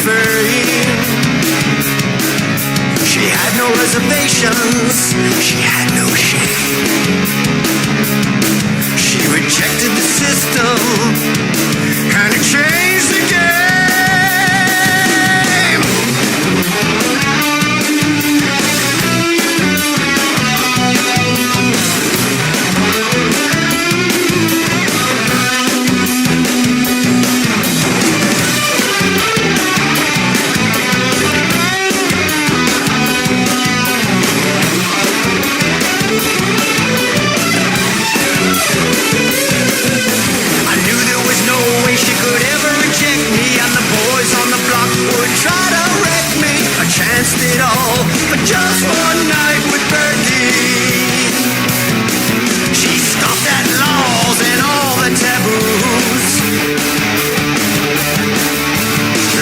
fame. She had no reservations, she had no shame. She rejected the system, and it changed the game. It all, but just one night with Bertie. She scoffed at laws and all the taboos,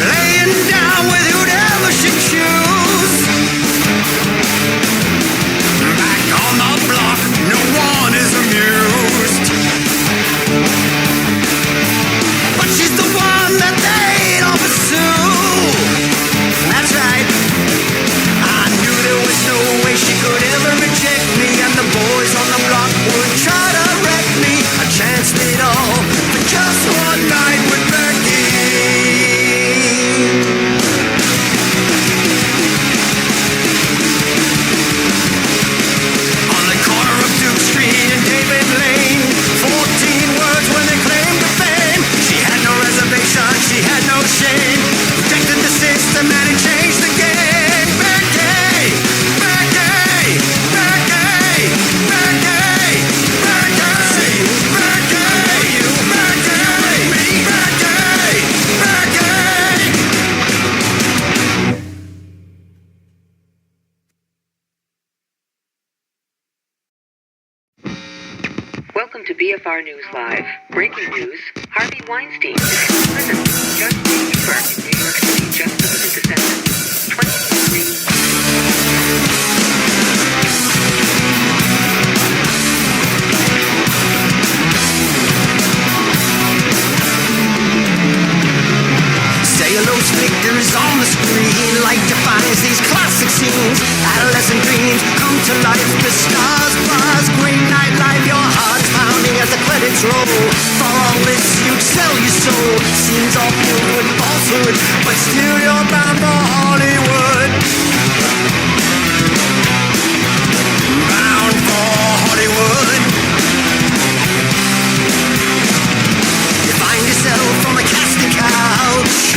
laying down with whoever she choose. Back on the block, no one is amused, but she's the one that they'd all pursue. That's right. No way she could ever reject me, and the boys on the block would try to wreck me. I chanced it all for just one night with on the corner of Duke Street and David Lane, 14 words when they claimed the fame. She had no reservation, she had no shame. Rejected the system and it changed the game. Welcome to BFR News Live. Breaking news, Harvey Weinstein is in prison. Judge Ginsburg in New York City just limited the sentence. 2023. Cellulose figures on the screen, light defines these classic scenes. Adolescent dreams come to life, the stars buzz, green night life, your heart's pounding as the credits roll. For all this you'd sell your soul, scenes all filled with falsehood, but still you're bound for Hollywood. Bound for Hollywood. You find yourself on the casting couch.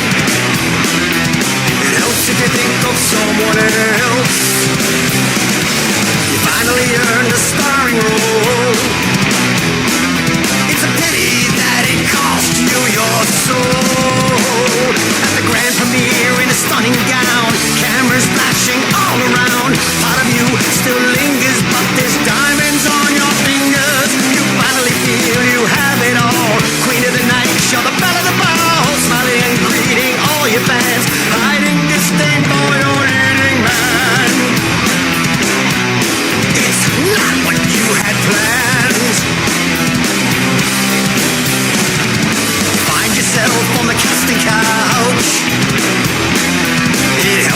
It helps if you think of someone else. You finally earned a starring role. It's a pity that it cost you your soul. At the grand premiere in a stunning gown, cameras flashing all around. Part of you still lingers, but there's diamonds on your fingers. You finally feel you have it all. Queen of the night, you're the belle of the ball, smiling and greeting all your fans, hiding disdain for your leading man. It's not what you had planned. Find yourself on the casting couch. It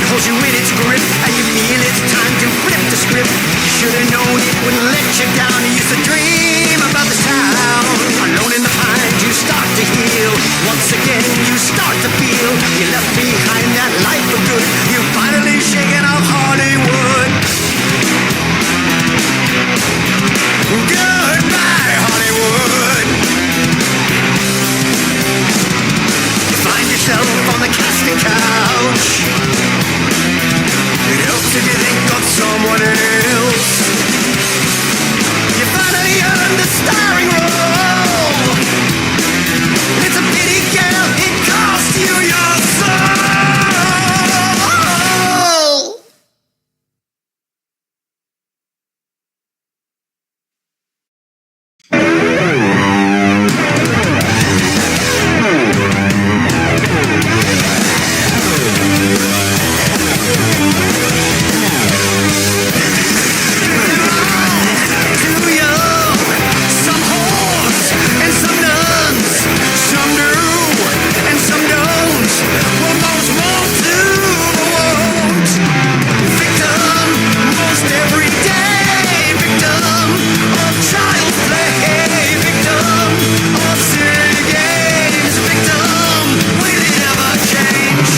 holds you in its grip, and you feel it's time to flip the script. You should have known it wouldn't let you down. You used to dream about this town. Alone in the pines, you start to heal. Once again, you start to feel you left behind that life for good. You finally shaken off Hollywood. Goodbye, Hollywood. You find yourself on the casting couch. It helps if you think of someone else. You finally earn the starring role. It's a pity, girl, it cost you your soul. Too young, some whores and some nuns, some do and some don't. Well, most won't do, but won't. Victim, most every day. Victim of child's play. Victim of silly games. Victim, will it ever change?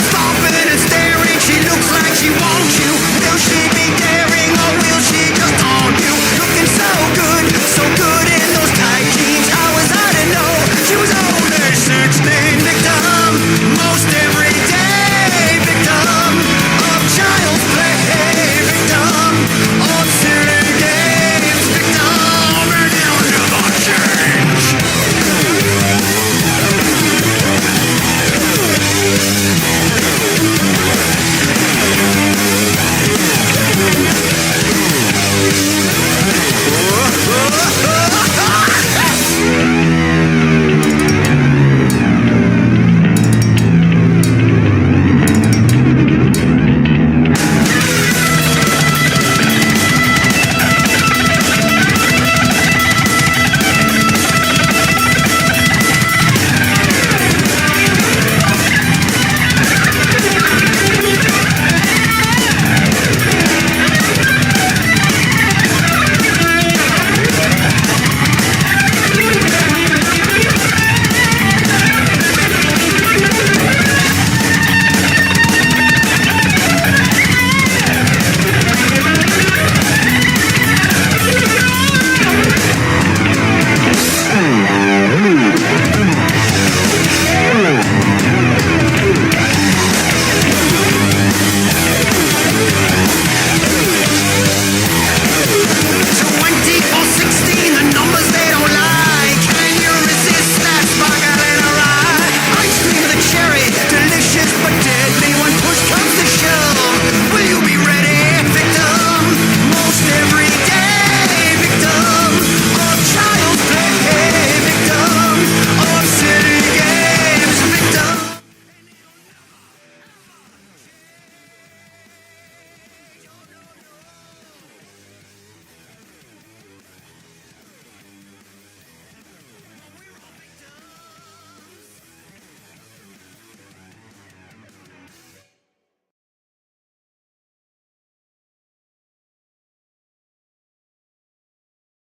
Stopping and staring, she looks like she wants you. Will she be daring or will she just haunt you? Looking so good in those tight jeans. How was I to know she was only 16? Victim, most every day. Victim of child's play. Victim of silly games. Victim, and you'll never change.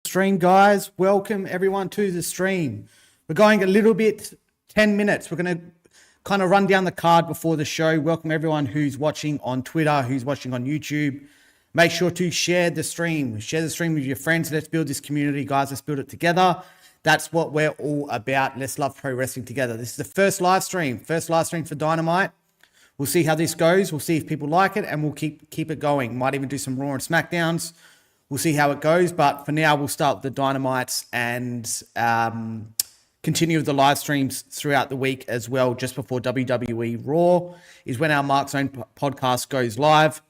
Stream, guys, welcome everyone to the stream. We're going a little bit 10 minutes. We're going to kind of run down the card before the show. Welcome everyone who's watching on Twitter, who's watching on YouTube. Make sure to share the stream with your friends. Let's build this community, guys. Let's build it together. That's what we're all about. Let's love pro wrestling together. This is the first live stream for Dynamite. We'll see how this goes. We'll see if people like it, and we'll keep it going. Might even do some Raw and SmackDowns. We'll see how it goes, but for now, we'll start with the Dynamites and continue with the live streams throughout the week as well. Just before WWE Raw is when our Mark Zone podcast goes live,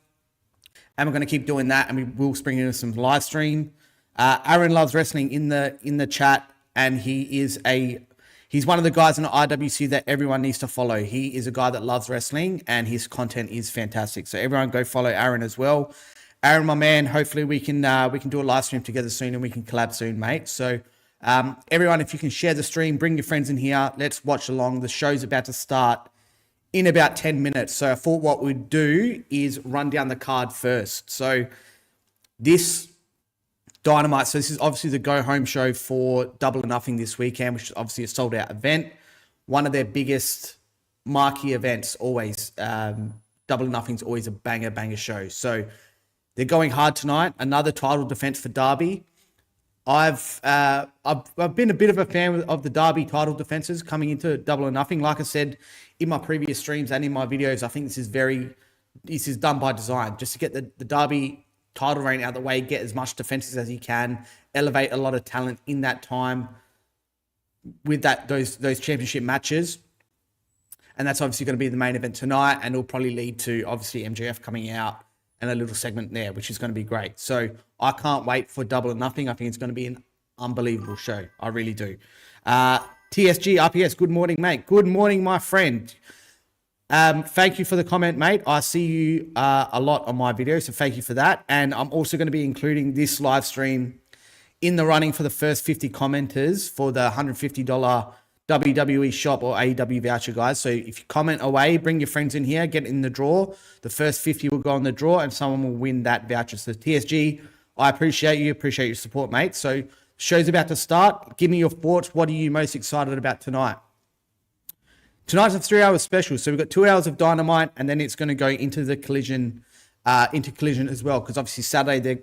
and we're going to keep doing that, and we will spring in some live stream. Aaron loves wrestling in the chat, and he's one of the guys in the IWC that everyone needs to follow. He is a guy that loves wrestling, and his content is fantastic. So everyone go follow Aaron as well. Aaron, my man, hopefully we can do a live stream together soon and we can collab soon, mate. So everyone, if you can share the stream, bring your friends in here. Let's watch along. The show's about to start in about 10 minutes. So I thought what we'd do is run down the card first. So this Dynamite, so this is obviously the go-home show for Double or Nothing this weekend, which is obviously a sold-out event. One of their biggest marquee events, always. Double or Nothing's always a banger show. So they're going hard tonight. Another title defense for Darby. I've been a bit of a fan of the Darby title defenses coming into Double or Nothing. Like I said in my previous streams and in my videos, I think this is done by design, just to get the Darby title reign out of the way, get as much defenses as he can, elevate a lot of talent in that time with those championship matches. And that's obviously going to be the main event tonight, and it'll probably lead to obviously MJF coming out and a little segment there, which is going to be great. So I can't wait for Double or Nothing. I think it's going to be an unbelievable show. I really do. TSG RPS, good morning, mate. Good morning, my friend. Thank you for the comment, mate. I see you a lot on my videos, so thank you for that. And I'm also going to be including this live stream in the running for the first 50 commenters for the $150 WWE shop or AEW voucher, guys. So if you comment away, bring your friends in here, get in the draw. The first 50 will go in the draw and someone will win that voucher. So TSG, I appreciate your support, mate. So show's about to start. Give me your thoughts. What are you most excited about tonight? Tonight's a 3-hour special, so we've got 2 hours of Dynamite, and then it's going to go into the Collision, as well, because obviously Saturday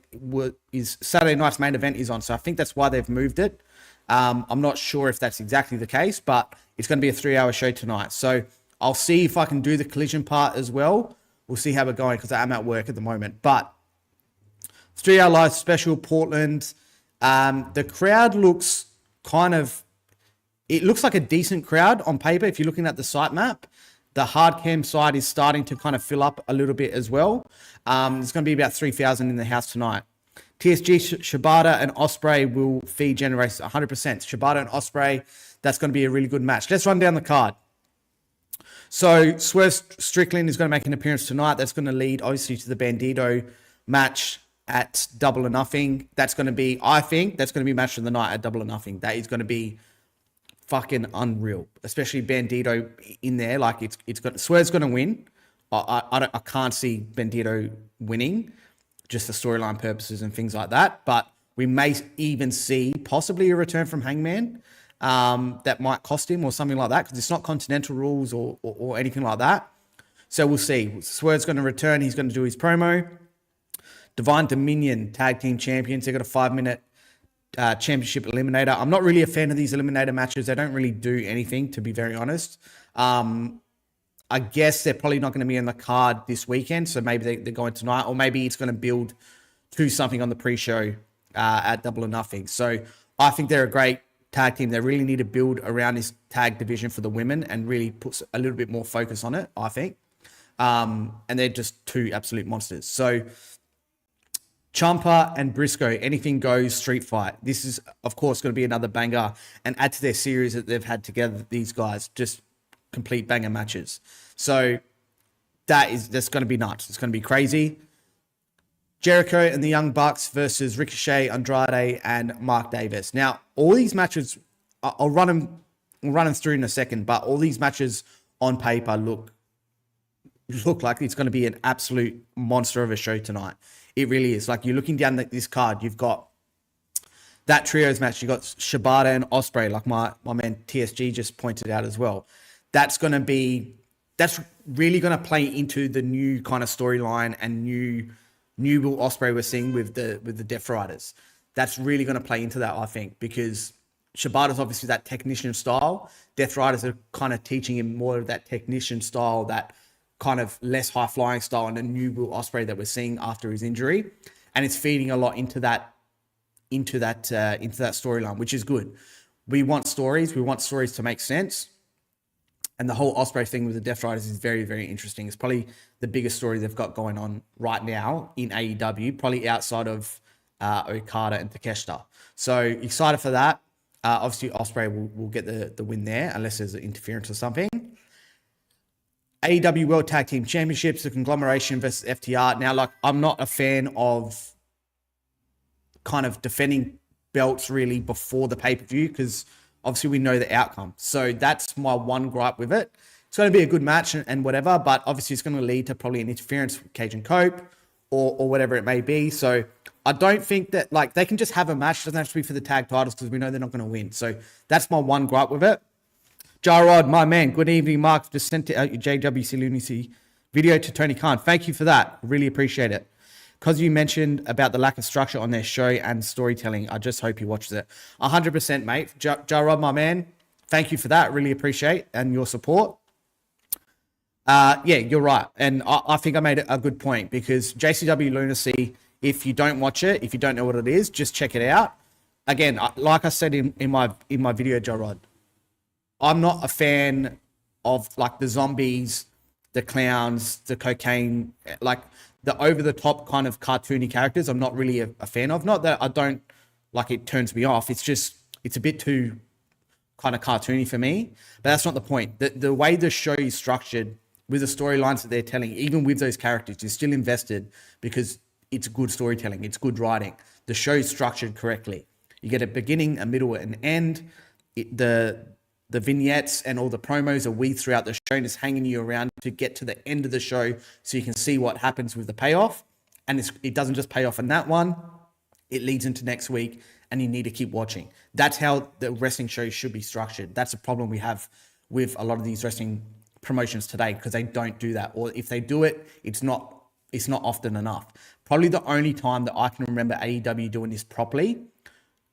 night's main event is on, so I think that's why they've moved it. I'm not sure if that's exactly the case, but it's going to be a 3-hour show tonight. So I'll see if I can do the Collision part as well. We'll see how we're going because I'm at work at the moment. But 3-hour live special, Portland. The crowd looks it looks like a decent crowd on paper if you're looking at the site map. The hard cam side is starting to kind of fill up a little bit as well. There's going to be about 3,000 in the house tonight. TSG, Shibata, and Ospreay will feed generation 100%. Shibata and Ospreay, that's going to be a really good match. Let's run down the card. So Swerve Strickland is going to make an appearance tonight. That's going to lead, obviously, to the Bandito match at Double or Nothing. That's going to be, I think, that's going to be match of the night at Double or Nothing. That is going to be fucking unreal, especially Bandito in there. Like Swerve's going to win. I can't see Bandito winning, just for storyline purposes and things like that. But we may even see possibly a return from Hangman that might cost him or something like that, because it's not Continental rules or anything like that. So we'll see. Swerve's going to return. He's going to do his promo. Divine Dominion Tag Team Champions. They got a 5-minute championship eliminator. I'm not really a fan of these eliminator matches. They don't really do anything, to be very honest. I guess they're probably not going to be on the card this weekend, so maybe they're going tonight, or maybe it's going to build to something on the pre-show at Double or Nothing. So I think they're a great tag team. They really need to build around this tag division for the women and really put a little bit more focus on it, I think. And they're just two absolute monsters. So Ciampa and Briscoe, anything goes street fight. This is, of course, going to be another banger and add to their series that they've had together. These guys, just complete banger matches. So that's going to be nuts. It's going to be crazy. Jericho and the Young Bucks versus Ricochet, Andrade, and Mark Davis. Now, all these matches, I'll run them through in a second, but all these matches on paper look like it's going to be an absolute monster of a show tonight. It really is. Like, you're looking down this card, you've got that trios match. You've got Shibata and Ospreay, like my man TSG just pointed out as well. That's really going to play into the new kind of storyline and new Will Ospreay we're seeing with the Death Riders. That's really going to play into that, I think, because Shibata's obviously that technician style. Death Riders are kind of teaching him more of that technician style, that kind of less high-flying style, and a new Will Ospreay that we're seeing after his injury. And it's feeding a lot into that storyline, which is good. We want stories. We want stories to make sense. And the whole Ospreay thing with the Death Riders is very, very interesting. It's probably the biggest story they've got going on right now in AEW, probably outside of Okada and Takeshita. So excited for that. Obviously, Ospreay will get the win there, unless there's an interference or something. AEW World Tag Team Championships, the conglomeration versus FTR. Now, like, I'm not a fan of kind of defending belts really before the pay-per-view because obviously we know the outcome. So that's my one gripe with it. It's going to be a good match and whatever, but obviously it's going to lead to probably an interference with Cage and Cope or whatever it may be. So I don't think that, like, they can just have a match. It doesn't have to be for the tag titles because we know they're not going to win. So that's my one gripe with it. Jarrod, my man, good evening, Mark. Just sent out your JWC Lunacy video to Tony Khan. Thank you for that. Really appreciate it. Because you mentioned about the lack of structure on their show and storytelling, I just hope you watched it. 100%, mate. Jarrod, my man, thank you for that. Really appreciate and your support. Yeah, you're right. And I think I made a good point because JCW Lunacy, if you don't watch it, if you don't know what it is, just check it out. Again, like I said in my video, Jarrod, I'm not a fan of like the zombies, the clowns, the cocaine, like the over-the-top kind of cartoony characters. I'm not really a fan of. Not that I don't like it turns me off. It's just, it's a bit too kind of cartoony for me. But that's not the point. The way the show is structured with the storylines that they're telling, even with those characters, you're still invested because it's good storytelling. It's good writing. The show is structured correctly. You get a beginning, a middle, and end. The vignettes and all the promos are weaved throughout the show and it's hanging you around to get to the end of the show so you can see what happens with the payoff. And it doesn't just pay off in that one. It leads into next week and you need to keep watching. That's how the wrestling shows should be structured. That's a problem we have with a lot of these wrestling promotions today because they don't do that. Or if they do it, it's not often enough. Probably the only time that I can remember AEW doing this properly,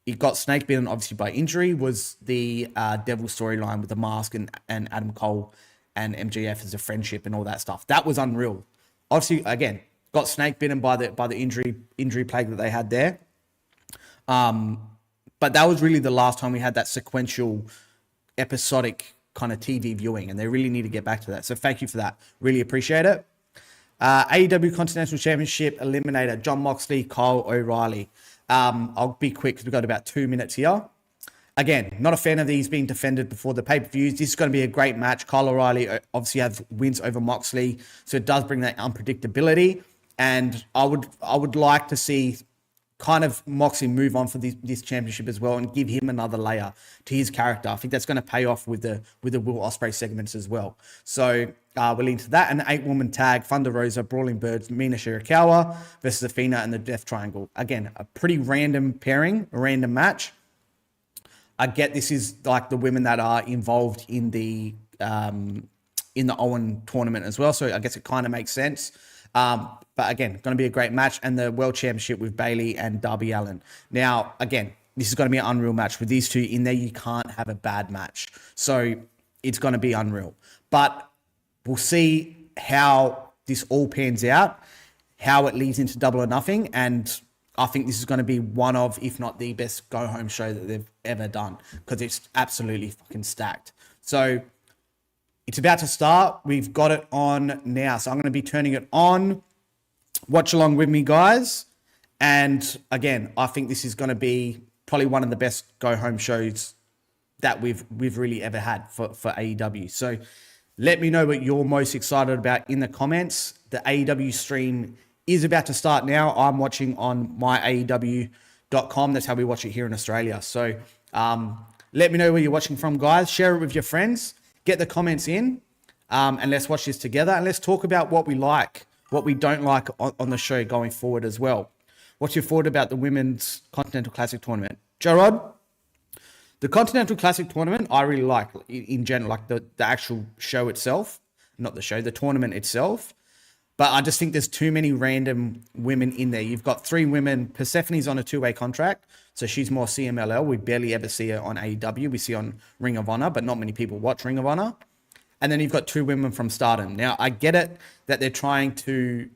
it got snake bitten obviously by injury, was the Devil storyline with the Mask and Adam Cole and MJF as a friendship and all that stuff. That was unreal. Obviously, again, got snake bitten by the injury plague that they had there. But that was really the last time we had that sequential, episodic kind of TV viewing, and they really need to get back to that. So thank you for that. Really appreciate it. AEW Continental Championship Eliminator, Jon Moxley, Kyle O'Reilly. I'll be quick because we've got about 2 minutes here. Again, not a fan of these being defended before the pay-per-views. This is going to be a great match. Kyle O'Reilly obviously has wins over Moxley, so it does bring that unpredictability. And I would like to see kind of Moxley move on for this championship as well and give him another layer to his character. I think that's going to pay off with the Will Ospreay segments as well. So we'll into that. An 8-woman tag, Thunder Rosa, Brawling Birds, Mina Shirakawa versus Athena and the Death Triangle. Again, a pretty random pairing, a random match. I get this is like the women that are involved in the Owen tournament as well. So I guess it kind of makes sense. But again, going to be a great match, and the World Championship with Bayley and Darby Allin. Now, again, this is going to be an unreal match. With these two in there, you can't have a bad match. So it's going to be unreal. But we'll see how this all pans out, how it leads into Double or Nothing, and I think this is going to be one of, if not the best go-home show that they've ever done, because it's absolutely fucking stacked. So it's about to start. We've got it on now. So I'm going to be turning it on. Watch along with me, guys. And again, I think this is going to be probably one of the best go-home shows that we've really ever had for AEW. So let me know what you're most excited about in the comments. The AEW stream is about to start now. I'm watching on myaew.com. That's how we watch it here in Australia. So let me know where you're watching from, guys. Share it with your friends. Get the comments in, and let's watch this together. And let's talk about what we like, what we don't like on the show going forward as well. What's your thought about the Women's Continental Classic Tournament? Jarrod? The Continental Classic Tournament, I really like in general, like the actual show itself, not the show, the tournament itself. But I just think there's too many random women in there. You've got 3 women. Persephone's on a 2-way contract, so she's more CMLL. We barely ever see her on AEW. We see her on Ring of Honor, but not many people watch Ring of Honor. And then you've got 2 women from Stardom. Now, I get it that they're trying to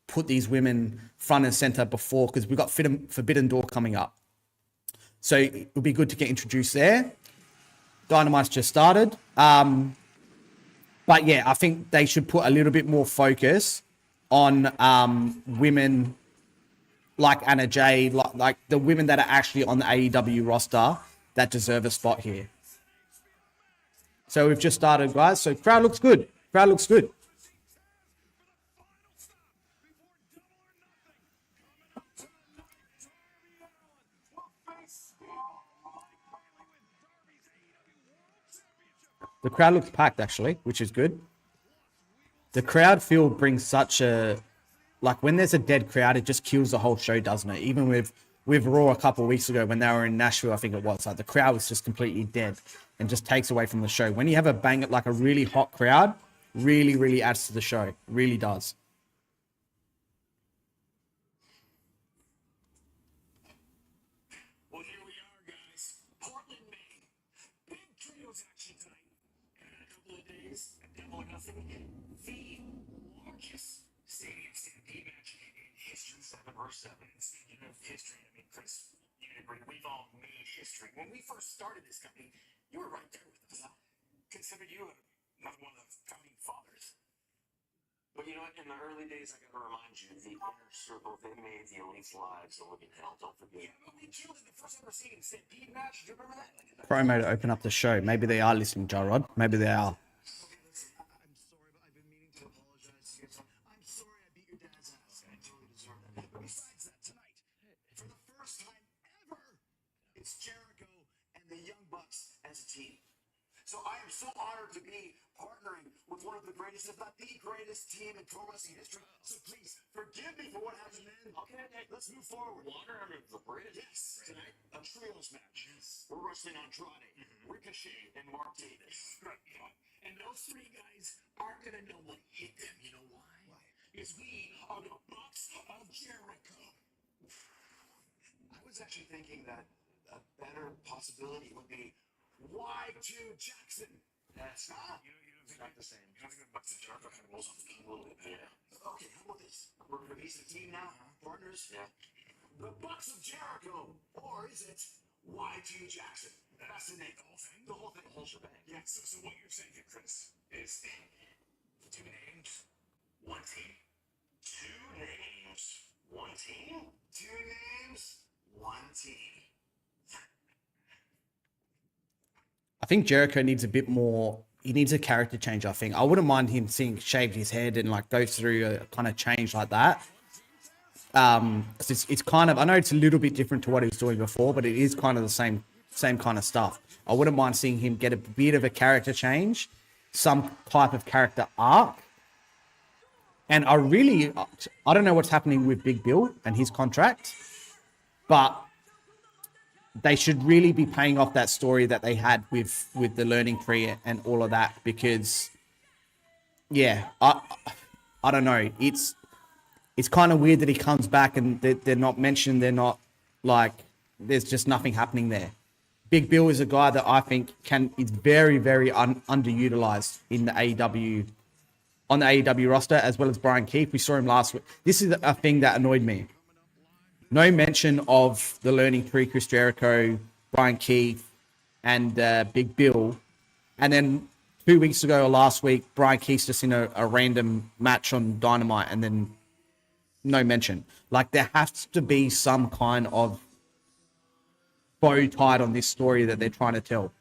put these women front and center before, because we've got Forbidden Door coming up. So it would be good to get introduced there. Dynamite's just started. But yeah, I think they should put a little bit more focus on women like Anna Jay, like the women that are actually on the AEW roster that deserve a spot here. So we've just started, guys. So crowd looks good. Crowd looks good. The crowd looks packed actually, which is good. The crowd feel brings such a, like when there's a dead crowd, it just kills the whole show, doesn't it? Even with Raw a couple of weeks ago when they were in Nashville, I think it was, like the crowd was just completely dead and just takes away from the show. When you have a bang, like a really hot crowd, really, really adds to the show. Really does. Well, here we are, guys. Portland, Maine. Big trios action tonight. And in a couple of days, a Double or Nothing, the largest stadium stampede match in history. 7 versus 7. And speaking of history, I mean, Chris, you agree, we've all made history. When we first started this company, you were right there with us. Considered you another one of the founding fathers. But you know what? In the early days, I gotta remind you, the inner circle, they made the elite's lives a living hell. Don't forget. Yeah, but we killed in the first ever seen Stampede match. Do you remember that? Promo to open up the show. Maybe they are listening, Jarrod. Maybe they are. Okay, listen, I'm sorry, but I've been meaning to apologize to you. I'm sorry I beat your dad's ass. I totally deserve that. But besides that, tonight, for the first time ever, it's Jericho and the Young Bucks as a team. So I am so honored to be partnering with one of the greatest, if not the greatest team in pro wrestling history. So please, forgive me for what happened then. Okay, let's move forward. Water under the bridge. Yes, tonight, a trios match. Yes. We're wrestling Andrade, Ricochet, and Mark Davis. Right. And those three guys aren't going to know what hit them. You know why? Because we are the Bucks of Jericho. I was actually thinking that a better possibility would be Y2 Jackson. That's not. You don't think not the same. You don't think the Bucks of Jericho kind of rolls off the tongue a little bit? Yeah. Okay, how about this? We're a piece of the team now, partners. Yeah. The Bucks of Jericho, or is it Y2 Jackson? That's the name. The whole thing. The whole thing. The whole shebang. Yeah. So what you're saying here, Chris, is 2 names, 1 team. 2 names, 1 team. 2 names, 1 team. I think Jericho needs a bit more. He needs a character change, I think. I wouldn't mind him seeing shaved his head and like go through a kind of change like that. Because it's kind of, I know it's a little bit different to what he was doing before, but it is kind of the same kind of stuff. I wouldn't mind seeing him get a bit of a character change, some type of character arc. And I don't know what's happening with Big Bill and his contract, but they should really be paying off that story that they had with the learning tree and all of that, because yeah, I don't know. It's kind of weird that he comes back and they're not mentioned. They're not like, there's just nothing happening there. Big Bill is a guy that I think is very, very underutilized in the AEW, on the AEW roster, as well as Brian Keith. We saw him last week. This is a thing that annoyed me. No mention of the learning tree, Chris Jericho, Brian Keith, and Big Bill. And then 2 weeks ago or last week, Brian Keith's just in a random match on Dynamite, and then no mention. Like, there has to be some kind of bow tied on this story that they're trying to tell.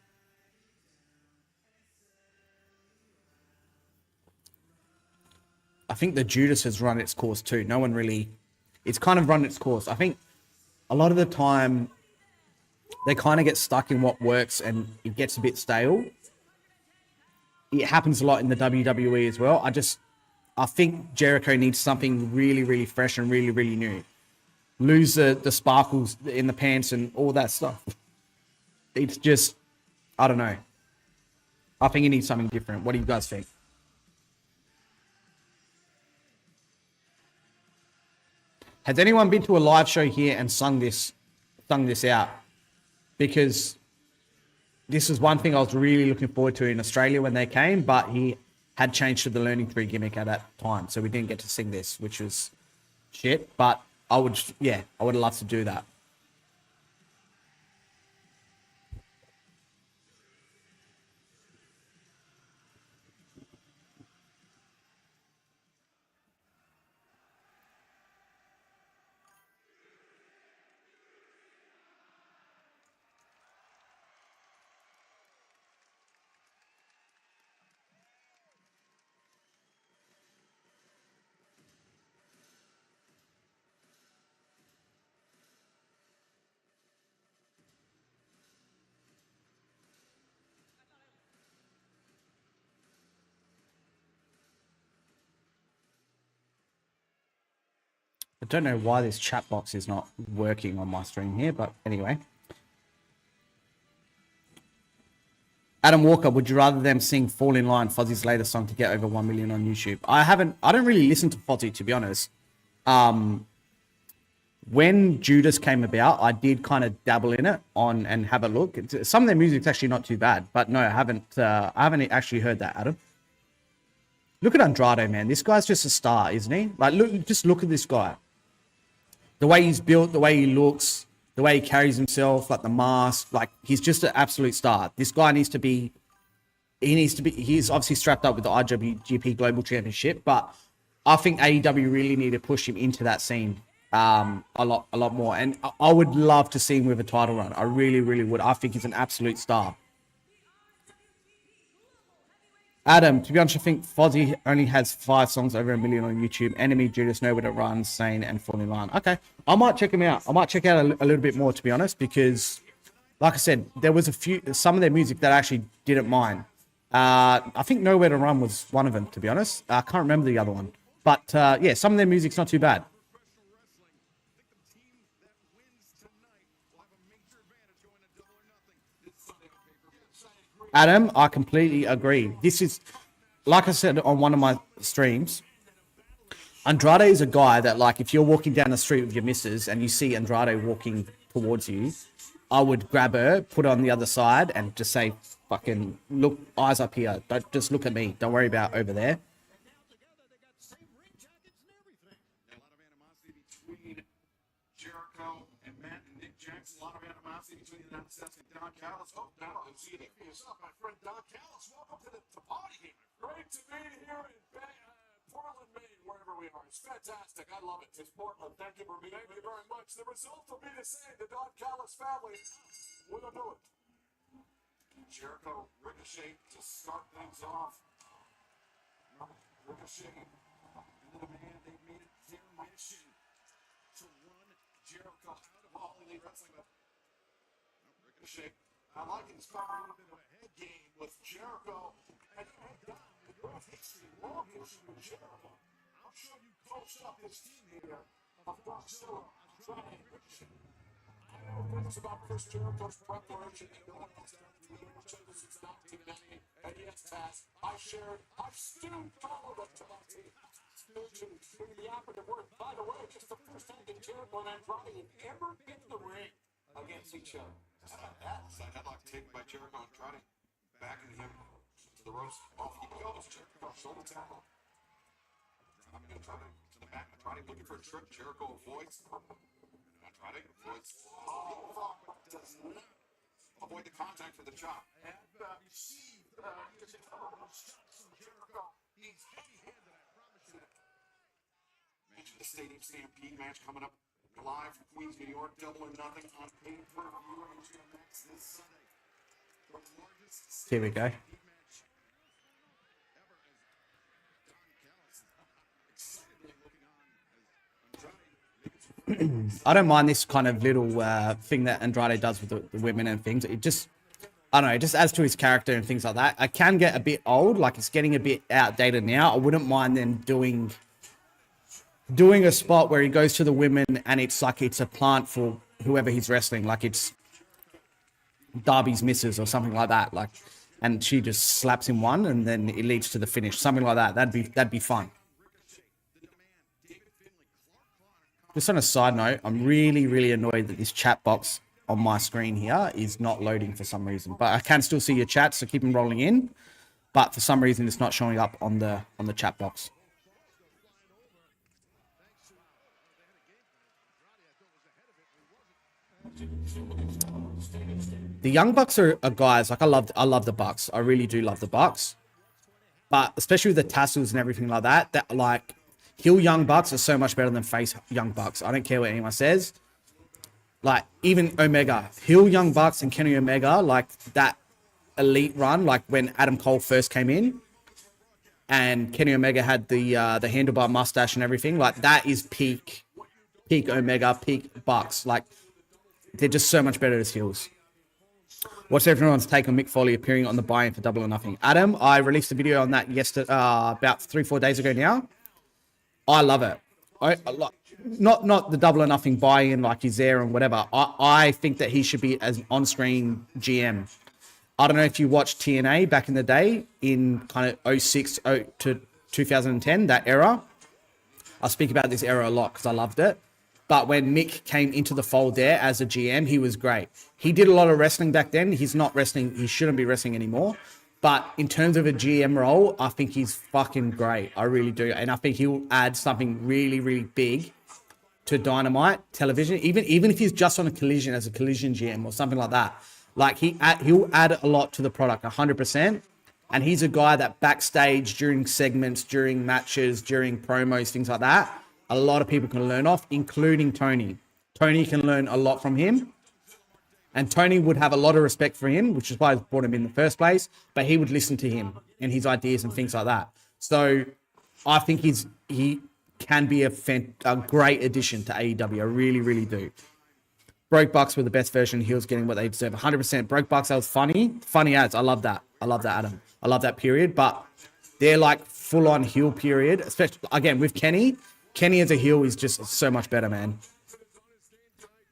I think the Judas has run its course too. No one really... It's kind of run its course. I think a lot of the time they kind of get stuck in what works and it gets a bit stale. It happens a lot in the WWE as well. I think Jericho needs something really, really fresh and really, really new. Lose the sparkles in the pants and all that stuff. It's just, I don't know. I think he needs something different. What do you guys think? Has anyone been to a live show here and sung this out? Because this is one thing I was really looking forward to in Australia when they came, but he had changed to the learning tree gimmick at that time, so we didn't get to sing this, which was shit. But I would have loved to do that. I don't know why this chat box is not working on my screen here, but anyway. Adam Walker, would you rather them sing Fall in Line, Fozzie's latest song, to get over 1 million on YouTube? I don't really listen to Fozzie, to be honest. When Judas came about, I did kind of dabble in it and have a look. Some of their music's actually not too bad, but no, I haven't actually heard that, Adam. Look at Andrade, man. This guy's just a star, isn't he? Like, look at this guy. The way he's built, the way he looks, the way he carries himself, like the mask, like he's just an absolute star. This guy he's obviously strapped up with the IWGP Global Championship, but I think AEW really need to push him into that scene a lot more. And I would love to see him with a title run. I really, really would. I think he's an absolute star. Adam, to be honest, I think Fozzie only has 5 songs over 1 million on YouTube. Enemy, Judas, Nowhere to Run, Sane, and Fall in Line. Okay, I might check him out. I might check out a little bit more, to be honest, because, like I said, there was some of their music that I actually didn't mind. I think Nowhere to Run was one of them, to be honest. I can't remember the other one. But, yeah, some of their music's not too bad. Adam, I completely agree. This is, like I said on one of my streams, Andrade is a guy that, like, if you're walking down the street with your missus and you see Andrade walking towards you, I would grab her, put her on the other side, and just say, fucking, look, eyes up here. Don't just look at me. Don't worry about over there. See it for yourself, my friend Don Callis. Welcome to the party game. Great to be here in Portland, Maine, wherever we are. It's fantastic. I love it. It's Portland. Thank you for being here. Thank you very much. The result will be the same. The Don Callis family will do it. Jericho, Ricochet to start things off. Ricochet and the man, they made it their mission to run Jericho out of All Elite Wrestling. Ricochet. I like it. It's got a little bit of a head game with Jericho. And your history, long history with Jericho. I'm sure you coached up this team here of Godzilla, Andrade, and Ricochet. I know things about Chris Jericho's preparation and no one else down to the Chambers since 1990. And yes, Taz, I still followed up to my team. Still doing the operative work. By the way, it's the first time that Jericho and Andrade have ever been in the ring against each other. That's a headlock taken by Jericho and Andrade, backing him to the ropes. Off he goes. Jericho shoulder tackle. Dropping Andrade to the back. Andrade looking for a trip. Jericho avoids. Andrade avoids. Does not avoid the contact for the chop. And received shots from Jericho. He's heavy-handed, I promise you. Mention the Stadium Stampede match coming up. Live from Queens, New York, Double or Nothing on pay-per-view on GMX this Sunday. The largest Here we go. I don't mind this kind of little thing that Andrade does with the women and things. It just, I don't know, it just adds to his character and things like that. I can get a bit old, like it's getting a bit outdated now. I wouldn't mind them doing a spot where he goes to the women and it's like it's a plant for whoever he's wrestling, like it's Darby's missus or something like that, like, and she just slaps him one and then it leads to the finish, something like that. That'd be fun. Just on a side note, I'm really annoyed that this chat box on my screen here is not loading for some reason, but I can still see your chat, so keep them rolling in, but for some reason it's not showing up on the chat box. The Young Bucks are guys, like I love the Bucks. I really do love the Bucks. But especially with the tassels and everything like that like heel Young Bucks are so much better than face Young Bucks. I don't care what anyone says. Like even Omega, heel Young Bucks and Kenny Omega, like that elite run, like when Adam Cole first came in and Kenny Omega had the handlebar mustache and everything, like that is peak Omega, peak Bucks. Like they're just so much better as heels. What's everyone's take on Mick Foley appearing on the buy-in for Double or Nothing? Adam, I released a video on that yesterday, about 3-4 days ago now. I love it. not the Double or Nothing buy-in, like he's there and whatever. I think that he should be as an on-screen GM. I don't know if you watched TNA back in the day in kind of '06 to 2010, that era. I speak about this era a lot because I loved it. But when Mick came into the fold there as a GM, he was great. He did a lot of wrestling back then. He's not wrestling. He shouldn't be wrestling anymore. But in terms of a GM role, I think he's fucking great. I really do. And I think he'll add something really, really big to Dynamite television. Even if he's just on a Collision as a Collision GM or something like that. Like he'll add a lot to the product, 100%. And he's a guy that backstage during segments, during matches, during promos, things like that, a lot of people can learn off, including Tony. Tony can learn a lot from him. And Tony would have a lot of respect for him, which is why I brought him in the first place. But he would listen to him and his ideas and things like that. So I think he can be a great addition to AEW. I really, really do. Broke Bucks were the best version. Heels getting what they deserve. 100%. Broke Bucks, that was funny. Funny ads. I love that. I love that, Adam. I love that period. But they're like full-on heel period. Especially, again, with Kenny. Kenny as a heel is just so much better, man.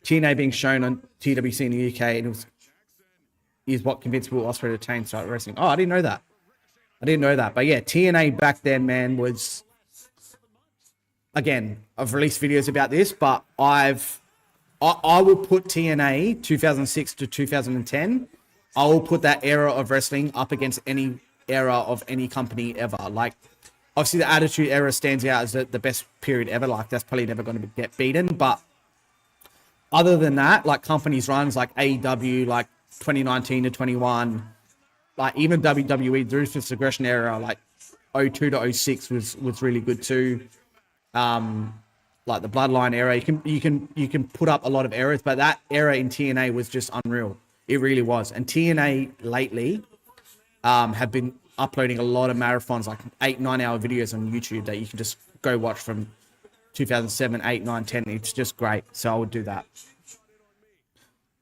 TNA being shown on TWC in the UK and is what convinced Will Ospreay to change start wrestling. Oh, I didn't know that. But yeah, TNA back then, man, was... Again, I've released videos about this, but I will put TNA 2006 to 2010. I will put that era of wrestling up against any era of any company ever. Like, obviously, the Attitude Era stands out as the best period ever. Like, that's probably never going to get beaten. But other than that, like companies runs like AEW, like 2019 to 21, like even WWE, the Ruthless Aggression era, like 02 to 06 was really good too. Like the Bloodline era, you can put up a lot of eras, but that era in TNA was just unreal. It really was. And TNA lately have been uploading a lot of marathons, like 8-9 hour videos on YouTube that you can just go watch from 2007, 8, 9, 10. It's just great. So I would do that.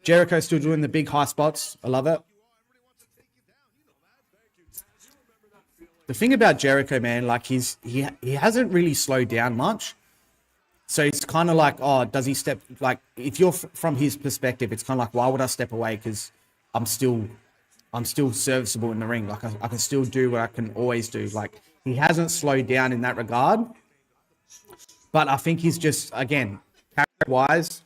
Jericho still doing the big high spots. I love it. The thing about Jericho, man, like he hasn't really slowed down much. So it's kind of like, oh, does he step, like, if you're from his perspective, it's kind of like, why would I step away? Because I'm still serviceable in the ring. Like I can still do what I can always do. Like he hasn't slowed down in that regard. But I think he's just, again, character-wise,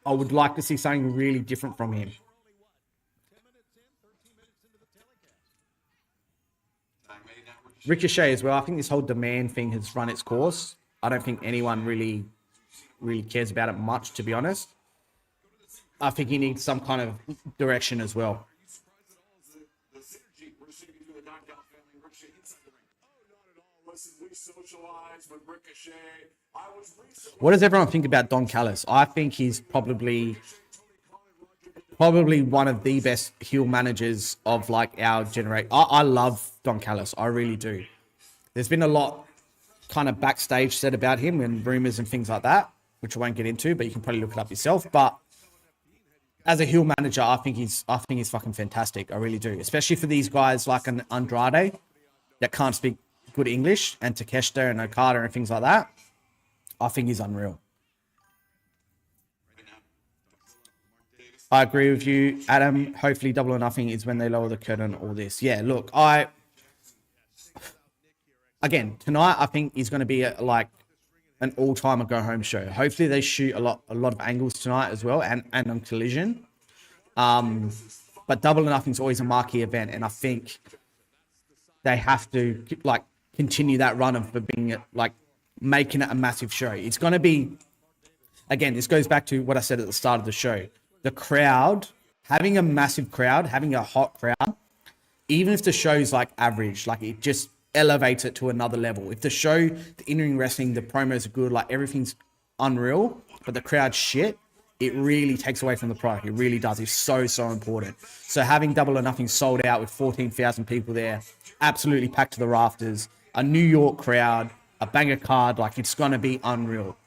I would like to see something really different from him. Ricochet as well. I think this whole demand thing has run its course. I don't think anyone really cares about it much, to be honest. I think he needs some kind of direction as well. What does everyone think about Don Callis? I think he's probably one of the best heel managers of like our generation. I love Don Callis. I really do. There's been a lot kind of backstage said about him and rumors and things like that, which I won't get into, but you can probably look it up yourself. But as a heel manager, I think he's fucking fantastic. I really do. Especially for these guys like an Andrade that can't speak good English, and Takeshita and Okada and things like that. I think he's unreal. I agree with you, Adam. Hopefully Double or Nothing is when they lower the curtain on all this. Yeah, look, again, tonight I think is going to be like an all-timer go-home show. Hopefully they shoot a lot of angles tonight as well, and on Collision. But Double or Nothing is always a marquee event, and I think they have to like continue that run of being like making it a massive show. It's going to be, again, this goes back to what I said at the start of the show. The crowd, having a massive crowd, having a hot crowd, even if the show's like average, like it just elevates it to another level. If the show, the in-ring wrestling, the promos are good, like everything's unreal, but the crowd's shit, it really takes away from the product. It really does. It's so important. So having Double or Nothing sold out with 14,000 people there, absolutely packed to the rafters, a New York crowd, a banger card, like it's going to be unreal.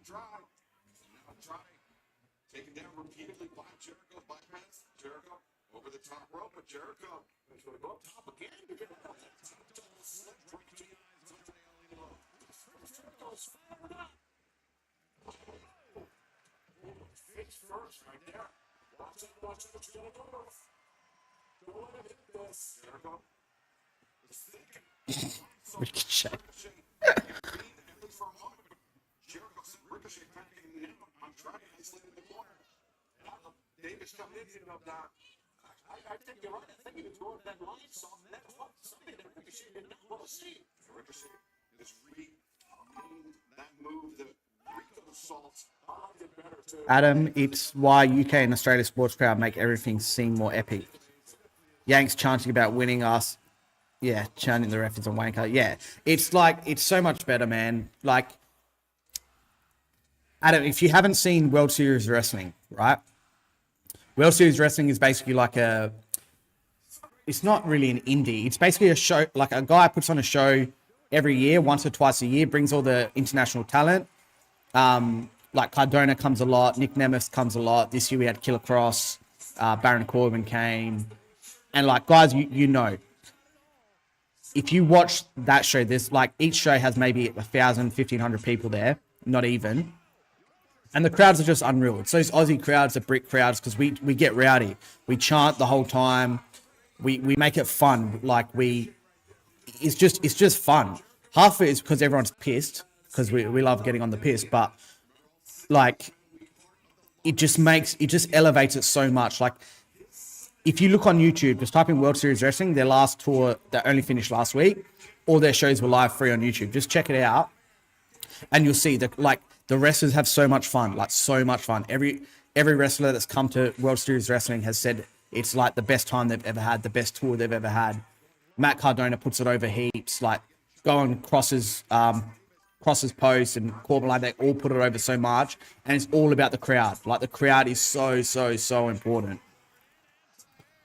try. Now try. Taken down repeatedly by Jericho. Bypass. Jericho over the top rope, but Jericho is going to go up top again. Face first right there. Watch it, watch it, what you're going to do. Don't let it hit this. Jericho is thinking. Ricochet. Ricochet packing him. I'm trying to isolate in the corner. Davis coming in, hitting up that. I think you're right. I think he was going that line song. That's what something that Ricochet did not want to see. Ricochet is named that move, the Rico assault. I liked it better too. Adam, it's why UK and Australia sports crowd make everything seem more epic. Yanks chanting about winning us. Yeah, chanting the ref is a wanker. Yeah, it's like, it's so much better, man. Like, Adam, if you haven't seen World Series Wrestling, right? World Series Wrestling is basically like it's not really an indie. It's basically a show, like a guy puts on a show every year, once or twice a year, brings all the international talent. Like Cardona comes a lot, Nick Nemeth comes a lot. This year we had Killer Cross, Baron Corbin came. And like, guys, you know, if you watch that show, there's like, each show has maybe 1,000, 1,500 people there, not even. And the crowds are just unreal. It's those Aussie crowds, the Brit crowds, because we get rowdy. We chant the whole time. We make it fun. Like it's just fun. Half of it is because everyone's pissed, because we love getting on the piss. But like, it just elevates it so much. Like, if you look on YouTube, just type in World Series Wrestling, their last tour that only finished last week, all their shows were live free on YouTube. Just check it out, and you'll see that like the wrestlers have so much fun, like so much fun. Every wrestler that's come to World Series Wrestling has said it's like the best time they've ever had, the best tour they've ever had. Matt Cardona puts it over heaps. Like, go on Cross's post and Corbin, like, they all put it over so much, and it's all about the crowd. Like, the crowd is so important.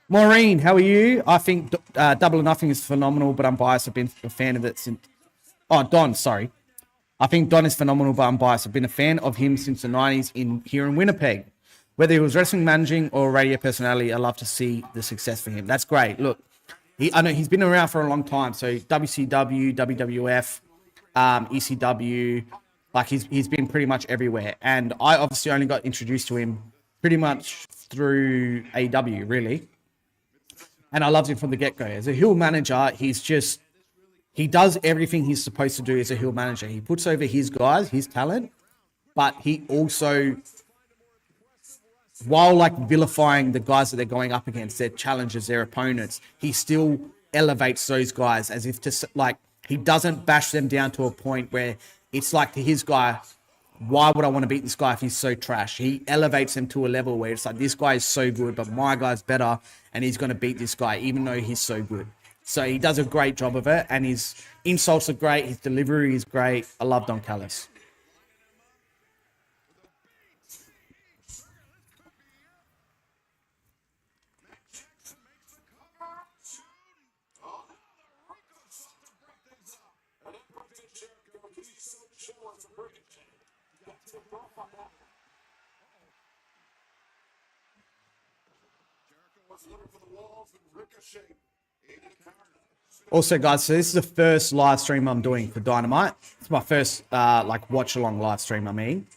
Maureen, how are you? I think Double or Nothing is phenomenal, but I'm biased. I've been a fan of it since... Oh, Don, sorry. I think Don is phenomenal, but I'm biased. I've been a fan of him since the 90s here in Winnipeg. Whether he was wrestling, managing, or radio personality, I love to see the success for him. That's great. Look, I know he's been around for a long time. So WCW, WWF, ECW, like he's been pretty much everywhere. And I obviously only got introduced to him pretty much through AEW, really. And I loved him from the get-go. As a heel manager, he does everything he's supposed to do as a heel manager. He puts over his guys, his talent, but he also, while like vilifying the guys that they're going up against, their challengers, their opponents, he still elevates those guys as if to, like, he doesn't bash them down to a point where it's like, to his guy, why would I want to beat this guy if he's so trash? He elevates them to a level where it's like, this guy is so good, but my guy's better, and he's going to beat this guy even though he's so good. So he does a great job of it, and his insults are great. His delivery is great. I love Don Callis. Also, guys, so this is the first live stream I'm doing for Dynamite. It's my first like watch along live stream. I mean,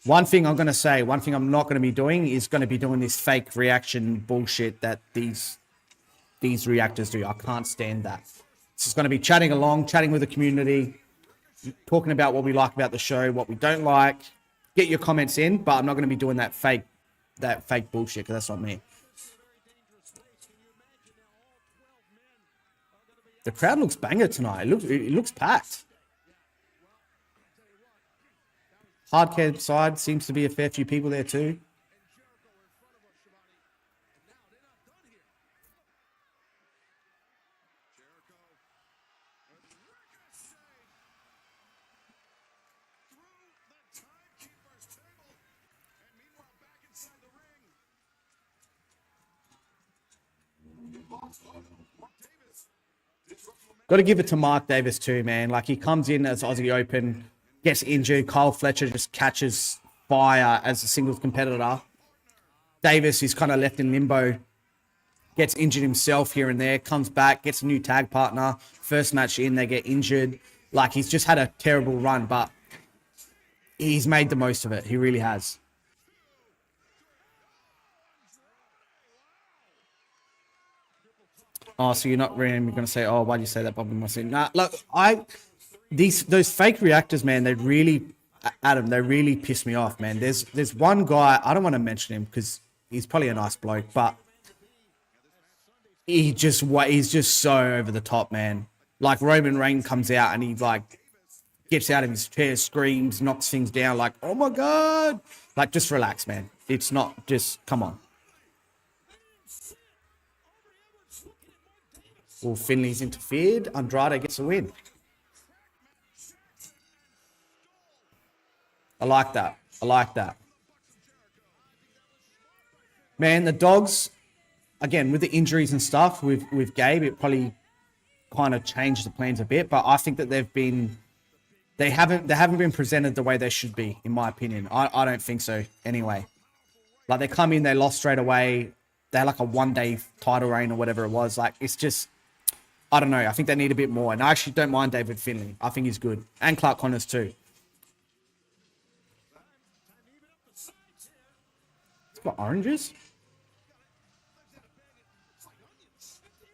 one thing I'm not going to be doing is going to be doing this fake reaction bullshit that these reactors do. I can't stand that. It's just going to be chatting with the community, talking about what we like about the show, what we don't like. Get your comments in, but I'm not going to be doing that fake bullshit, because that's not me. The crowd looks banger tonight. It looks packed. Hardcore side seems to be a fair few people there too. Got to give it to Mark Davis too, man. Like, he comes in as Aussie Open gets injured. Kyle Fletcher just catches fire as a singles competitor. Davis is kind of left in limbo, gets injured himself here and there, comes back, gets a new tag partner. First match in, they get injured. Like, he's just had a terrible run, but he's made the most of it. He really has. Oh, so you're not really going to say, oh, why'd you say that, Bobby Mossy? Nah, look, those fake reactors, man, they really piss me off, man. There's one guy, I don't want to mention him because he's probably a nice bloke, but he's just so over the top, man. Like, Roman Reigns comes out and he, like, gets out of his chair, screams, knocks things down, like, oh my God. Like, just relax, man. It's not just, come on. Well, Finley's interfered. Andrade gets a win. I like that. Man, the Dogs, again, with the injuries and stuff, with Gabe, it probably kind of changed the plans a bit, but I think that they haven't been presented the way they should be, in my opinion. I don't think so anyway. Like, they come in, they lost straight away. They had like a 1-day title reign or whatever it was. Like, it's just, I don't know. I think they need a bit more. And I actually don't mind David Finlay. I think he's good. And Clark Connors too. It's got oranges?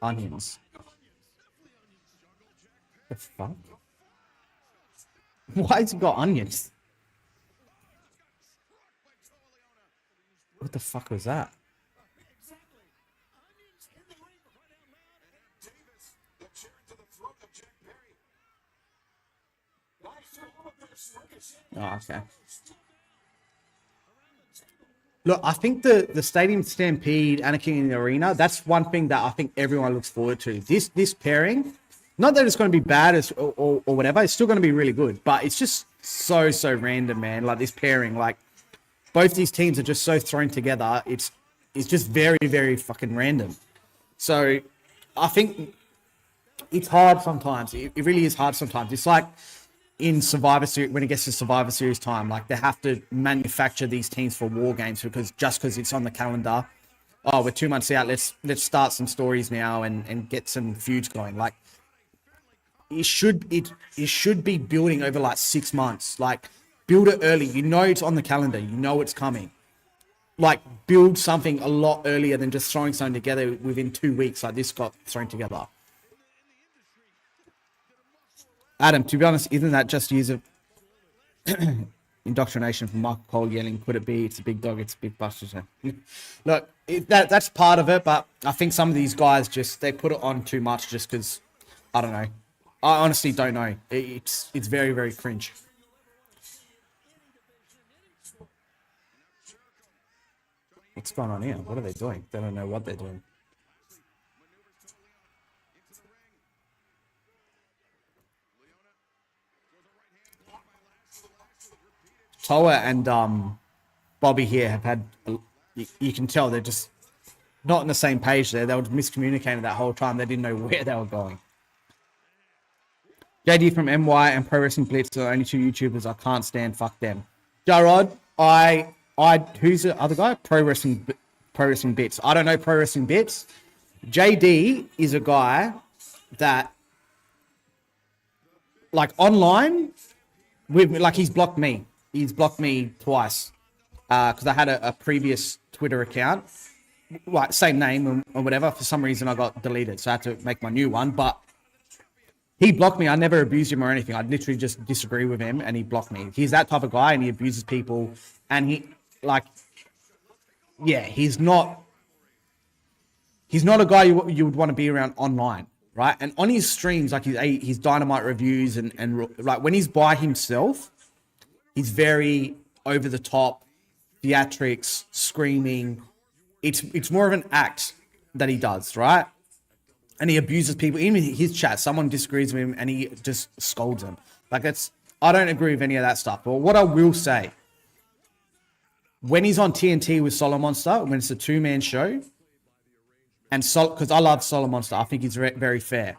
Onions. The fuck? Why has it got onions? What the fuck was that? Oh, okay. Look, I think the Stadium Stampede, Anarchy in the Arena, that's one thing that I think everyone looks forward to. This pairing, not that it's going to be bad or whatever, it's still going to be really good, but it's just so random, man. Like, this pairing, like, both these teams are just so thrown together. It's just very fucking random. So I think it's hard sometimes. It really is hard sometimes. It's like in Survivor Series, when it gets to Survivor Series time, like, they have to manufacture these teams for War Games because it's on the calendar. Oh, we're 2 months out. Let's start some stories now and get some feuds going. Like, it should be building over like 6 months. Like, build it early. You know it's on the calendar. You know it's coming. Like, build something a lot earlier than just throwing something together within 2 weeks. Like, this got thrown together. Adam, to be honest, isn't that just use of indoctrination from Michael Cole yelling, could it be? It's a big dog, it's a big buster. Look, that's part of it, but I think some of these guys they put it on too much just because, I don't know. I honestly don't know. It's very cringe. What's going on here? What are they doing? They don't know what they're doing. Toa and Bobby here have had, you can tell they're just not on the same page there. They were miscommunicating that whole time. They didn't know where they were going. JD from MY and Pro Wrestling Blitz are the only two YouTubers I can't stand. Fuck them. Jarrod, who's the other guy? Pro Wrestling Bits. I don't know Pro Wrestling Bits. JD is a guy that, like, online, he's blocked me. He's blocked me twice because I had a previous Twitter account, like, same name or whatever. For some reason, I got deleted, so I had to make my new one. But he blocked me. I never abused him or anything. I literally just disagree with him, and he blocked me. He's that type of guy, and he abuses people. And he's not a guy you would want to be around online, right? And on his streams, like his Dynamite reviews and like, when he's by himself, he's very over the top, theatrics, screaming. It's more of an act that he does, right? And he abuses people. Even his chat, someone disagrees with him and he just scolds them. Like, I don't agree with any of that stuff. But what I will say, when he's on TNT with Solo Monster, when it's a 2-man show, and because I love Solo Monster, I think he's very fair.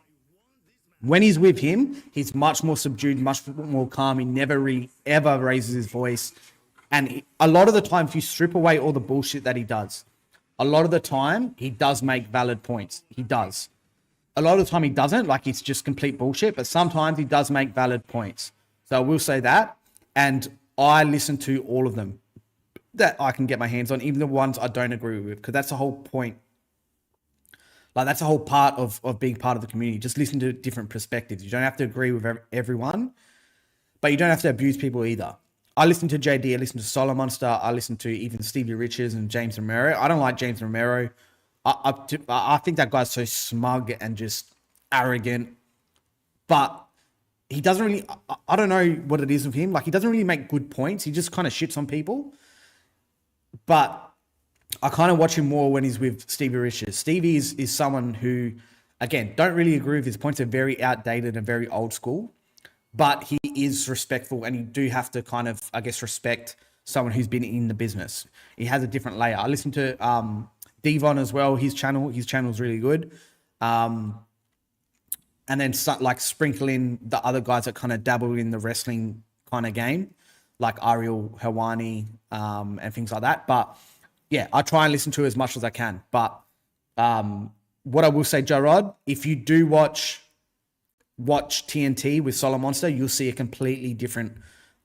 When he's with him, he's much more subdued, much more calm. He never really ever raises his voice. And a lot of the time, if you strip away all the bullshit that he does, a lot of the time he does make valid points. He does. A lot of the time he doesn't, like it's just complete bullshit, but sometimes he does make valid points. So I will say that. And I listen to all of them that I can get my hands on, even the ones I don't agree with, because that's the whole point. Like that's a whole part of being part of the community. Just listen to different perspectives. You don't have to agree with everyone, but you don't have to abuse people either. I listen to JD, I listen to Solo Monster, I listen to even Stevie Richards and James Romero. I don't like James Romero. I think that guy's so smug and just arrogant, but he doesn't really, I don't know what it is with him. Like he doesn't really make good points. He just kind of shits on people. But I kind of watch him more when he's with Stevie Richards. Stevie is someone who, again, don't really agree with his points. They're very outdated and very old school, but he is respectful and you do have to kind of, I guess, respect someone who's been in the business. He has a different layer. I listen to Devon as well. His channel's really good. And then like sprinkle in the other guys that kind of dabble in the wrestling kind of game, like Ariel Helwani and things like that. But yeah, I try and listen to as much as I can. But what I will say, Joe Rod, if you do watch TNT with Solo Monster, you'll see a completely different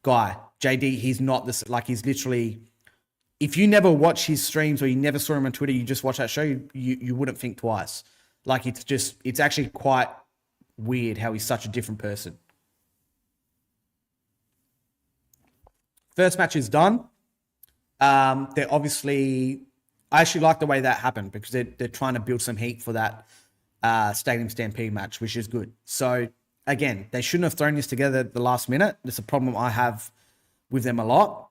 guy. JD, he's not this, like he's literally, if you never watch his streams or you never saw him on Twitter, you just watch that show, you wouldn't think twice. Like it's actually quite weird how he's such a different person. First match is done. They're obviously, I actually like the way that happened because they're trying to build some heat for that Stadium Stampede match, which is good. So again, they shouldn't have thrown this together at the last minute. That's a problem I have with them a lot.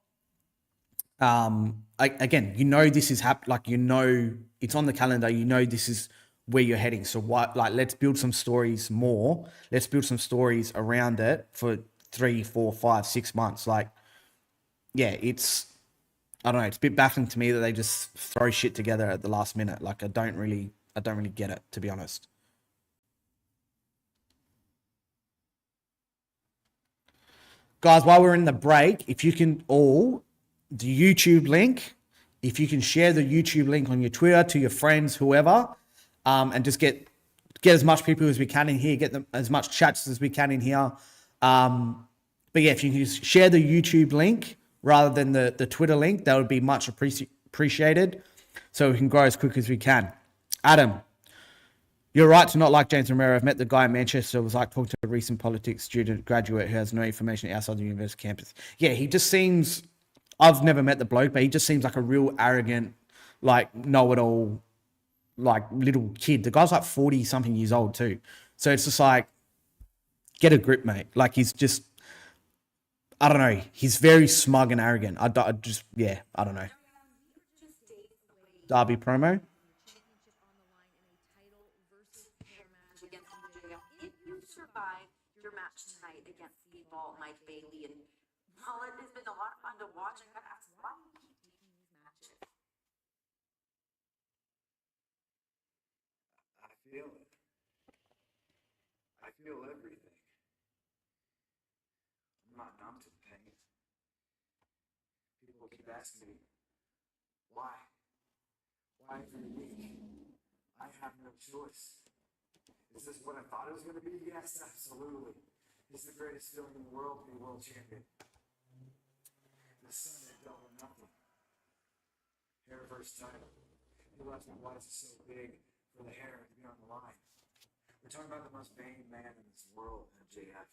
Again, you know this is like you know it's on the calendar. You know this is where you're heading. So what? Like, let's build some stories more. Let's build some stories around it for 3, 4, 5, 6 months. Like, yeah, I don't know. It's a bit baffling to me that they just throw shit together at the last minute. Like, I don't really get it, to be honest. Guys, while we're in the break, if you can the YouTube link, if you can share the YouTube link on your Twitter to your friends, whoever, and just get as much people as we can in here, get them as much chats as we can in here. But yeah, if you can just share the YouTube link rather than the Twitter link, that would be much appreciated so we can grow as quick as we can. Adam, you're right to not like James Romero. I've met the guy in Manchester. It was like talking to a recent politics student graduate who has no information outside the university campus. Yeah, he just seems, I've never met the bloke, but he just seems like a real arrogant, like know-it-all, like little kid. The guy's like 40-something years old too. So it's just like, get a grip, mate. Like he's just, I don't know. He's very smug and arrogant. I don't know. Derby promo. If you survive your match tonight against the Ball, Mike Bailey, and while it has been a lot of fun to watch, I gotta ask, why do you keep taking these matches? I feel it. I feel everything. I'm not numb to the pain. People keep asking me, why? Why every week? I have no choice. Is this what I thought it was going to be? Yes, absolutely. It's the greatest feeling in the world to be world champion. The sun that double nothing. Hair versus title. People ask me why is it so big for the hair to be on the line. We're talking about the most vain man in this world, MJF.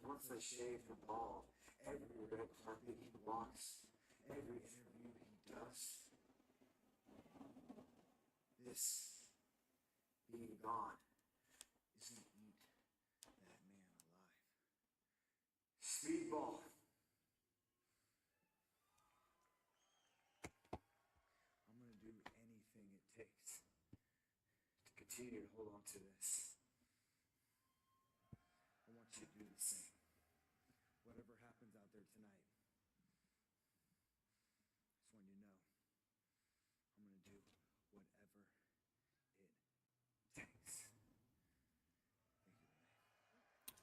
Once they shave the bald, every red carpet he walks, every interview he does, this being gone is going to eat that man alive. Speedball. I'm going to do anything it takes to continue to hold on to this. I want you to do the same. Whatever happens out there tonight, just want you to know, I'm going to do whatever it takes.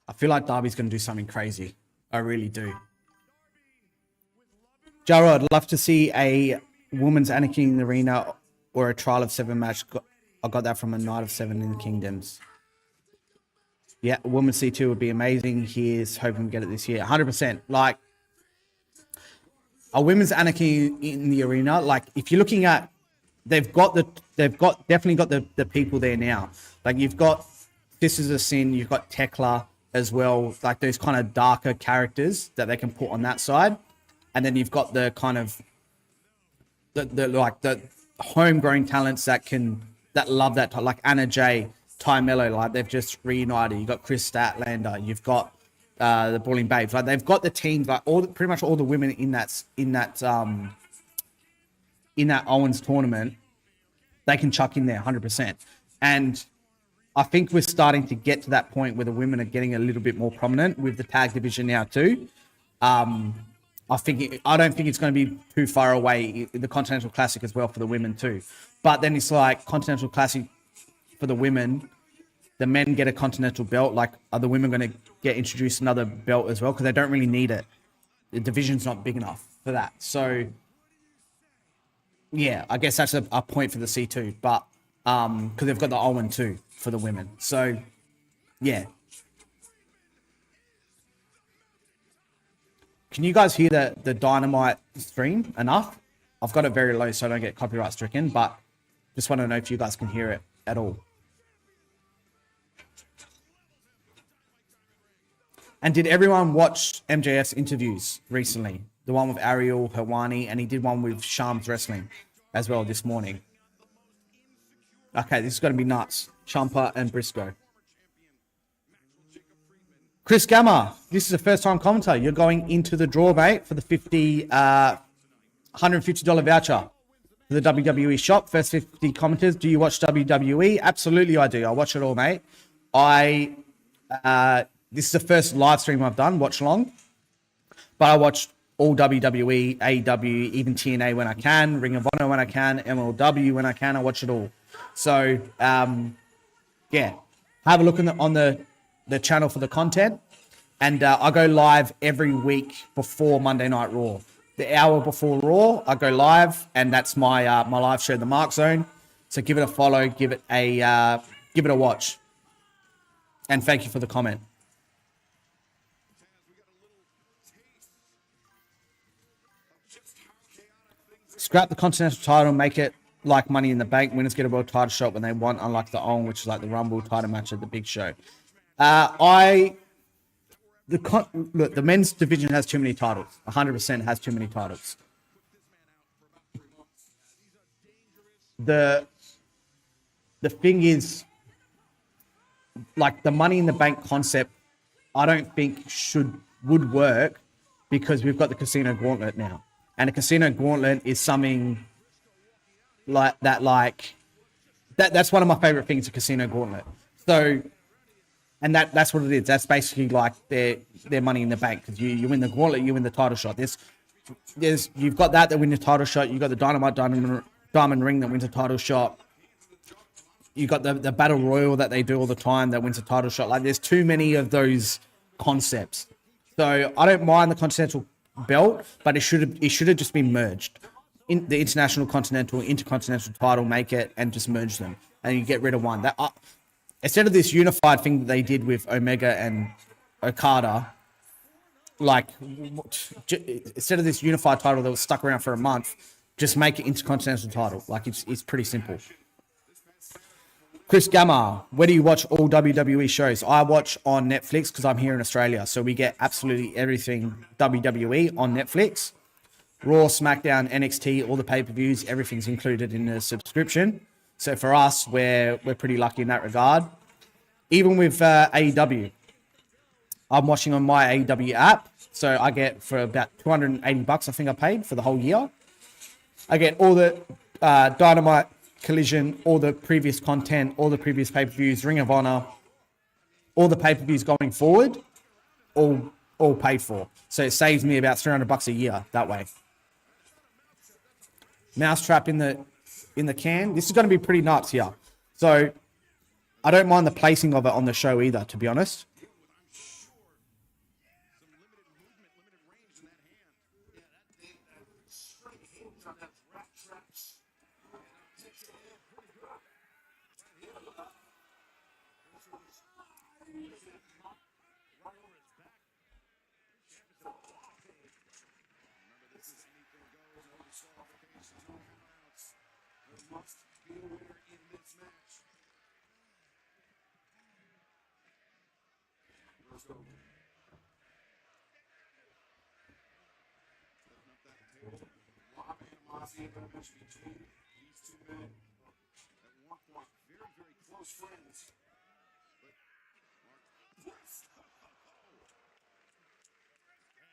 I feel like Darby's going to do something crazy. I really do. Jaro, I'd love to see a women's Anarchy in the Arena or a Trial of 7 match. I got that from a Night of 7 in the Kingdoms. Yeah, women's C2 would be amazing. Here's hoping we get it this year. 100%. Like, a women's Anarchy in the Arena, like, if you're looking at, they've definitely got the people there now. Like, you've got Sisters of Sin, you've got Tekla as well, like those kind of darker characters that they can put on that side. And then you've got the kind of the homegrown talents that love that, like Anna Jay, Ty Mello, like they've just reunited. You've got Chris Statlander, you've got the Brawling Babes. Like they've got the teams, like pretty much all the women in that Owens tournament, they can chuck in there 100%. And I think we're starting to get to that point where the women are getting a little bit more prominent with the tag division now too. I don't think it's going to be too far away. The Continental Classic as well for the women too. But then it's like Continental Classic for the women. The men get a Continental belt. Like, are the women going to get introduced another belt as well? Because they don't really need it. The division's not big enough for that. So, yeah, I guess that's a point for the C2. But because they've got the Owen too for the women. So, yeah. Can you guys hear the Dynamite stream enough? I've got it very low so I don't get copyright stricken, but just want to know if you guys can hear it at all. And did everyone watch MJF's interviews recently? The one with Ariel Helwani, and he did one with Shams Wrestling as well this morning. Okay, this is going to be nuts. Ciampa and Briscoe. Chris Gamma, this is a first-time commentator. You're going into the draw, mate, for the $150 voucher for the WWE shop. First 50 commenters. Do you watch WWE? Absolutely, I do. I watch it all, mate. This is the first live stream I've done, watch along. But I watch all WWE, AEW, even TNA when I can, Ring of Honor when I can, MLW when I can. I watch it all. So, yeah, have a look on the channel for the content. And I go live every week before Monday Night Raw. The hour before Raw, I go live, and that's my my live show, The Mark Zone. So give it a follow, give it a watch. And thank you for the comment. Scrap the Continental title, make it like Money in the Bank. Winners get a world title shot when they want, unlike the Owen, which is like the Rumble title match at the Big Show. Look, the men's division has too many titles. 100% has too many titles. The thing is, like the Money in the Bank concept, I don't think would work because we've got the Casino Gauntlet now. And a Casino Gauntlet is something like that, that's one of my favorite things, a Casino Gauntlet. So, and that's what it is. That's basically like their Money in the Bank, because you win the Gauntlet, you win the title shot. You've got that wins the title shot. You've got the Dynamite Diamond Ring that wins a title shot. You've got the Battle Royal that they do all the time that wins a title shot. Like, there's too many of those concepts. So I don't mind the Continental belt, but it should have just been merged. In the International Continental, Intercontinental title, make it and just merge them, and you get rid of one. That instead of this unified thing that they did with Omega and Okada, like instead of this unified title that was stuck around for a month, just make it Intercontinental title. Like it's pretty simple. Chris Gamma, where do you watch all WWE shows? I watch on Netflix because I'm here in Australia. So we get absolutely everything WWE on Netflix. Raw, SmackDown, NXT, all the pay-per-views, everything's included in the subscription. So for us, we're pretty lucky in that regard. Even with AEW, I'm watching on my AEW app. So I get for about $280, I think I paid for the whole year. I get all the Dynamite, Collision, all the previous content, all the previous pay-per-views, Ring of Honor, all the pay-per-views going forward, all paid for. So it saves me about $300 a year that way. Mousetrap in the can. This is going to be pretty nuts here. So I don't mind the placing of it on the show either, to be honest. got that rat traps. Takes it in pretty good. Yeah, look up. Right over his back. Remember, this is anything goes, no disqualifications, no countouts. There must be a winner in this match. Let's go. Setting up that table. A lot of animosity and bitterness between these two men. At one point, very, very close friends.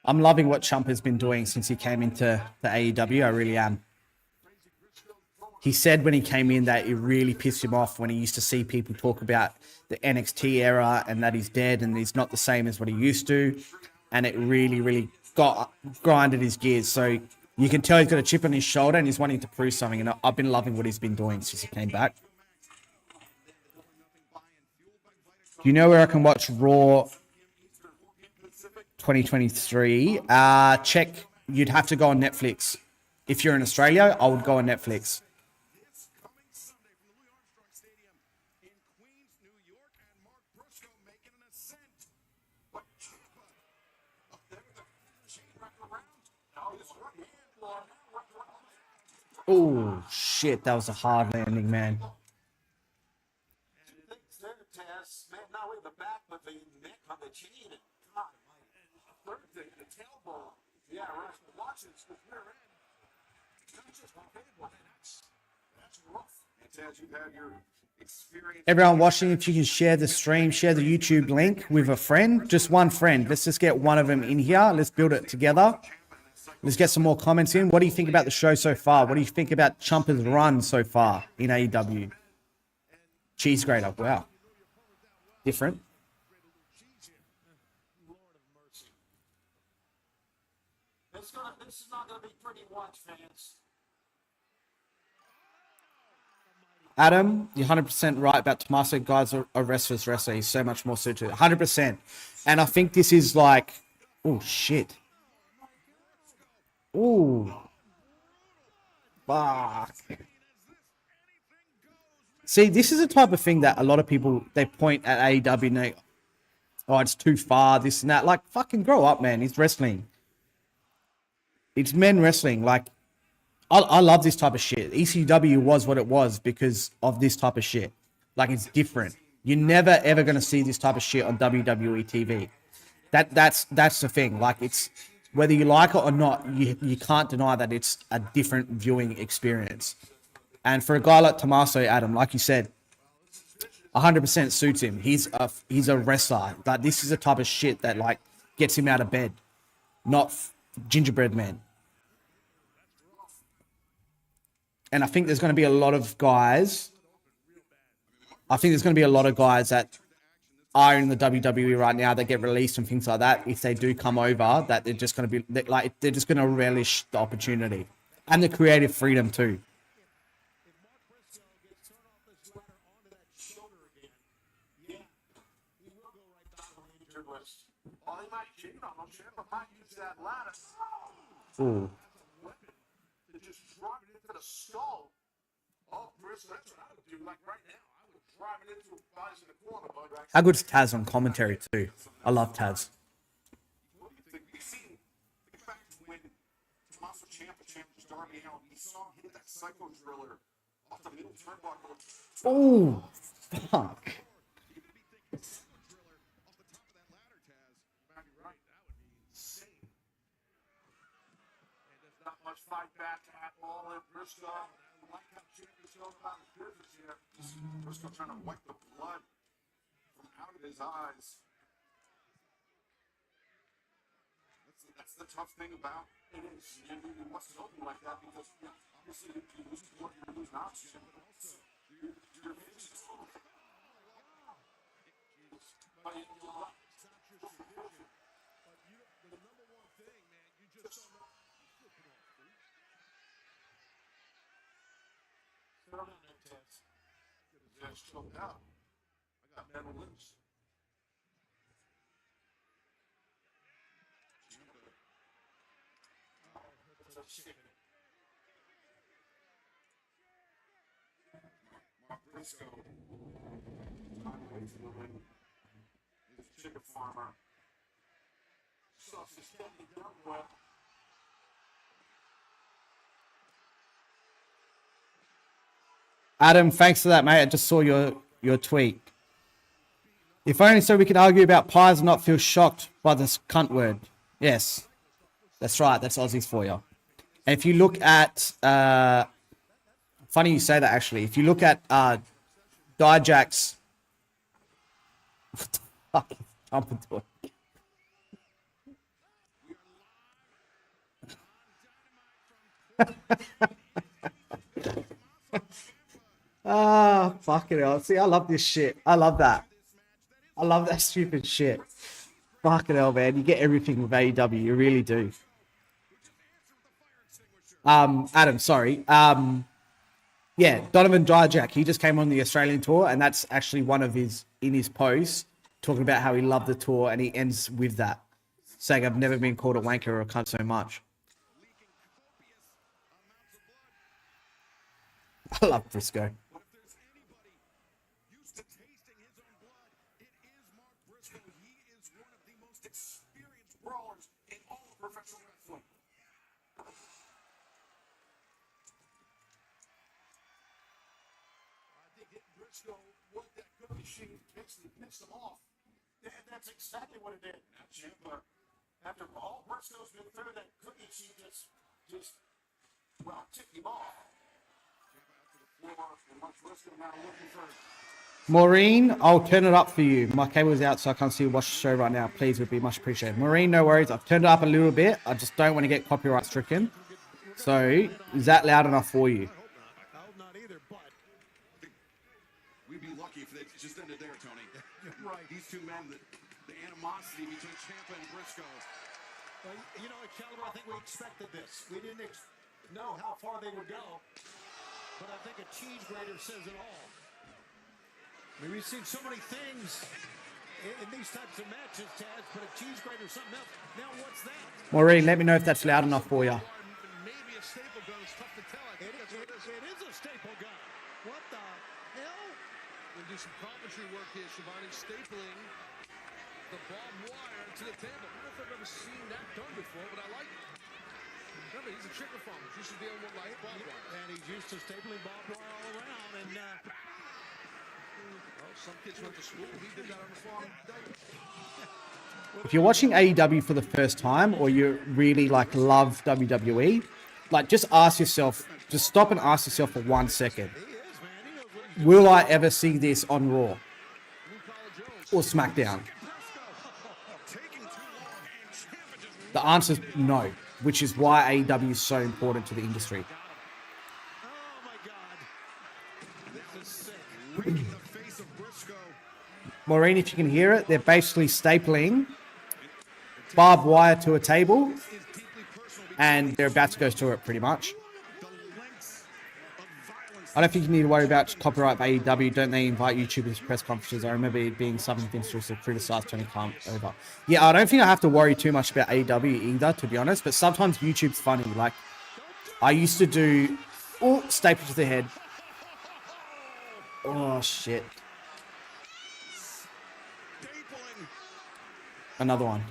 I'm loving what Ciampa's been doing since he came into the AEW. I really am. He said when he came in that it really pissed him off when he used to see people talk about the NXT era and that he's dead and he's not the same as what he used to. And it really, really grinded his gears. So you can tell he's got a chip on his shoulder and he's wanting to prove something. And I've been loving what he's been doing since he came back. Do you know where I can watch Raw 2023? Check. You'd have to go on Netflix. If you're in Australia, I would go on Netflix. This coming Sunday from the Louis Armstrong Stadium in Queens, New York, and Mark Briscoe making an ascent. But Ciampa up there with the chain wrapped around. Now his right hand. Oh, shit. That was a hard landing, man. And things there, Taz. Man, not only the back, but the neck on the chain. And God, third thing, the tailbone. Yeah, right. Watch this, the rear end. Not just one table. That's rough. And Taz, you've had your experience. Everyone watching, if you can share the stream, share the YouTube link with a friend, just one friend. Let's just get one of them in here. Let's build it together. Let's get some more comments in. What do you think about the show so far? What do you think about Ciampa's run so far in AEW? Cheese grater. Wow. Different. This is not going to be pretty watch, fans. Adam, you're 100% right about Tommaso. Guys, a wrestler's wrestler. He's so much more suited. 100%. And I think this is like, oh, shit. Ooh. Fuck. See, this is the type of thing that a lot of people, they point at AEW and they, oh, it's too far, this and that. Like, fucking grow up, man. It's wrestling. It's men wrestling. Like, I love this type of shit. ECW was what it was because of this type of shit. Like, it's different. You're never, ever going to see this type of shit on WWE TV. That's the thing. Like, it's, whether you like it or not, you can't deny that it's a different viewing experience. And for a guy like Tommaso, Adam, like you said, 100% suits him. He's a wrestler. Like, this is the type of shit that, like, gets him out of bed. Not gingerbread man. And I think there's going to be a lot of guys. I think there's going to be a lot of guys that are in the WWE right now that get released and things like that. If they do come over, that they're just going to be like, they're just going to relish the opportunity and the creative freedom too. If Mark Briscoe gets turned off this ladder onto that shoulder again, yeah, he will go right down on the injured list. Oh, they might cheat on him. Ciampa might use that ladder. Ooh. That's a weapon to just drive it into the skull. Oh, Briscoe, that's what I would do. Like right now, I would drive it into his bodies in the corner, bud. How good's Taz on commentary too? I love Taz. What do you think? Think back to when Tommaso Ciampa challenged Darby Allin. He saw him hit that psycho driller off the middle turnbuckle. Ooh, fuck. Even if he thinks it's psycho driller off the top of that ladder, Taz, you might be right. That would be insane. And there's not much fight back at all in Briscoe. I like how Ciampa's going about his business here. Briscoe trying to wipe the blood from out of his eyes. That's the tough thing about it is you must help you like that because obviously you lose blood, you lose oxygen, but also your vision is full. But it's not just your vision. But the number one thing, man, you just don't know. Settle down there, Taz. Get his ass choked out. I got metal lips. Ciampa. Oh, that's a chicken. Briscoe. He's a chicken farmer. Sauce is getting done well. Adam, thanks for that, mate. I just saw your tweet. If only so we could argue about pies and not feel shocked by this cunt word. Yes, that's right. That's Aussies for you. And if you look at, funny you say that actually. If you look at Dijak's, what the fuck is jumping to it? Ah, fucking hell. See, I love this shit. I love that. I love that stupid shit. Fucking hell, man. You get everything with AEW. You really do. Adam, sorry. Yeah, Donovan Dijak. He just came on the Australian tour, and that's actually one of his, in his posts, talking about how he loved the tour, and he ends with that, saying, I've never been called a wanker or a cunt so much. I love Briscoe. Brawlers in all of professional wrestling. I think that Briscoe worked that good machine, basically pissed him off. That's exactly what it did. Ciampa, after all Briscoe's been through, that cookie sheet just ticked him off. Ciampa out to the floor, and Mark Briscoe now looking for. Maureen, I'll turn it up for you. My cable's out, so I can't see you watch the show right now. Please, would be much appreciated. Maureen, no worries. I've turned it up a little bit. I just don't want to get copyright stricken. So, is that loud enough for you? I hope not either, but We'd be lucky if it just ended there, Tony. Right. These two men, the animosity between Ciampa and Briscoe. well, you know, Excalibur, I think we expected this. We didn't know how far they would go, but I think a cheese grater says it all. I mean, we've seen so many things in these types of matches, Taz, but a cheese grater is something else. Now, what's that? Maureen, let me know if that's loud enough for you. Maybe a staple gun is tough to tell. It is a staple gun. What the hell? We'll do some carpentry work here, Shivani, stapling the barbed wire to the table. I don't know if I've ever seen that done before, but I like it. Remember, he's a chicken farmer. He's used to dealing with like barbed wire. And he's used to stapling barbed wire all around. And Well, some kids went to school. He did that on the farm. If you're watching AEW for the first time, or you really love WWE, just ask yourself, just stop and ask yourself for 1 second. Will I ever see this on Raw or SmackDown? The answer is no, which is why AEW is so important to the industry. oh my God, this is sick. Right in the face of Briscoe. Maureen, if you can hear it, they're basically stapling barbed wire to a table, and they're about to go through it pretty much. I don't think you need to worry about copyright for AEW. Don't they invite YouTubers to press conferences? I remember it being something Vince to criticize Tony Khan over. Yeah, I don't think I have to worry too much about AEW either, to be honest. But sometimes YouTube's funny. I used to do staple to the head. Oh shit! Another one.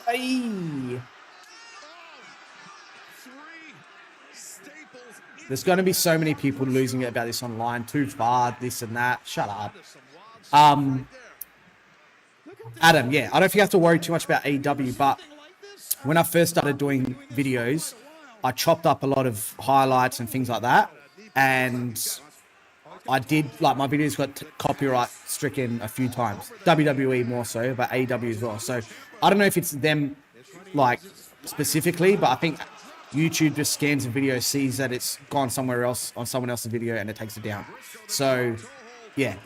Hey. There's going to be so many people losing it about this online. Too far, this and that. Shut up. Adam, yeah, I don't think you have to worry too much about AEW, but when I first started doing videos, I chopped up a lot of highlights and things like that. And I did, my videos got copyright stricken a few times. WWE more so, but AEW as well. So I don't know if it's them, specifically, but I think YouTube just scans the video, sees that it's gone somewhere else on someone else's video, and it takes it down. So, yeah.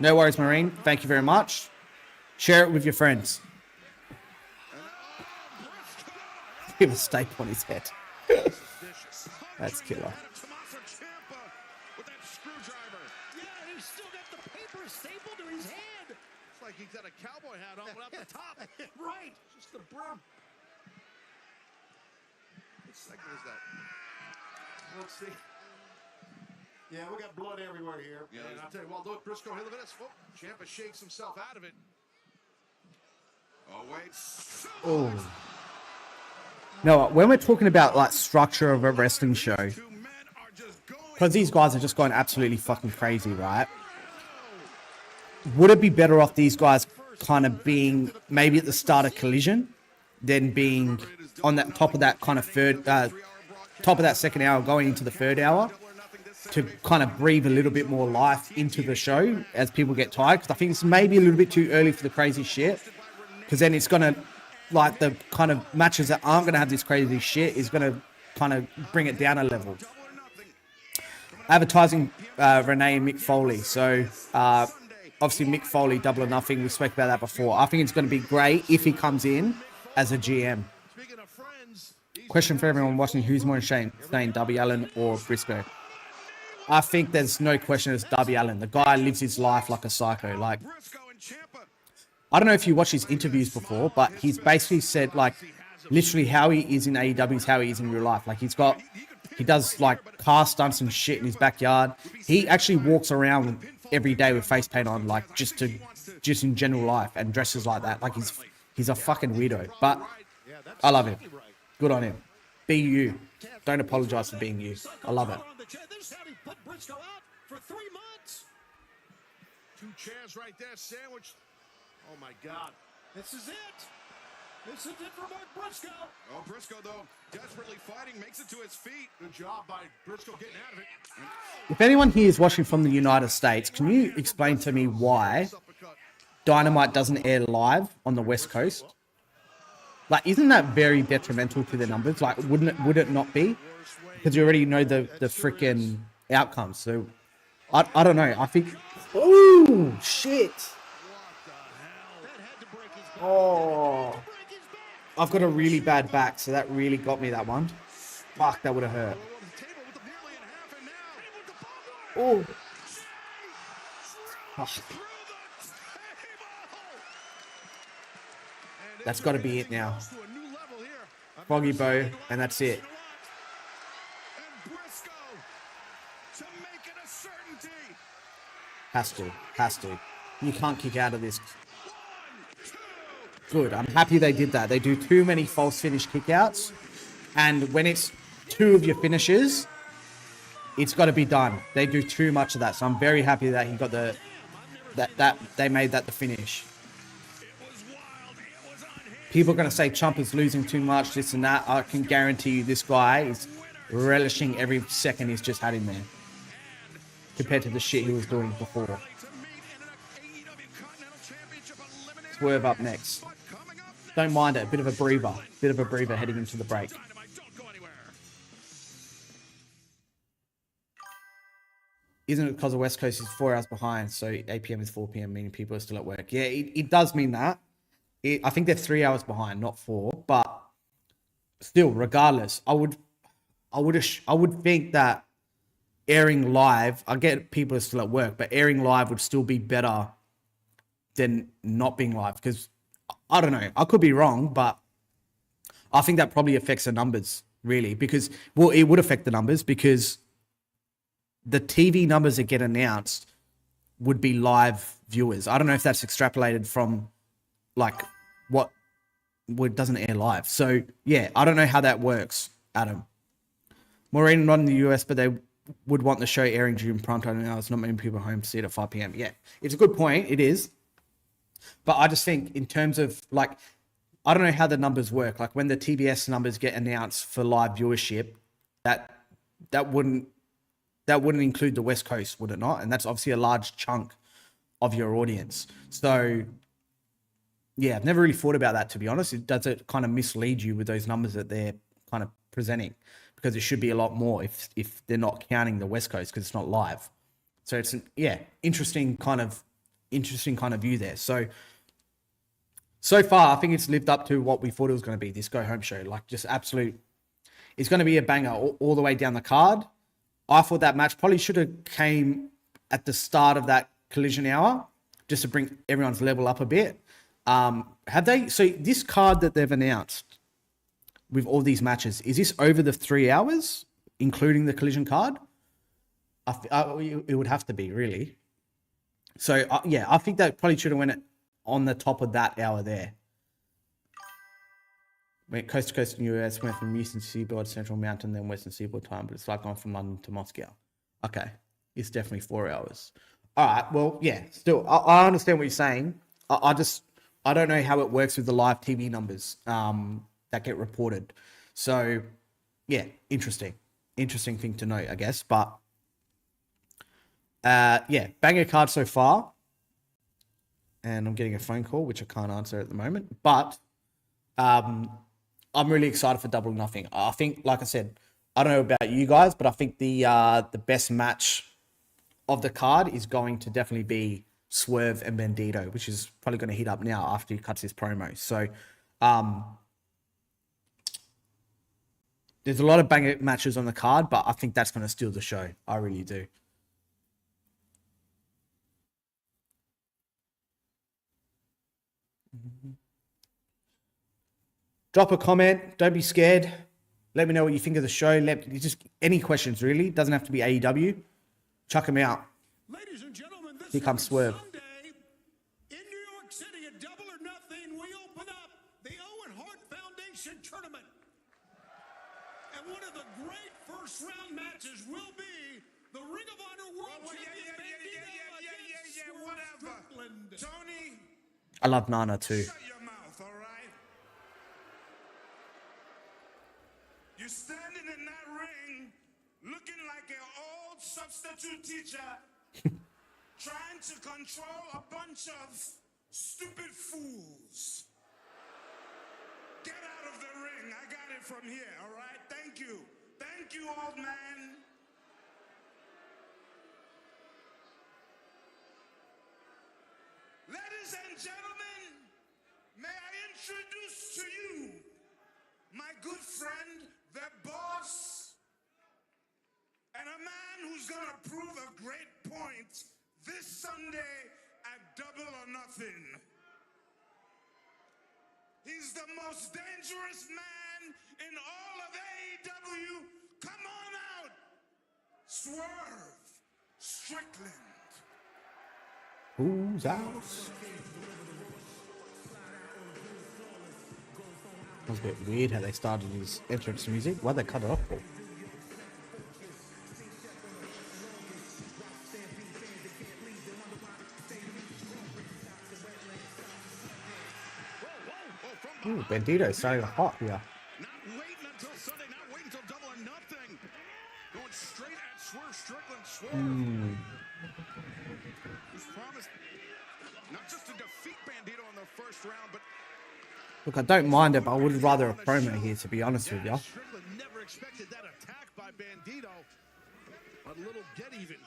No worries, Maureen. Thank you very much. Share it with your friends. Give a staple on his head. That's killer. It's like he's got a cowboy hat on, but up the top. Right. Just the brim. What segment is that? Let's see. Yeah, we got blood everywhere here. Yeah, and I'll tell you, well, look, Briscoe, hey, look at this. Oh, Ciampa shakes himself out of it. Oh, wait. Oh. No, when we're talking about like structure of a wrestling show, Two men are just going. because these guys are just going absolutely fucking crazy, right? Would it be better off these guys kind of being maybe at the start of Collision than being on that top of that kind of top of that second hour going into the third hour to kind of breathe a little bit more life into the show as people get tired? Because I think it's maybe a little bit too early for the crazy shit, because then it's going to, like, the kind of matches that aren't going to have this crazy shit is going to kind of bring it down a level. Advertising Renee and Mick Foley. So obviously Mick Foley, Double or Nothing, we spoke about that before. I think it's going to be great if he comes in as a GM. Question for everyone watching, who's more ashamed, Darby Allin or Briscoe? I think there's no question it's Darby Allin. The guy lives his life like a psycho. Like, I don't know if you watched his interviews before, but he's basically said, like, literally how he is in AEW is how he is in real life. Like, he does like car stunts and shit in his backyard. He actually walks around every day with face paint on, like, just in general life, and dresses like that. Like, he's a fucking weirdo, but I love him. Good on him. Be you. Don't apologize for being you. I love it. This is how he put Briscoe out for 3 months. Two chairs right there, sandwiched. Oh my God. This is it. This is it for Mark Briscoe. Oh, Briscoe, though, desperately fighting, makes it to his feet. Good job by Briscoe getting out of it. If anyone here is watching from the United States, can you explain to me why Dynamite doesn't air live on the West Coast? Like, isn't that very detrimental to the numbers? Like, would it not be? Because you already know the freaking outcomes. So, I don't know. I think... Oh, shit. Oh. I've got a really bad back, so that really got me, that one. Fuck, that would have hurt. Oh. Oh. That's got to be it now. Foggy Bow, and that's it. Has to. You can't kick out of this. Good. I'm happy they did that. They do too many false finish kickouts, and when it's 2 of your finishes, it's got to be done. They do too much of that, so I'm very happy that he got that they made that the finish. People are going to say Ciampa's losing too much, this and that. I can guarantee you this guy is relishing every second he's just had in there compared to the shit he was doing before. Swerve up next. Don't mind it. Bit of a breather heading into the break. Isn't it because the West Coast is 4 hours behind, so 8 p.m. is 4 p.m., meaning people are still at work? Yeah, it does mean that. I think they're 3 hours behind, not 4. But still, regardless, I would think that airing live, I get people are still at work, but airing live would still be better than not being live. Because I don't know, I could be wrong, but I think that probably affects the numbers, really. Because, well, it would affect the numbers because the TV numbers that get announced would be live viewers. I don't know if that's extrapolated from like what doesn't air live. So yeah, I don't know how that works, Adam. Maureen, not in the US, but they would want the show airing during primetime hours. Not many people home to see it at 5 p.m. Yeah, it's a good point. It is. But I just think in terms of like, I don't know how the numbers work. Like when the TBS numbers get announced for live viewership, that wouldn't include the West Coast, would it not? And that's obviously a large chunk of your audience. So yeah, I've never really thought about that, to be honest. Does it kind of mislead you with those numbers that they're kind of presenting? Because it should be a lot more if they're not counting the West Coast because it's not live. So it's an, interesting kind of view there. So far, I think it's lived up to what we thought it was going to be, this go home show. Like just absolute, it's going to be a banger all the way down the card. I thought that match probably should have came at the start of that Collision hour just to bring everyone's level up a bit. Have they? So this card that they've announced with all these matches, is this over the 3 hours? including the collision card. It would have to be, really. So, yeah, I think that probably should have went on the top of that hour there. Went coast to coast in the US, went from Eastern Seaboard, Central Mountain, then Western Seaboard time, but it's like going from London to Moscow. Okay, it's definitely 4 hours. All right, well, yeah, still, I understand what you're saying. I don't know how it works with the live TV numbers that get reported. So, yeah, interesting thing to note, I guess. But, yeah, banger card so far. And I'm getting a phone call, which I can't answer at the moment. But I'm really excited for Double or Nothing. I think, like I said, I don't know about you guys, but I think the best match of the card is going to definitely be Swerve and Bandito, which is probably going to heat up now after he cuts his promo. So there's a lot of banger matches on the card, but I think that's going to steal the show. I really do. Drop a comment. Don't be scared. Let me know what you think of the show. Just any questions, really. Doesn't have to be AEW. Chuck them out. Ladies and gentlemen, this Here comes Swerve. Sunday in New York City at Double or Nothing, we open up the Owen Hart Foundation Tournament. And one of the great first-round matches will be the Ring of Honor World Champion Bandito against Swerve Strickland. Tony, I love Nana too. shut your mouth, all right? You're standing in that ring looking like an old substitute teacher trying to control a bunch of stupid fools. Get out of the ring. I got it from here, all right? Thank you. Thank you, old man. Ladies and gentlemen, may I introduce to you my good friend, the boss, and a man who's gonna prove a great point this Sunday at Double or Nothing. He's the most dangerous man in all of AEW. Come on out, Swerve Strickland. Who's out? That was a bit weird how they started his entrance music. Why'd they cut it off for? Ooh, Bandito's starting hot here. Not waiting until Sunday, not waiting until Double or Nothing. Going straight at Swerve Strickland. Swerve. Who's promised not just to defeat Bandito in the first round, but Look, I don't mind it, but I would rather a promo here, to be honest with you. Strickland never expected that attack by Bandito. A little get even.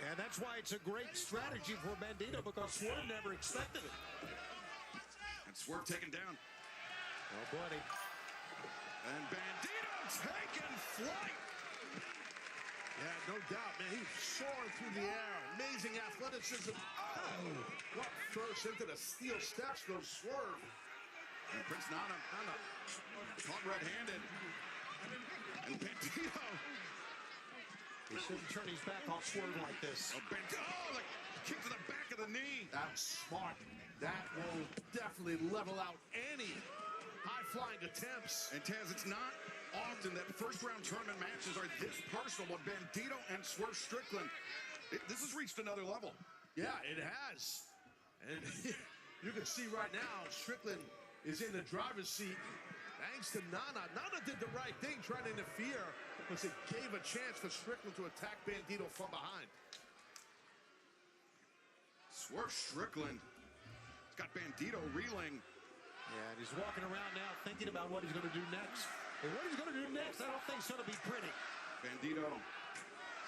And that's why it's a great strategy for Bandito, because Swerve never expected it. And Swerve taken down. Oh, buddy. And Bandito taking flight. Yeah, no doubt, man. He's soaring through the air. Amazing athleticism. Oh, what first into the steel steps goes Swerve. And Prince Nana caught red-handed. And Bandito. He shouldn't turn his back on Swerve like this. Oh, like kick to the back of the knee. That's smart. That will definitely level out any high-flying attempts. And Taz, it's not often that first-round tournament matches are this personal, but Bandito and Swerve Strickland, this has reached another level. Yeah, it has. And you can see right now, Strickland is in the driver's seat thanks to Nana. Nana did the right thing trying to interfere because it gave a chance for Strickland to attack Bandito from behind. Swerve Strickland has got Bandito reeling. Yeah, and he's walking around now thinking about what he's going to do next. And what he's going to do next, I don't think is going to be pretty. Bandito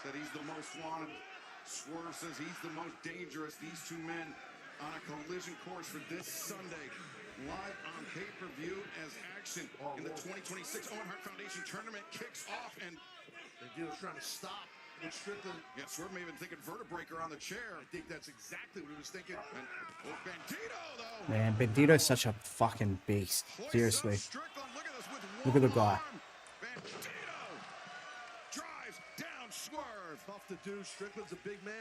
said he's the most wanted. Swerve says he's the most dangerous. These two men on a collision course for this Sunday. Live on pay-per-view as action in the 2026 Owen Hart Foundation Tournament kicks off. And Bandito's trying to stop with Strickland. yeah, Swerve may have been thinking vertebreaker on the chair. I think that's exactly what he was thinking. And Bandito, though. Man, Bandito's such a fucking beast. Seriously. Strickland, look at this with Look at the guy. Bandito tough to do. Strickland's a big man.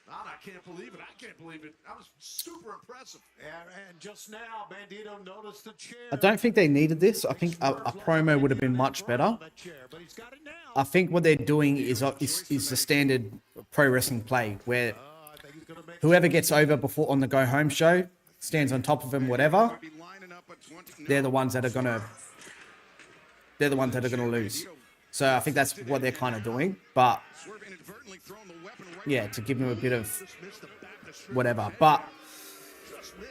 God, I can't believe it. I can't believe it. That was super impressive. And just now, Bandito noticed the chair. I don't think they needed this. I think a promo would have been much better. That chair, but he's got it now. I think what they're doing is the standard pro wrestling play where I think he's gonna make whoever gets over before on the go home show stands on top of him, whatever. They're the ones that are gonna lose. So I think that's what they're kind of doing. But yeah, to give him a bit of whatever. But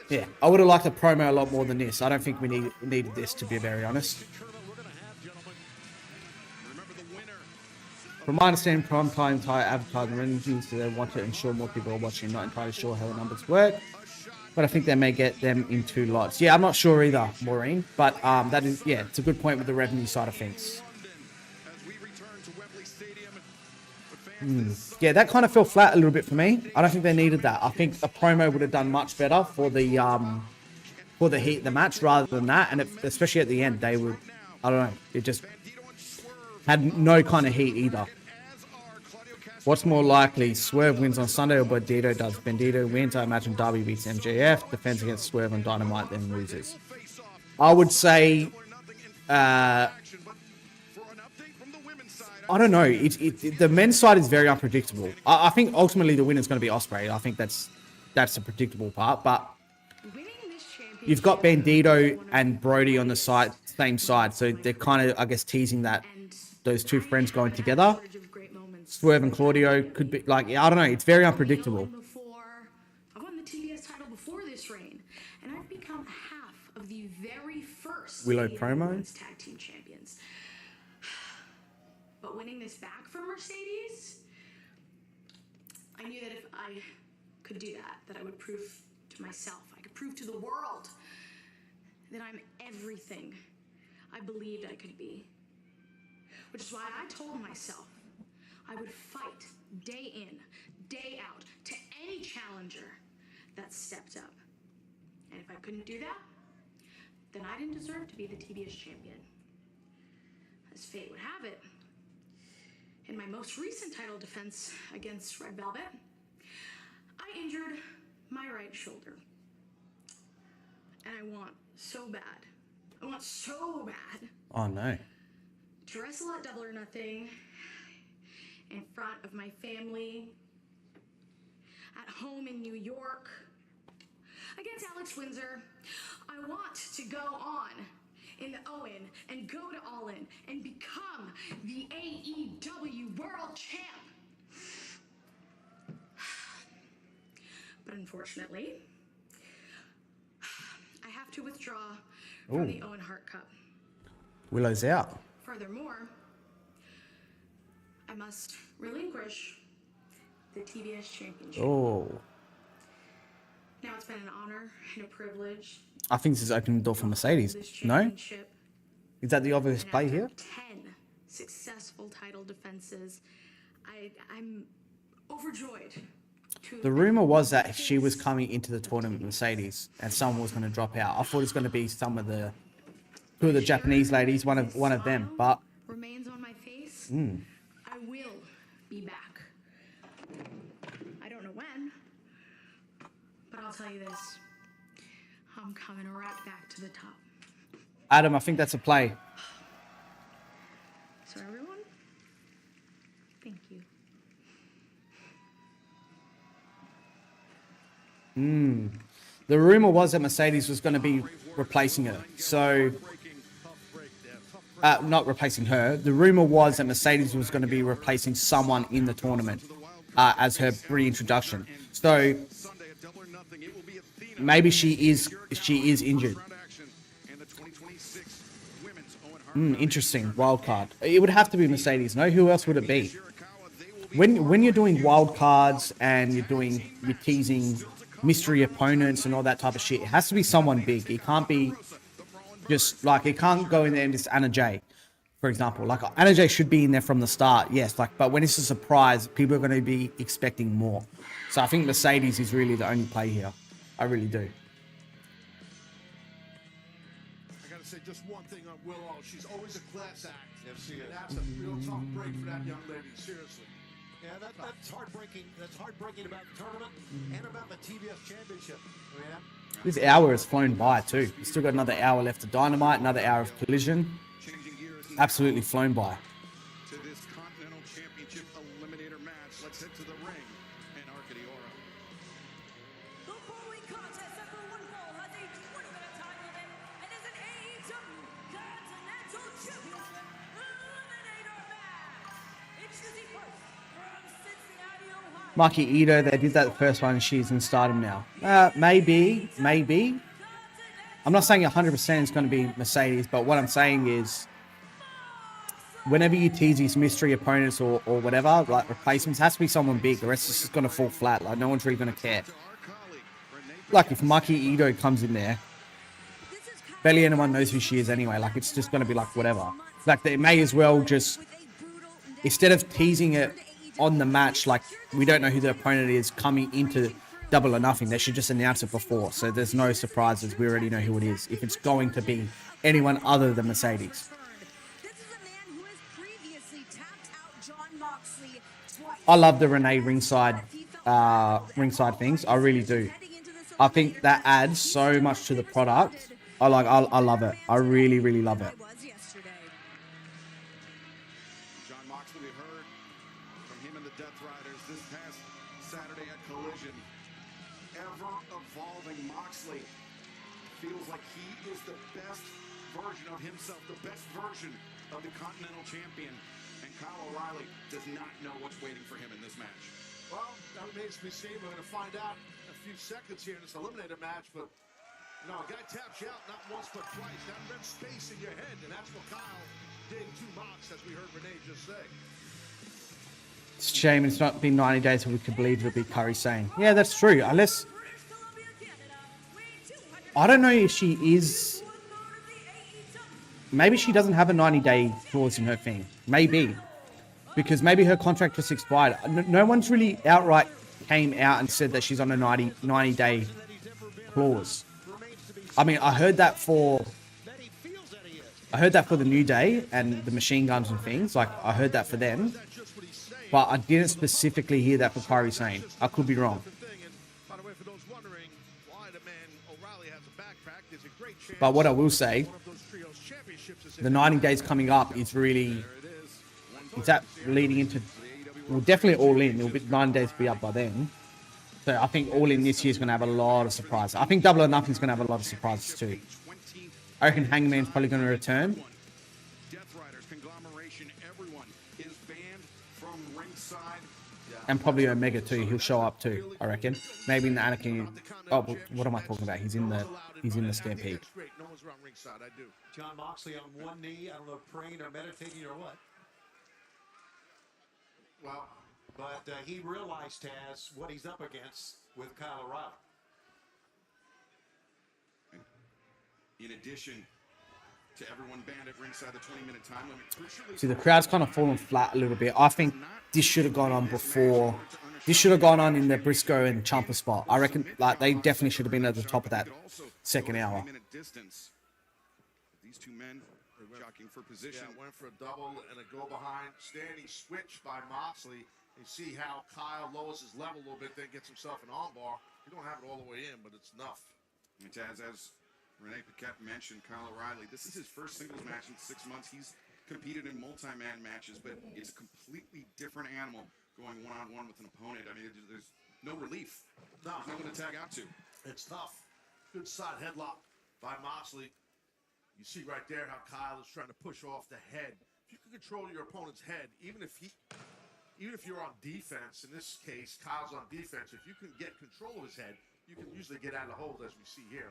yeah, I would have liked a promo a lot more than this. I don't think we needed this, to be very honest. From my understanding, primetime high advertising ratings, so they want to ensure more people are watching. Not entirely sure how the numbers work, but I think they may get them in 2 lots. Yeah, I'm not sure either, Maureen. But that is, yeah, it's a good point with the revenue side of things. Yeah, that kind of fell flat a little bit for me. I don't think they needed that. I think a promo would have done much better for the heat of the match rather than that. And especially at the end, they would, I don't know, it just had no kind of heat either. What's more likely, Swerve wins on Sunday or Bandito does? Bandito wins. I imagine Darby beats MJF, defends against Swerve on Dynamite, then loses. I would say, I don't know. The men's side is very unpredictable. I think ultimately the winner's going to be Ospreay. I think that's the predictable part. But you've got Bandito and Brody on the same side, so they're kind of, I guess, teasing that those two friends going together. Swerve and Claudio could be like, I don't know. It's very unpredictable. I've won the TBS title before this reign, and I've become half of the very first Willow AEW promo. Women's Tag Team Champions. But winning this back from Mercedes, I knew that if I could do that I would prove to myself, I could prove to the world that I'm everything I believed I could be. Which is why I told myself I would fight day in, day out to any challenger that stepped up. And if I couldn't do that, then I didn't deserve to be the TBS champion. As fate would have it, in my most recent title defense against Red Velvet, I injured my right shoulder. And I want so bad, Oh no. to wrestle at Double or Nothing in front of my family, at home in New York, against Alex Windsor. I want to go on in the Owen and go to All In and become the AEW World Champ. But unfortunately, I have to withdraw from the Owen Hart Cup. Willow's out. Furthermore, I must relinquish the TBS Championship. Oh. Now it's been an honor and a privilege. I think this is opening the door for Mercedes. This No? championship, Is that the obvious and play after here? 10 successful title defenses, I'm overjoyed. The rumor was that she was coming into the tournament with Mercedes and someone was going to drop out. I thought it was going to be two of the Japanese ladies, one of them, but remains on my face. I will be back. I don't know when, but I'll tell you this. I'm coming right back to the top. Adam, I think that's a play. So everyone, thank you. The rumor was that Mercedes was going to be replacing her. So, not replacing her. The rumor was that Mercedes was going to be replacing someone in the tournament as her reintroduction. So, maybe she is injured. Interesting. Wild card. It would have to be Mercedes. No, who else would it be? When you're doing wild cards and you're teasing mystery opponents and all that type of shit, it has to be someone big. It can't be just like, it can't go in there and just Anna Jay, for example. Like, Anna Jay should be in there from the start, yes. Like, but when it's a surprise, people are going to be expecting more. So I think Mercedes is really the only play here. I really do. got to say just one thing on Willow. She's always a class act. Yes, she is. And that's a real tough break for that young lady, seriously. Yeah, that's heartbreaking. That's heartbreaking about the tournament and about the TBS Championship. I mean, This hour has flown by too. We've still got another hour left of Dynamite, another hour of Collision. Absolutely flown by. To this Continental Championship Eliminator match. Let's head to the ring in Arcadiora. The following contest at the one fall has a 20-minute time limit and is an AEW Continental Championship Eliminator match. Introducing first from Cincinnati, Ohio. Maki Ito, they did that the first one. She's in Stardom now. Maybe. I'm not saying 100% it's going to be Mercedes, but what I'm saying is, whenever you tease these mystery opponents or whatever, like replacements, has to be someone big. The rest is just going to fall flat. Like, no one's really going to care. Like, if Maki Ito comes in there, barely anyone knows who she is anyway. Like, it's just going to be like, whatever. Like, they may as well just, instead of teasing it on the match, like, we don't know who the opponent is coming into Double or Nothing, they should just announce it before. So there's no surprises. We already know who it is. If it's going to be anyone other than Mercedes. I love the Renee ringside things. I really do. I think that adds so much to the product. I love it. I really, really love it. John Moxley, we heard from him and the Death Riders this past Saturday at Collision. Ever-evolving Moxley feels like he is the best version of himself, the best version of the Continental Champion. And Kyle O'Reilly does not know what's waiting for him in this match. Well, that remains to be seen. We're going to find out in a few seconds here in this eliminator match. But, no, a guy taps you out not once but twice. That rents space in your head, and that's what Kyle did to Mox, as we heard Renee just say. It's a shame it's not been 90 days so we could believe it'll be Kairi Sane. Yeah, that's true. Unless, I don't know if she is, maybe she doesn't have a 90-day clause in her thing. Maybe. Because maybe her contract just expired. No one's really outright came out and said that she's on a 90-day clause. I mean, I heard that for the New Day and the Machine Guns and things. Like, I heard that for them. But I didn't specifically hear that for Kairi Sane. I could be wrong. But what I will say, the 90 days coming up is really, is that leading into, well, definitely All In. It'll be 9 days to be up by then. So I think All In this year is going to have a lot of surprises. I think Double or Nothing is going to have a lot of surprises too. I reckon Hangman's probably going to return. And probably Omega too. He'll show up too, I reckon. Maybe in the Anakin. Oh, what am I talking about? He's in the Stampede. John Moxley on one knee. I don't know, praying or meditating or what. Well, but he realized, Taz, what he's up against with Kyle O'Reilly. In addition to everyone banned at ringside, the 20-minute time limit. See, the crowd's kind of fallen flat a little bit. I think this should have gone on before. This should have gone on in the Briscoe and Ciampa spot. I reckon, like, they definitely should have been at the top of that second hour. These two men jockeying for position. Yeah, went for a double and a go behind. Standing switch by Moxley. You see how Kyle lowers his level a little bit, then gets himself an armbar. You don't have it all the way in, but it's enough. And as Renee Paquette mentioned, Kyle O'Reilly, this is his first singles match in 6 months. He's competed in multi-man matches, but it's a completely different animal going one-on-one with an opponent. I mean, there's no relief. No. There's no one to tag out to. It's tough. Good side headlock by Moxley. You see right there how Kyle is trying to push off the head. If you can control your opponent's head, even if you're on defense, in this case, Kyle's on defense, if you can get control of his head, you can usually get out of the hold, as we see here.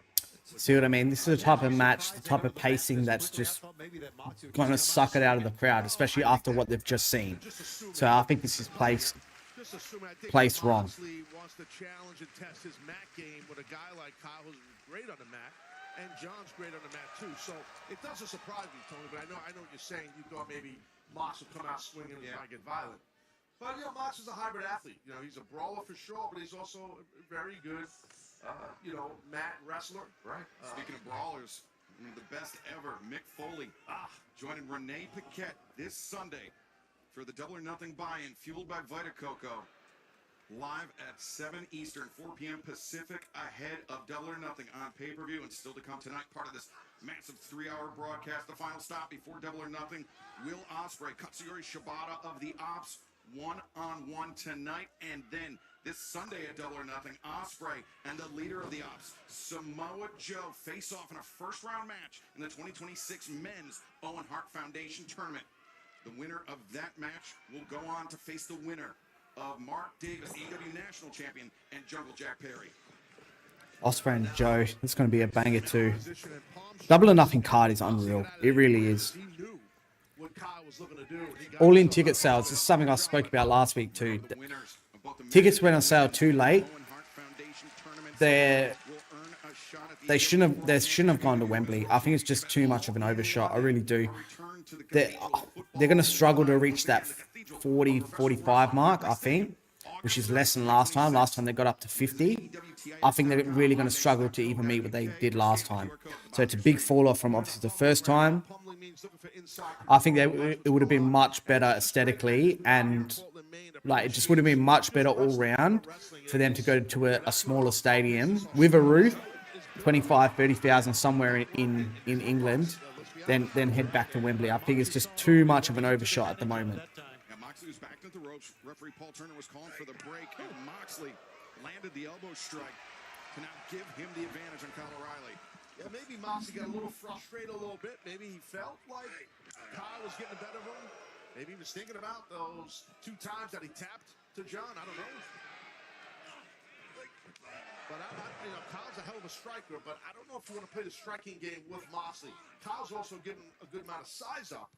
See what I mean? This is the type of match, the type of pacing that's just going to suck it out of the crowd, especially after what they've just seen. So I think this is placed wrong. Moxley wants to challenge and test his mat game with a guy like Kyle, who's great on the mat, and John's great on the mat too. So it doesn't surprise me, Tony, but I know what you're saying. You thought maybe Mox would come out swinging and try to get violent. But, you know, Mox is a hybrid athlete. You know, he's a brawler for sure, but he's also a very good, mat wrestler. Right. Speaking of brawlers, One of the best ever, Mick Foley, joining Renee Paquette this Sunday for the Double or Nothing buy-in, fueled by Vita Coco. Live at 7 Eastern, 4 p.m. Pacific, ahead of Double or Nothing on pay-per-view, and still to come tonight, part of this massive 3-hour broadcast. The final stop before Double or Nothing, Will Ospreay, Katsuyori Shibata of the Ops, one-on-one tonight, and then this Sunday at Double or Nothing, Ospreay and the leader of the Ops, Samoa Joe, face off in a first-round match in the 2026 Men's Owen Hart Foundation Tournament. The winner of that match will go on to face the winner of Mark Davis, AEW National Champion, and Jungle Jack Perry. Ospreay and Joe, it's going to be a banger too. Double or Nothing card is unreal. It really is. All in ticket sales. This is something I spoke about last week too. Tickets went on sale too late. They shouldn't have gone to Wembley. I think it's just too much of an overshot. I really do. They're going to struggle to reach that 40, 45 mark, I think, which is less than last time. Last time they got up to 50. I think they're really going to struggle to even meet what they did last time. So it's a big fall off from obviously the first time. I think it would have been much better aesthetically, and like it just would have been much better all round for them to go to a smaller stadium with a roof, 25, 30,000 somewhere in England, then head back to Wembley. I think it's just too much of an overshot at the moment. Moxley was back into the ropes. Referee Paul Turner was calling for the break, and Moxley landed the elbow strike to now give him the advantage on Kyle O'Reilly. Yeah, maybe Moxley got a little frustrated a little bit. Maybe he felt like Kyle was getting the better of him. Maybe he was thinking about those 2 times that he tapped to John. I don't know. But Kyle's a hell of a striker, but I don't know if you want to play the striking game with Moxley. Kyle's also getting a good amount of size up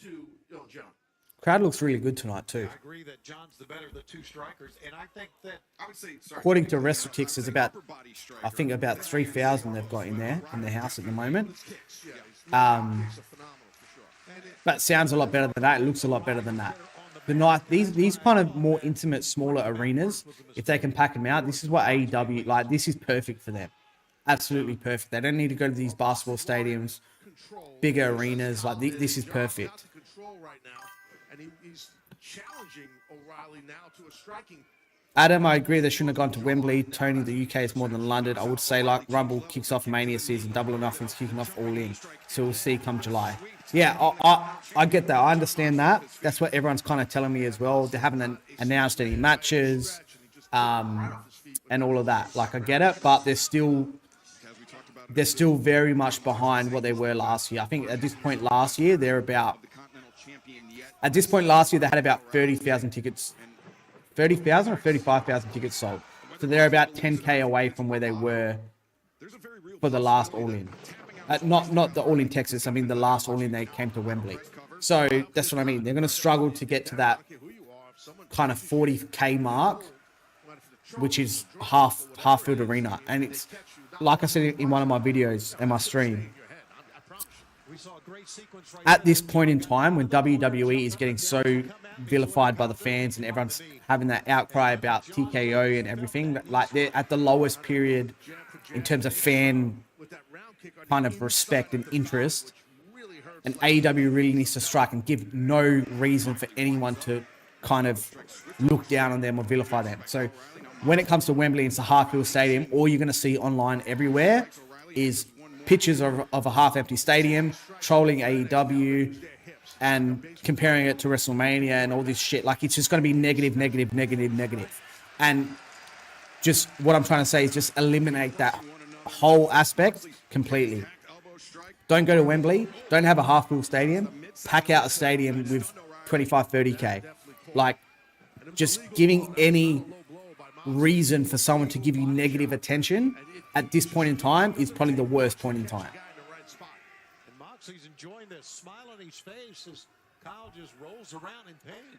to John. Crowd looks really good tonight too. I agree that John's the better of the 2 strikers, and I think that I would say, according to WrestleTix, there's about 3,000 they've got in there in the house at the moment. But sounds a lot better than that. It looks a lot better than that. The night, these kind of more intimate, smaller arenas, if they can pack them out, this is what AEW, like, this is perfect for them. Absolutely perfect. They don't need to go to these basketball stadiums, bigger arenas. Like, this is perfect. And he's challenging O'Reilly now to a striking. Adam, I agree they shouldn't have gone to Wembley. Tony, the UK is more than London. I would say, like, Rumble kicks off Mania season, Double or Nothing's kicking off All In. So we'll see come July. Yeah, I get that. I understand that. That's what everyone's kind of telling me as well. They haven't announced any matches and all of that. Like, I get it, but they're still very much behind what they were last year. I think at this point last year, they had about 30,000 tickets. 30,000 or 35,000 tickets sold. So they're about 10K away from where they were for the last All In. Not the All In Texas. I mean the last All In they came to Wembley. So that's what I mean. They're going to struggle to get to that kind of 40K mark, which is half-filled arena. And it's like I said in one of my videos and my stream. At this point in time, when WWE is getting so vilified by the fans and everyone's having that outcry about TKO and everything, like they're at the lowest period in terms of fan kind of respect and interest, and AEW really needs to strike and give no reason for anyone to kind of look down on them or vilify them. So when it comes to Wembley, it's a half-filled stadium. All you're going to see online everywhere is pictures of a half-empty stadium, trolling AEW, and comparing it to WrestleMania and all this shit. Like, it's just going to be negative. And just what I'm trying to say is just eliminate that whole aspect completely. Don't go to Wembley. Don't have a half-full stadium. Pack out a stadium with 25, 30K. Like, just giving any reason for someone to give you negative attention at this point in time is probably the worst point in time. And Moxley's enjoying this smile on his face as Kyle just rolls around in pain.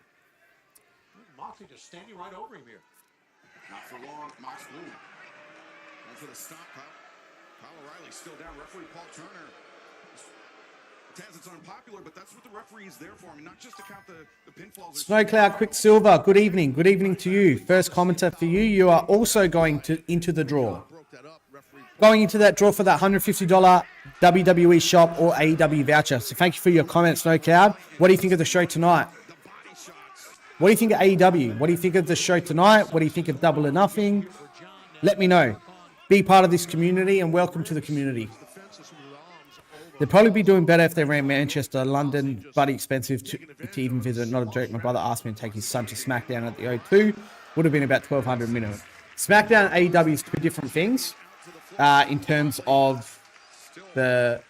Moxley just standing right over him here. Not for long. Moxley going for the stop. Kyle O'Reilly still down. Referee Paul Turner. Taz, it's unpopular, but that's what the referee is there for. I mean, not just to count the pinfalls. Snowcloud Quicksilver, good evening. Good evening to you. First commenter for you. You are also going into the draw. Going into that draw for that $150 WWE shop or AEW voucher. So thank you for your comments, No Cloud. What do you think of the show tonight? What do you think of AEW? What do you think of the show tonight? What do you think of Double or Nothing? Let me know. Be part of this community and welcome to the community. They'd probably be doing better if they ran Manchester, London, bloody expensive to even visit. Not a joke. My brother asked me to take his son to SmackDown at the O2. Would have been about $1,200 minimum. SmackDown and AEW is two different things in terms of the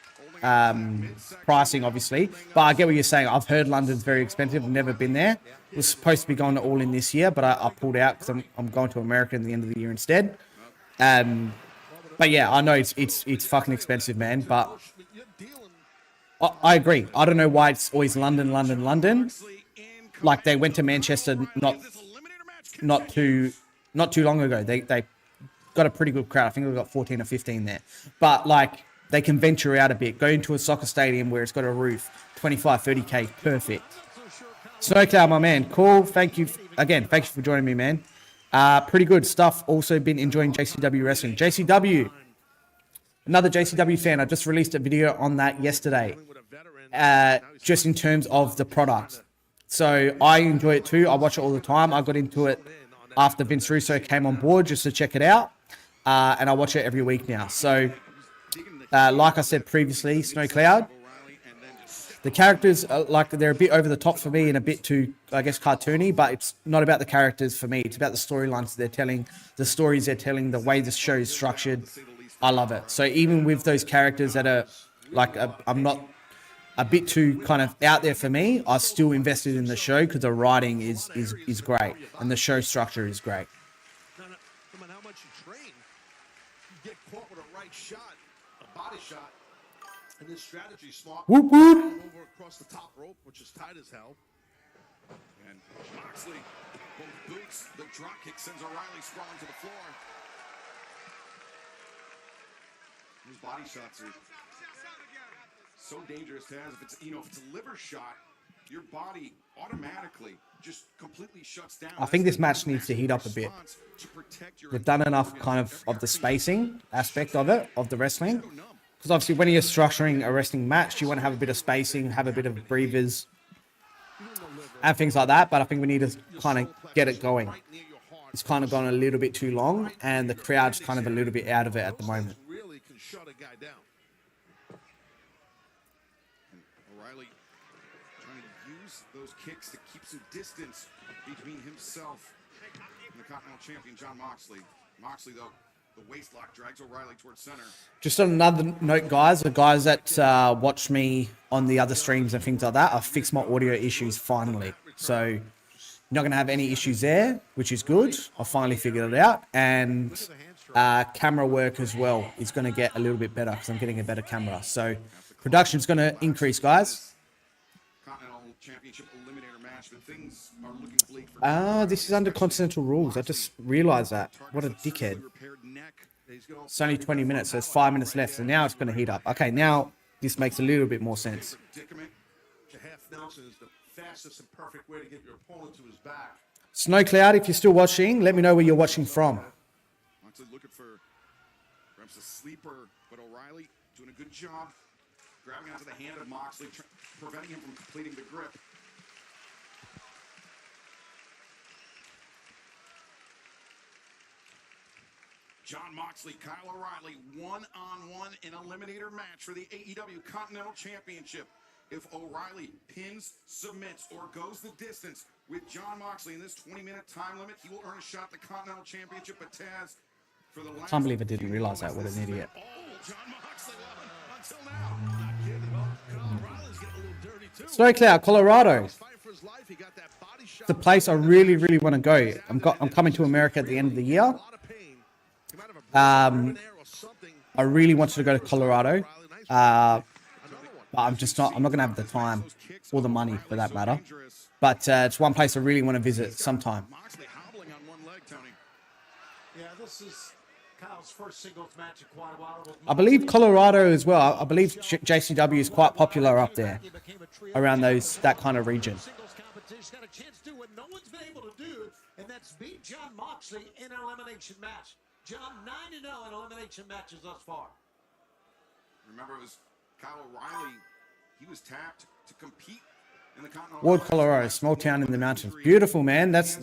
pricing, obviously. But I get what you're saying. I've heard London's very expensive. I've never been there. Was supposed to be going to All In this year, but I pulled out because I'm going to America at the end of the year instead. But yeah, I know it's fucking expensive, man. But I agree. I don't know why it's always London, London, London. Like they went to Manchester not too long ago. They got a pretty good crowd. I think we got 14 or 15 there. But like they can venture out a bit. Go into a soccer stadium where it's got a roof. 25, 30K. Perfect. Snowcloud, my man. Cool. Thank you. Again, thank you for joining me, man. Pretty good stuff. Also been enjoying JCW wrestling. JCW. Another JCW fan. I just released a video on that yesterday. Just in terms of the product. So I enjoy it too. I watch it all the time. I got into it after Vince Russo came on board just to check it out. And I watch it every week now. So like I said previously, Snowcloud, the characters are like they're a bit over the top for me and a bit too, I guess, cartoony, but it's not about the characters for me. It's about the storylines they're telling, the stories they're telling, the way the show is structured. I love it. So even with those characters that are like, I'm not a bit too kind of out there for me, I still invested in the show because the writing is great and the show structure is great. No matter how much you train, you get caught with a right shot, a body shot, and this strategy smart. Whoop, whoop. Over across the top rope, which is tight as hell. And Moxley, both boots, the drop kick sends O'Reilly sprawling to the floor. His body shots are so dangerous to have. If it's a liver shot, your body automatically just completely shuts down. I think this match needs to heat up a bit. They've done enough kind of the spacing aspect of it, of the wrestling. Because obviously when you're structuring a wrestling match, you want to have a bit of spacing, have a bit of breathers, and things like that. But I think we need to kind of get it going. It's kind of gone a little bit too long, and the crowd's kind of a little bit out of it at the moment. Really can shut a guy down. And O'Reilly trying to use those kicks to keep some distance between himself and the Continental Champion, John Moxley. Moxley, though, the waist lock drags O'Reilly towards center. Just on another note, guys, the guys that watch me on the other streams and things like that, I've fixed my audio issues finally. So you're not going to have any issues there, which is good. I finally figured it out. And camera work as well is going to get a little bit better because I'm getting a better camera. So production's going to increase, guys. Continental Championship eliminator match, but things are looking bleak for This is under Continental rules. I just realized that. What a dickhead. It's only 20 minutes, so it's 5 minutes left. So now it's going to heat up. Okay, now this makes a little bit more sense. The half Nelson is the fastest and perfect way to get your opponent to his back. Snowcloud, if you're still watching, let me know where you're watching from. Moxley looking for perhaps a sleeper, but O'Reilly doing a good job grabbing onto the hand of Moxley, preventing him from completing the grip. John Moxley, Kyle O'Reilly, one-on-one in eliminator match for the AEW Continental Championship. If O'Reilly pins, submits, or goes the distance with John Moxley in this 20-minute time limit, he will earn a shot at the Continental Championship. But Taz, for the last... Can't believe I didn't realize that. What an idiot. Oh, John Moxley won until now. Not kidding. Well, Kyle O'Reilly's getting a little dirty too. Snowcloud, Colorado. Fight for his life. He got that body shot. The place I really, really want to go. I'm coming to America at the end of the year. A lot of pain. Came out of a broken arrow or something. I really wanted to go to Colorado. But I'm not going to have the time or the money for that matter. But it's one place I really want to visit sometime. Moxley hobbling on one leg, Tony. Yeah, this is Kyle's first singles match in quite a while. I believe Colorado as well. I believe JCW is quite popular up there, around that kind of region. Singles competition got a chance to do what no one's been able to do, and that's beat John Moxley in an elimination match. John 9-0 in elimination matches thus far. Remember, it was Kyle O'Reilly. He was tapped to compete in the Continental. Ward, Colorado, small town in the mountains. Beautiful, man. That's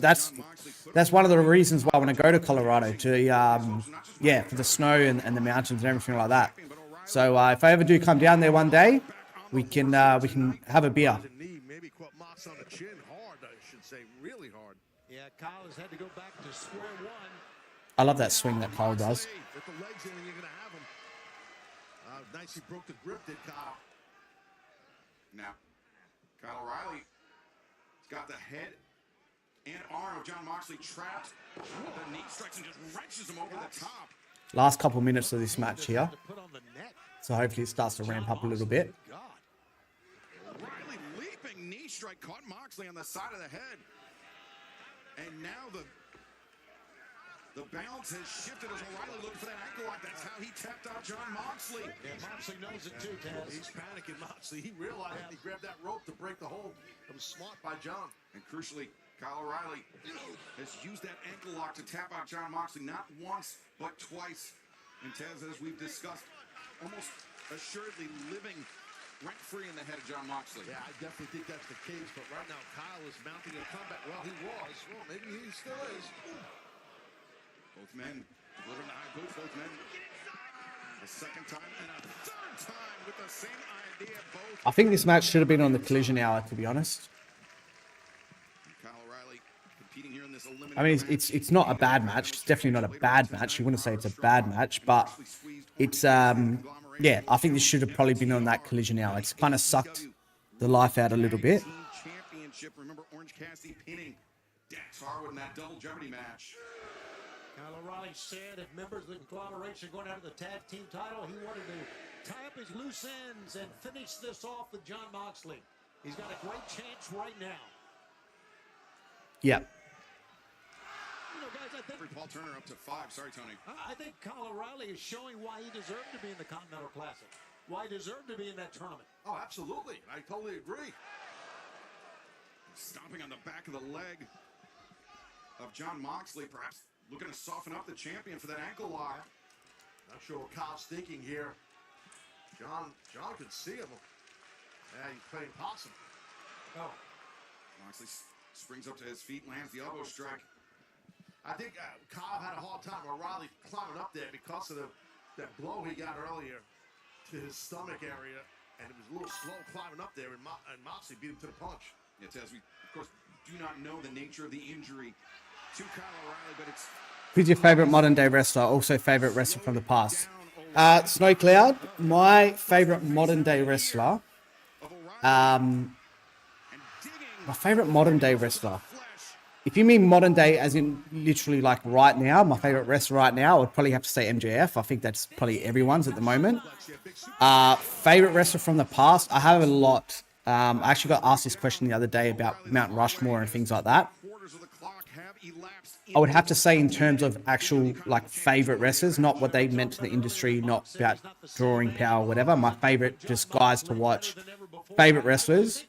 one of the reasons why I want to go to Colorado to for the snow and the mountains and everything like that. So if I ever do come down there one day, we can have a beer. Maybe caught Mox on the chin hard, I should say, really hard. Yeah, Kyle has had to go back to square one. I love that swing that Cole does. With the legs in, you're gonna have him. Nice, he broke the grip, did Kyle. Now, Kyle O'Reilly has got the head and arm of John Moxley trapped. The knee strikes and just wrenches him over the top. Last couple minutes of this match here. So hopefully it starts to ramp up a little bit. O'Reilly leaping knee strike caught Moxley on the side of the head. And now the balance has shifted as O'Reilly looked for that ankle lock. That's how he tapped out John Moxley. Yeah, Moxley knows it too, Taz. He's panicking, Moxley. He realized he grabbed that rope to break the hold. It was smart by John. And crucially, Kyle O'Reilly has used that ankle lock to tap out John Moxley not once, but twice. And Taz, as we've discussed, almost assuredly living rent-free in the head of John Moxley. Yeah, I definitely think that's the case. But right now, Kyle is mounting a comeback. Well, he was. Well, maybe he still is. Both men delivering the high boots, both men. A second time and a third time with the same idea. Both. I think this match should have been on the Collision Hour, to be honest. Kyle O'Reilly competing here in this elimination. I mean, it's not a bad match. It's definitely not a bad match. You wouldn't say it's a bad match, but it's yeah. I think this should have probably been on that Collision Hour. It's kind of sucked the life out a little bit. Championship. Remember Orange Cassidy pinning Dax Harwood in that double Jeopardy match. Kyle O'Reilly said if members of the conglomeration are going after the tag team title, he wanted to tie up his loose ends and finish this off with John Moxley. He's got a great chance right now. Yeah. You know, guys, I think Paul Turner up to 5. Sorry, Tony. I think Kyle O'Reilly is showing why he deserved to be in the Continental Classic. Why he deserved to be in that tournament. Oh, absolutely. I totally agree. Stomping on the back of the leg of John Moxley, perhaps looking to soften up the champion for that ankle lock. Not sure what Kyle's thinking here. John could see him. Yeah, he's playing possum. Oh. Moxley springs up to his feet, lands the elbow strike. I think Kyle had a hard time O'Reilly climbing up there because of that blow he got earlier to his stomach area, and it was a little slow climbing up there, and Moxley beat him to the punch. It's as we, of course, do not know the nature of the injury to Kyle O'Reilly, but it's... Who's your favorite modern day wrestler? Also favorite wrestler from the past? Snow Cloud, my favorite modern day wrestler. My favorite modern day wrestler. If you mean modern day as in literally like right now, my favorite wrestler right now, I would probably have to say MJF. I think that's probably everyone's at the moment. Favorite wrestler from the past, I have a lot. I actually got asked this question the other day about Mount Rushmore and things like that. I would have to say in terms of actual like favorite wrestlers, not what they meant to the industry, not about drawing power or whatever. My favorite just guys to watch. Favorite wrestlers,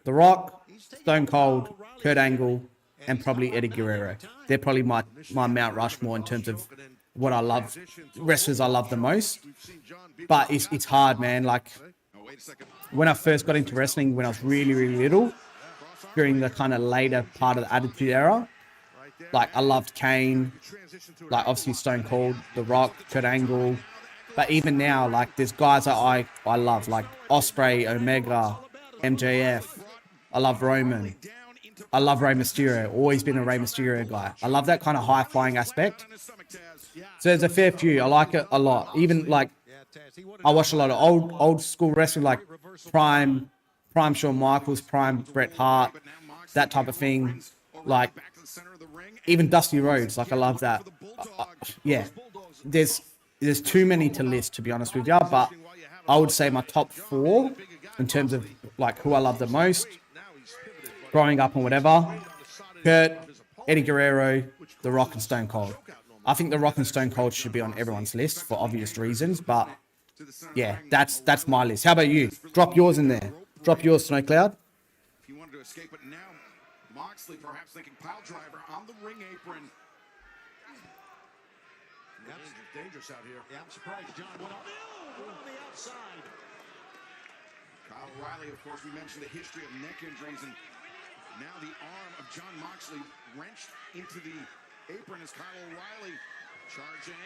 The Rock, Stone Cold, Kurt Angle, and probably Eddie Guerrero. They're probably my Mount Rushmore in terms of what I love, wrestlers I love the most. But it's hard, man. Like when I first got into wrestling, when I was really, really little, during the kind of later part of the Attitude Era, like I loved Kane, like obviously Stone Cold, The Rock, Kurt Angle. But even now, like there's guys that I love, like Ospreay, Omega, MJF. I love Roman. I love Rey Mysterio. Always been a Rey Mysterio guy. I love that kind of high-flying aspect. So there's a fair few. I like it a lot. Even like I watch a lot of old school wrestling, like Prime Shawn Michaels, Prime Bret Hart, that type of thing. Like even Dusty Rhodes. Like I love that. Yeah, there's too many to list, to be honest with you. But I would say my top 4 in terms of like who I love the most, growing up and whatever. Kurt, Eddie Guerrero, The Rock, and Stone Cold. I think The Rock and Stone Cold should be on everyone's list for obvious reasons, but yeah, that's my list. How about you? Drop yours in there. Drop yours, Snow Cloud. If you wanted to escape it now, Moxley perhaps thinking pile driver on the ring apron. Dangerous out here. Yeah, I'm surprised John went on the outside. Kyle O'Reilly, of course, we mentioned the history of neck injuries, and now the arm of John Moxley wrenched into the apron as Kyle O'Reilly charging.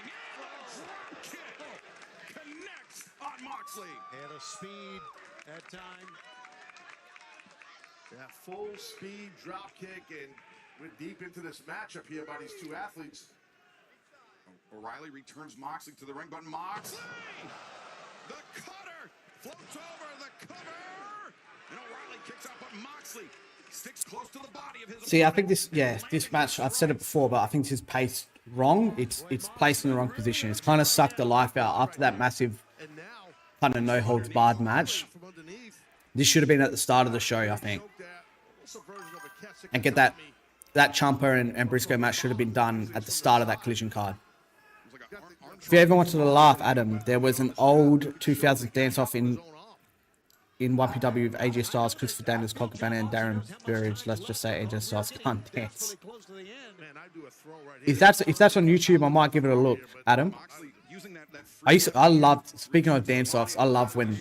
Drop kick connects on Moxley. And a speed at time. Yeah, full speed drop kick, and we're deep into this matchup here by these two athletes. O'Reilly returns Moxley to the ring, but Moxley, the cutter, floats over the cover, and O'Reilly kicks out, but Moxley sticks close to the body of his. See, I think this match, I've said it before, but I think this is paced wrong. It's placed in the wrong position. It's kind of sucked the life out after that massive kind of no holds barred match. This should have been at the start of the show, I think. And get that Ciampa and Briscoe match should have been done at the start of that collision card. If you ever wanted to laugh, Adam, there was an old 2000s dance-off in YPW with AJ Styles, Christopher Daniels, Colt Cabana, and Darren Burridge. Let's just say AJ Styles can't dance. If that's on YouTube, I might give it a look, Adam. I love, speaking of dance-offs, I love when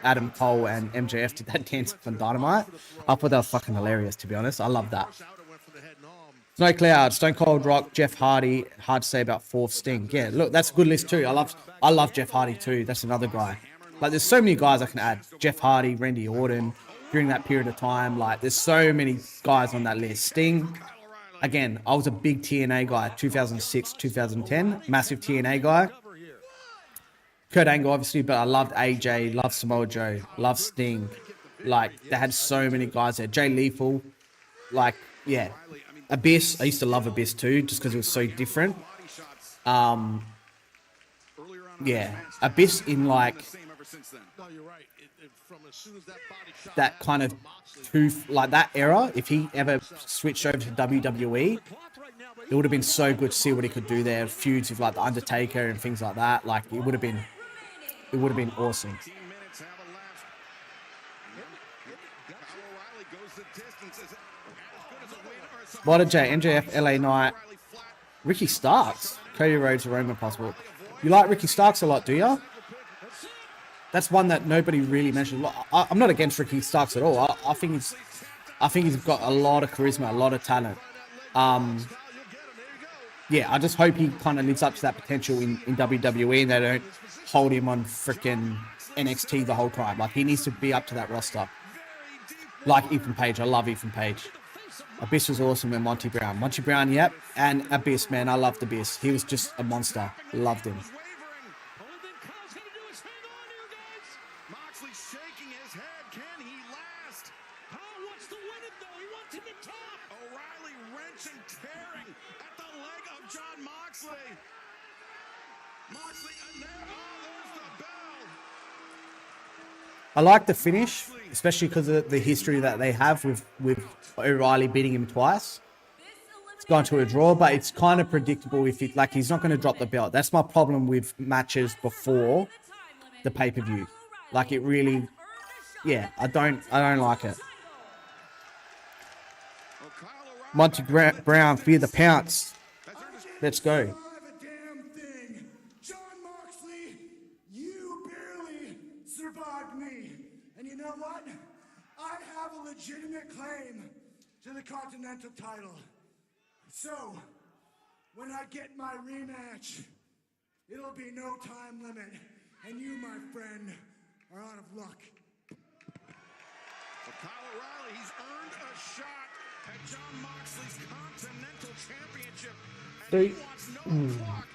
Adam Cole and MJF did that dance on Dynamite. I thought that was fucking hilarious, to be honest. I love that. Snow Cloud, Stone Cold Rock, Jeff Hardy. Hard to say about fourth Sting. Yeah, look, that's a good list too. I love Jeff Hardy too. That's another guy. Like, there's so many guys I can add. Jeff Hardy, Randy Orton, during that period of time. Like, there's so many guys on that list. Sting, again, I was a big TNA guy, 2006, 2010. Massive TNA guy. Kurt Angle, obviously, but I loved AJ, loved Samoa Joe, loved Sting. Like, they had so many guys there. Jay Lethal, like, yeah. Abyss, I used to love Abyss too, just because it was so different. Yeah, Abyss in like that kind of like that era. If he ever switched over to WWE, it would have been so good to see what he could do there. Feuds with like the Undertaker and things like that. Like, it would have been awesome. What a J, MJF, LA Knight, Ricky Starks, Cody Rhodes, Roman possible. You like Ricky Starks a lot, do you? That's one that nobody really mentioned. I'm not against Ricky Starks at all. I think he's got a lot of charisma, a lot of talent. Yeah, I just hope he kind of lives up to that potential in WWE, and they don't hold him on freaking NXT the whole time. Like, he needs to be up to that roster. Like Ethan Page. I love Ethan Page. Abyss was awesome, and Monty Brown. Monty Brown, yep. And Abyss, man, I loved Abyss. He was just a monster. Loved him. Moxley shaking his head. Can he last? How wants to win it though? He wants him to top. O'Reilly wrenching, tearing at the leg of John Moxley. Moxley, and there, there's the bell. I like the finish, especially because of the history that they have with O'Reilly beating him twice. It's gone to a draw, but it's kind of predictable if it, like, he's not going to drop the belt. That's my problem with matches before the pay-per-view. Like, it really, yeah, I don't like it. Monty Brown, fear the pounce. Let's go. Legitimate claim to the Continental title. So, when I get my rematch, it'll be no time limit, and you, my friend, are out of luck. For Kyle O'Reilly, he's earned a shot at John Moxley's Continental Championship, and he wants no clock.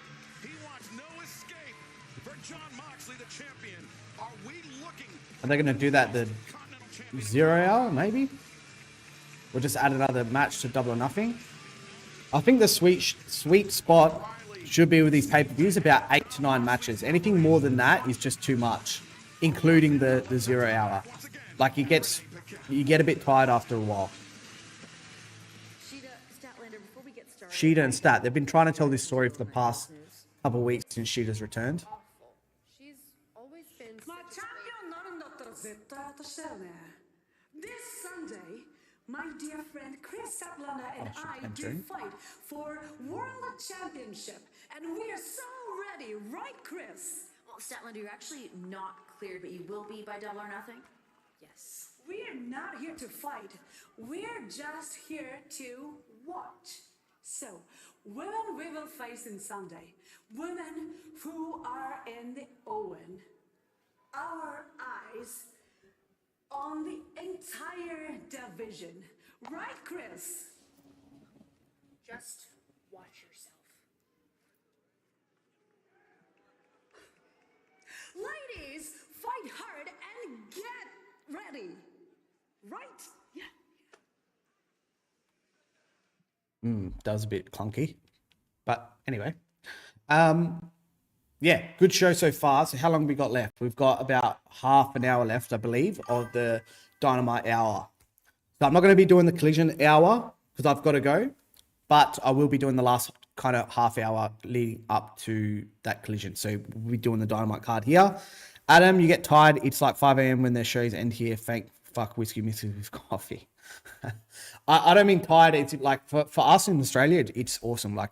He wants no escape for John Moxley, the champion. Are we looking? Are they going to do that the 0 hour, maybe? We'll just add another match to Double or Nothing. I think the sweet spot should be with these pay-per-views about 8 to 9 matches. Anything more than that is just too much, including the 0 hour. Like, you get a bit tired after a while. Sheeta and Stat, they've been trying to tell this story for the past couple of weeks since Sheeta's returned. She's always been This Sunday, my dear friend Chris Saplana and I do fight for World Championship, and we are so ready, right, Chris? Well, Statlander, you're actually not cleared, but you will be by Double or Nothing? Yes. We're not here to fight. We're just here to watch. So, women we will face in Sunday. Women who are in the Owen. Our eyes on the entire division. Right, Chris? Just watch yourself. Ladies, fight hard and get ready. Right? Yeah. That was a bit clunky. But anyway. Yeah, good show so far. So how long have we got left? We've got about half an hour left, I believe, of the Dynamite hour. So I'm not going to be doing the Collision hour because I've got to go. But I will be doing the last kind of half hour leading up to that Collision. So we'll be doing the Dynamite card here. Adam, you get tired. It's like 5 a.m. when their shows end here. Fuck whiskey mixes with coffee. I don't mean tired. It's like for us in Australia, it's awesome. Like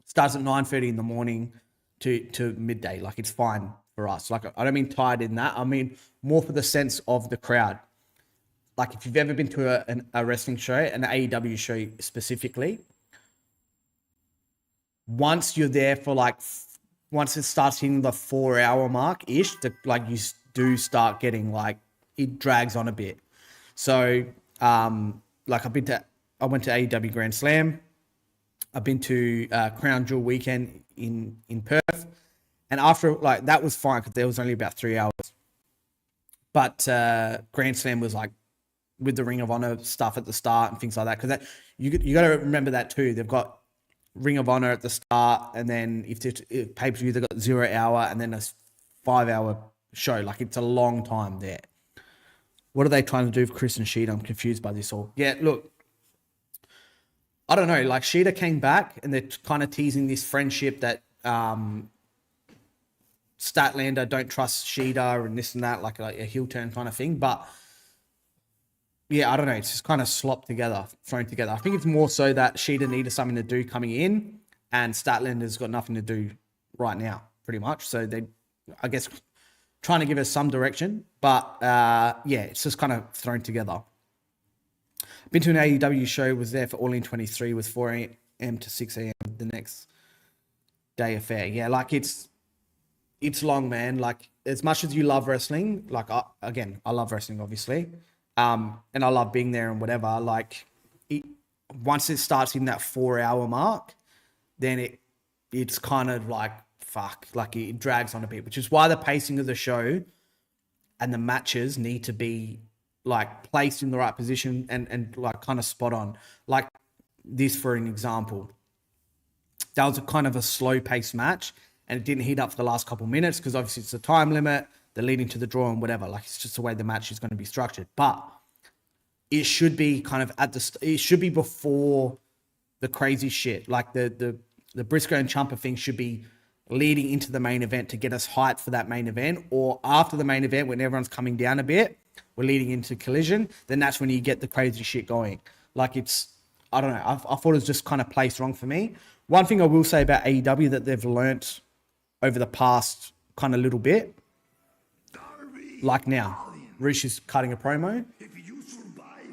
starts at 9:30 in the morning to midday. Like it's fine for us. Like I don't mean tired in that. I mean more for the sense of the crowd. Like if you've ever been to a wrestling show, an AEW show specifically, once you're there for once it starts hitting the 4-hour mark-ish, like you do start getting like, it drags on a bit. So like I went to AEW Grand Slam. I've been to Crown Jewel weekend in Perth. And after like, that was fine because there was only about 3 hours. But Grand Slam was like, with the Ring of Honor stuff at the start and things like that. Because you got to remember that too. They've got Ring of Honor at the start, and then if pay-per-view, they've got 0 hour, and then a 5-hour show. Like it's a long time there. What are they trying to do with Chris and Sheeta? I'm confused by this all. Yeah, look, I don't know. Like Sheeta came back, and they're kind of teasing this friendship that Statlander don't trust Sheeta and this and that, like a heel turn kind of thing. But yeah, I don't know. It's just kind of thrown together. I think it's more so that Sheeta needed something to do coming in, and Statlander's got nothing to do right now, pretty much. So they, I guess, trying to give us some direction. But yeah, it's just kind of thrown together. Been to an AEW show, was there for All In 23, was 4 a.m. to 6 a.m. the next day affair. Yeah, like it's long, man. Like as much as you love wrestling, like I love wrestling, obviously. And I love being there and whatever. Like, once it starts in that 4-hour mark, then it's kind of like fuck. Like it drags on a bit, which is why the pacing of the show and the matches need to be like placed in the right position and like kind of spot on. Like this, for an example, that was a kind of a slow paced match, and it didn't heat up for the last couple of minutes because obviously it's a time limit. They're leading to the draw and whatever. Like it's just the way the match is going to be structured. But it should be kind of it should be before the crazy shit. Like the Briscoe and Ciampa thing should be leading into the main event to get us hyped for that main event, or after the main event when everyone's coming down a bit, we're leading into Collision. Then that's when you get the crazy shit going. Like I don't know. I thought it was just kind of placed wrong for me. One thing I will say about AEW that they've learnt over the past kind of little bit, like now, Rich is cutting a promo. If you survive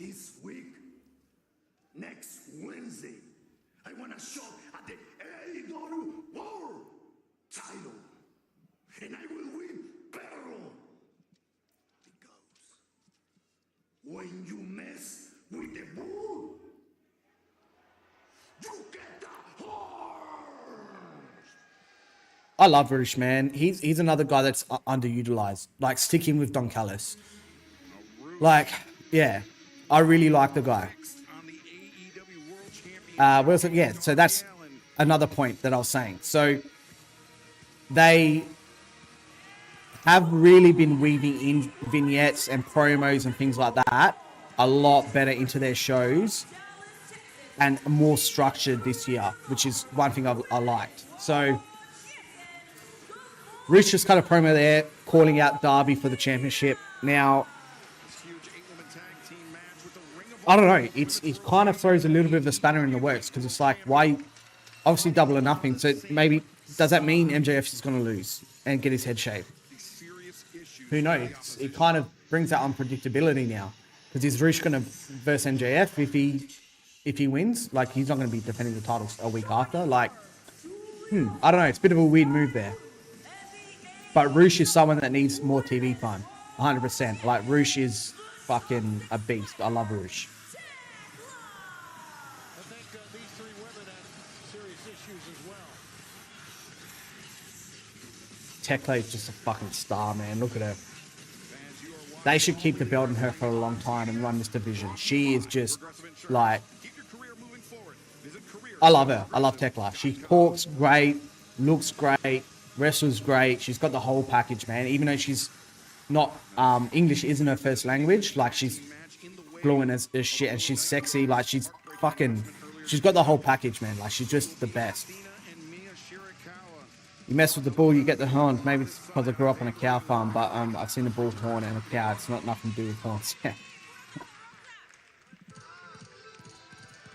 this week, next Wednesday, I want to show at the AEW World title. And I will win battle. Because when you mess with the bull, you get the horse. I love British, man. He's another guy that's underutilized. Like, stick him with Don Callis. Like, yeah, I really like the guy. Yeah, so that's another point that I was saying. So they have really been weaving in vignettes and promos and things like that a lot better into their shows and more structured this year, which is one thing I liked. So Rich just cut a promo there, calling out Darby for the championship. Now, I don't know. It kind of throws a little bit of a spanner in the works because it's like, why? Obviously, Double or Nothing. So maybe does that mean MJF is going to lose and get his head shaved? Who knows? It kind of brings that unpredictability now. Because is Roosh going to verse MJF if he wins? Like, he's not going to be defending the titles a week after. Like, I don't know. It's a bit of a weird move there. But Roosh is someone that needs more TV time. 100%. Like, Roosh is fucking a beast. I love Roosh. I think these three women have serious issues as well. Tekla is just a fucking star, man. Look at her. They should keep the belt in her for a long time and run this division. She is just like, I love her. I love Tekla. She talks great, looks great, wrestles great. She's got the whole package, man. Even though she's not, English isn't her first language. Like, she's fluent as shit, and she's sexy. Like, she's got the whole package, man. Like, she's just the best. You mess with the bull, you get the horns. Maybe it's because I grew up on a cow farm, but I've seen a bull horn and a cow. It's not nothing to do with horns. Yeah.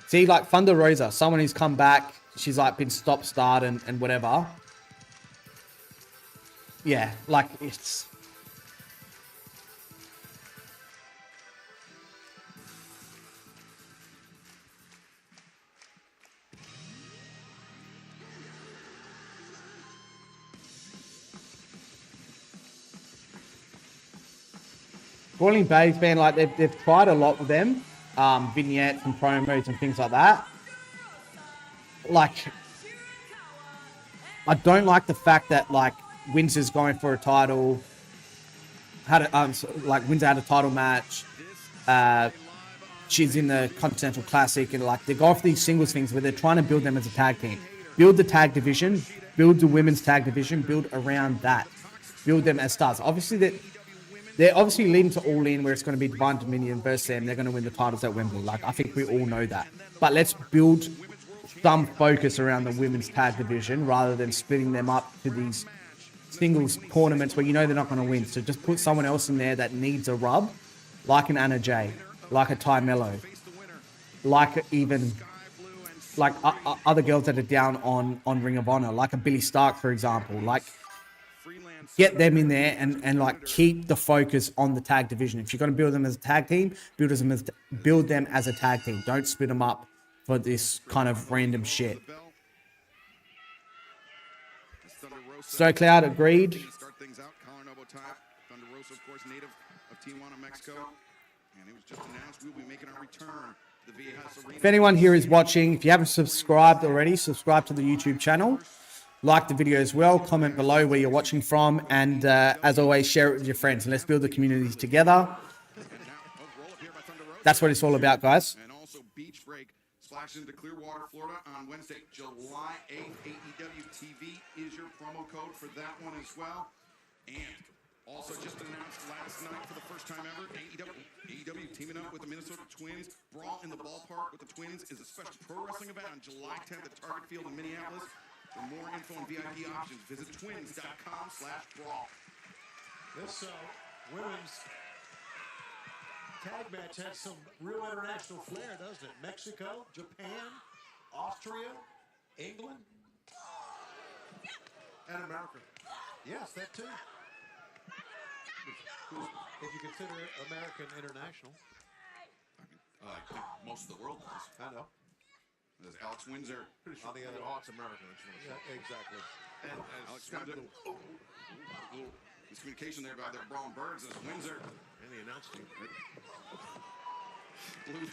See, like Thunder Rosa, someone who's come back. She's like been stop-start and whatever. Yeah, like it's... Boiling Bay's been like, they've tried a lot with them. Vignettes and promos and things like that. Like, I don't like the fact that, like, Windsor's going for a title. Windsor had a title match. She's in the Continental Classic, and like, they go off these singles things where they're trying to build them as a tag team. Build the tag division, build the women's tag division, build around that. Build them as stars. Obviously, they're obviously leading to All In, where it's going to be Divine Dominion versus them. They're going to win the titles at Wembley. Like, I think we all know that. But let's build some focus around the women's tag division rather than splitting them up to these singles tournaments where you know they're not going to win. So just put someone else in there that needs a rub, like an Anna Jay, like a Ty Mello, like even like other girls that are down on Ring of Honor, like a Billy Stark, for example. Like, get them in there and like keep the focus on the tag division. If you're going to build them as a tag team, build them as a tag team. Don't split them up for this kind of random shit. Snow Cloud agreed. Start things out, collar and elbow tie. Thunder Rosa, of course, native of Tijuana, Mexico. And it was just announced we'll be making our return to the Viejas Arena. If anyone here is watching, if you haven't subscribed already, subscribe to the YouTube channel. Like the video as well. Comment below where you're watching from. And as always, share it with your friends. And let's build the communities together. That's what it's all about, guys. And also Beach Break splashes into Clearwater, Florida on Wednesday, July 8th. AEW TV is your promo code for that one as well. And also just announced last night for the first time ever, AEW teaming up with the Minnesota Twins. Brawl in the Ballpark with the Twins is a special pro wrestling event on July 10th at Target Field in Minneapolis. For more info and VIP options, visit twins.com/brawl. This women's tag match has some real international flair, doesn't it? Mexico, Japan, Austria, England, And America. yes, that too. If you consider American international. I think most of the world does. I know. There's Alex Windsor. On the other, Oh, it's American. I just want to say. yeah, exactly. And Alex Windsor. Little miscommunication there about their Braun Birds. There's Windsor. And the announce team. Blue.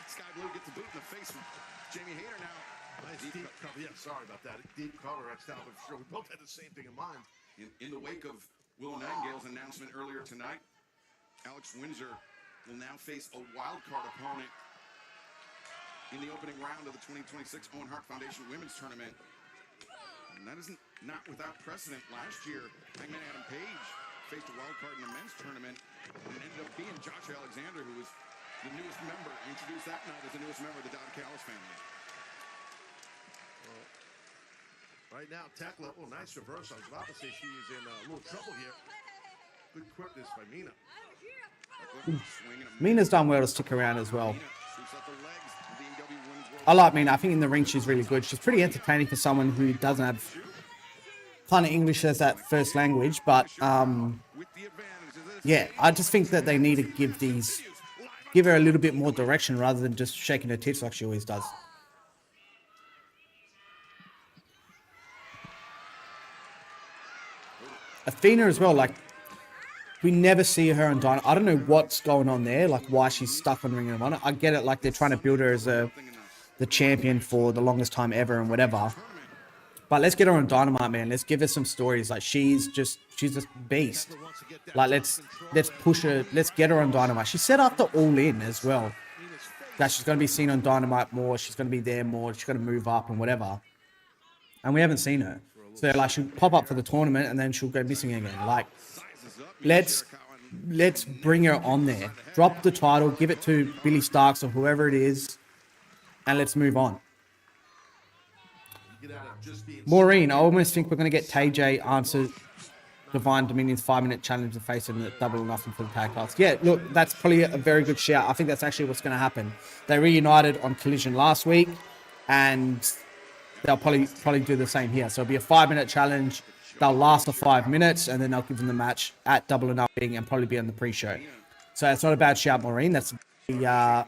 Sky Blue gets a boot in the face from Jamie Hayter now. Nice deep cover. Yeah, sorry about that. Deep cover. That's down. But sure, we both had the same thing in mind. In the wake of Willow Nightingale's announcement earlier tonight, Alex Windsor will now face a wild card opponent in the opening round of the 2026 Owen Hart Foundation Women's Tournament. And that isn't not without precedent. Last year, Hangman Adam Page faced a wild card in the men's tournament and ended up being Josh Alexander, who was the newest member, introduced that night as the newest member of the Don Callis family. Right now, Tekla, oh, nice reverse. I was about to say she is in a little trouble here. Good quickness by Mina. Swinging a Mina's done well to stick around as well. I like Mina. I think in the ring she's really good. She's pretty entertaining for someone who doesn't have kind of English as that first language. But yeah, I just think that they need to give her a little bit more direction rather than just shaking her tits like she always does. Athena as well, like, we never see her on Dynamite. I don't know what's going on there, like why she's stuck on Ring of Honor. I get it, like they're trying to build her as the champion for the longest time ever and whatever. But let's get her on Dynamite, man. Let's give her some stories. Like she's a beast. Like let's push her. Let's get her on Dynamite. She said after All In as well that she's going to be seen on Dynamite more. She's going to be there more. She's going to move up and whatever. And we haven't seen her. So like she'll pop up for the tournament and then she'll go missing again. Like let's bring her on there. Drop the title, give it to Billy Starks or whoever it is, and let's move on. Maureen, I almost think we're going to get TJ answer Divine Dominion's 5-minute challenge to face him at Double or Nothing for the tag titles. Yeah, look, that's probably a very good shout. I think that's actually what's going to happen. They reunited on Collision last week, and they'll probably do the same here. So it'll be a 5-minute challenge. They'll last for 5 minutes, and then they'll give them the match at Double or Nothing and probably be on the pre-show. So it's not a bad shout, Maureen. That's yeah.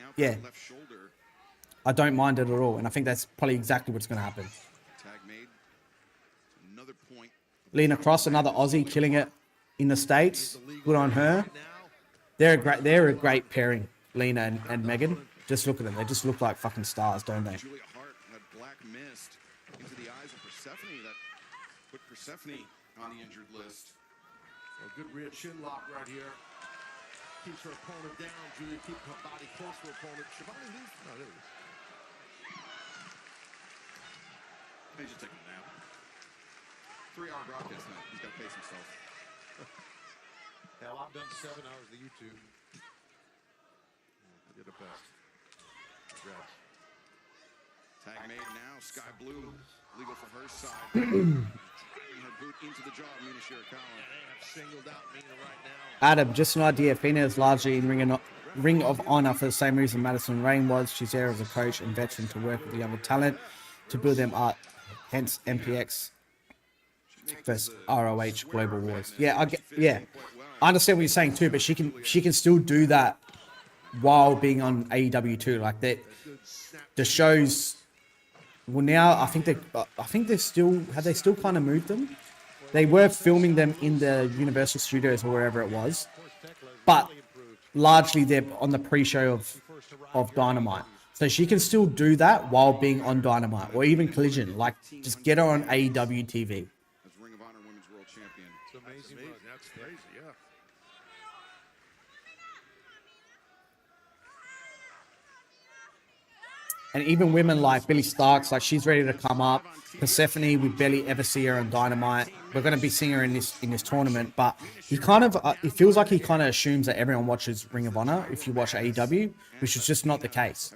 I don't mind it at all, and I think that's probably exactly what's going to happen. Lena Cross, another Aussie, killing it in the States. Good on her. They're a great pairing, Lena and Megan. Just look at them. They just look like fucking stars, don't they? Julia Hart, that black mist into the eyes of Persephone that put Persephone on the injured list. A good rear chin lock right here. Keeps her opponent down. Julia keeps her body close to her opponent. Shivani leaves. Oh, there it is. He's just taking a nap. 3-hour broadcast now. He's got to pace himself. Hell, I've done 7 hours of YouTube. I did the best. Congrats. Tag made now. Sky Blue. Legal for her side. Her boot into the jaw of Mina Shirakawa. They have singled out Mina right now. Adam, just an idea. Athena is largely in Ring of Honor for the same reason Madison Rain was. She's there as a coach and veteran to work with the younger talent to build them up. Hence MPX versus ROH Global Wars. Yeah, I understand what you're saying too, but she can still do that while being on AEW too. Like that, the shows. Well, now I think they're still kind of moved them. They were filming them in the Universal Studios or wherever it was, but largely they're on the pre-show of Dynamite. So she can still do that while being on Dynamite or even Collision. Like, just get her on AEW TV. As Ring of Honor Women's World Champion. It's amazing. That's crazy, yeah. And even women like Billy Starks, like she's ready to come up. Persephone, we barely ever see her on Dynamite. We're going to be seeing her in this tournament, but he kind of it feels like he kind of assumes that everyone watches Ring of Honor if you watch AEW, which is just not the case.